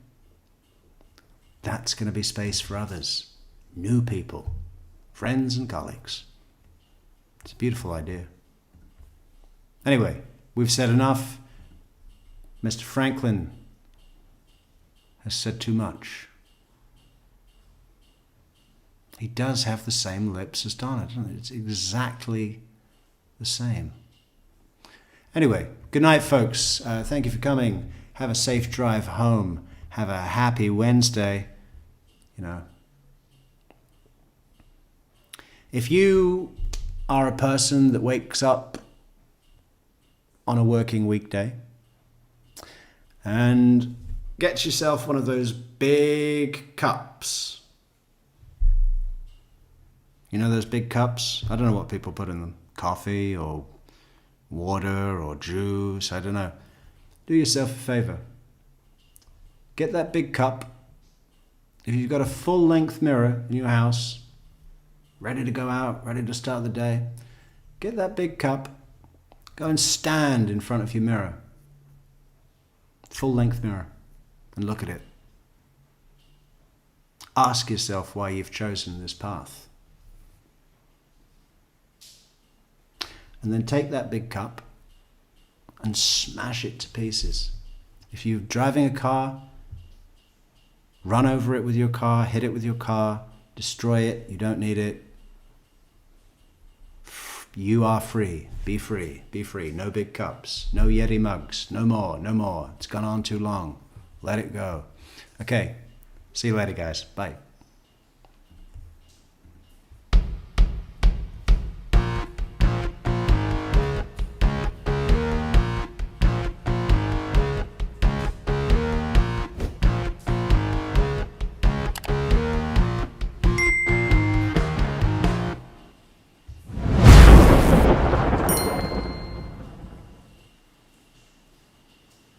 that's going to be space for others. New people. Friends and colleagues. It's a beautiful idea. Anyway, we've said enough. Mr. Franklin has said too much. He does have the same lips as Donna, doesn't it? It's exactly the same. Anyway, good night, folks. Thank you for coming. Have a safe drive home. Have a happy Wednesday. You know, if you are a person that wakes up on a working weekday and gets yourself one of those big cups. You know those big cups? I don't know what people put in them. Coffee or water or juice, I don't know. Do yourself a favor. Get that big cup. If you've got a full-length mirror in your house, ready to go out, ready to start the day, get that big cup, go and stand in front of your mirror. Full length mirror. And look at it. Ask yourself why you've chosen this path. And then take that big cup and smash it to pieces. If you're driving a car, run over it with your car, hit it with your car, destroy it, you don't need it. You are free. Be free. Be free. No big cups. No Yeti mugs. No more. No more. It's gone on too long. Let it go. Okay. See you later, guys. Bye.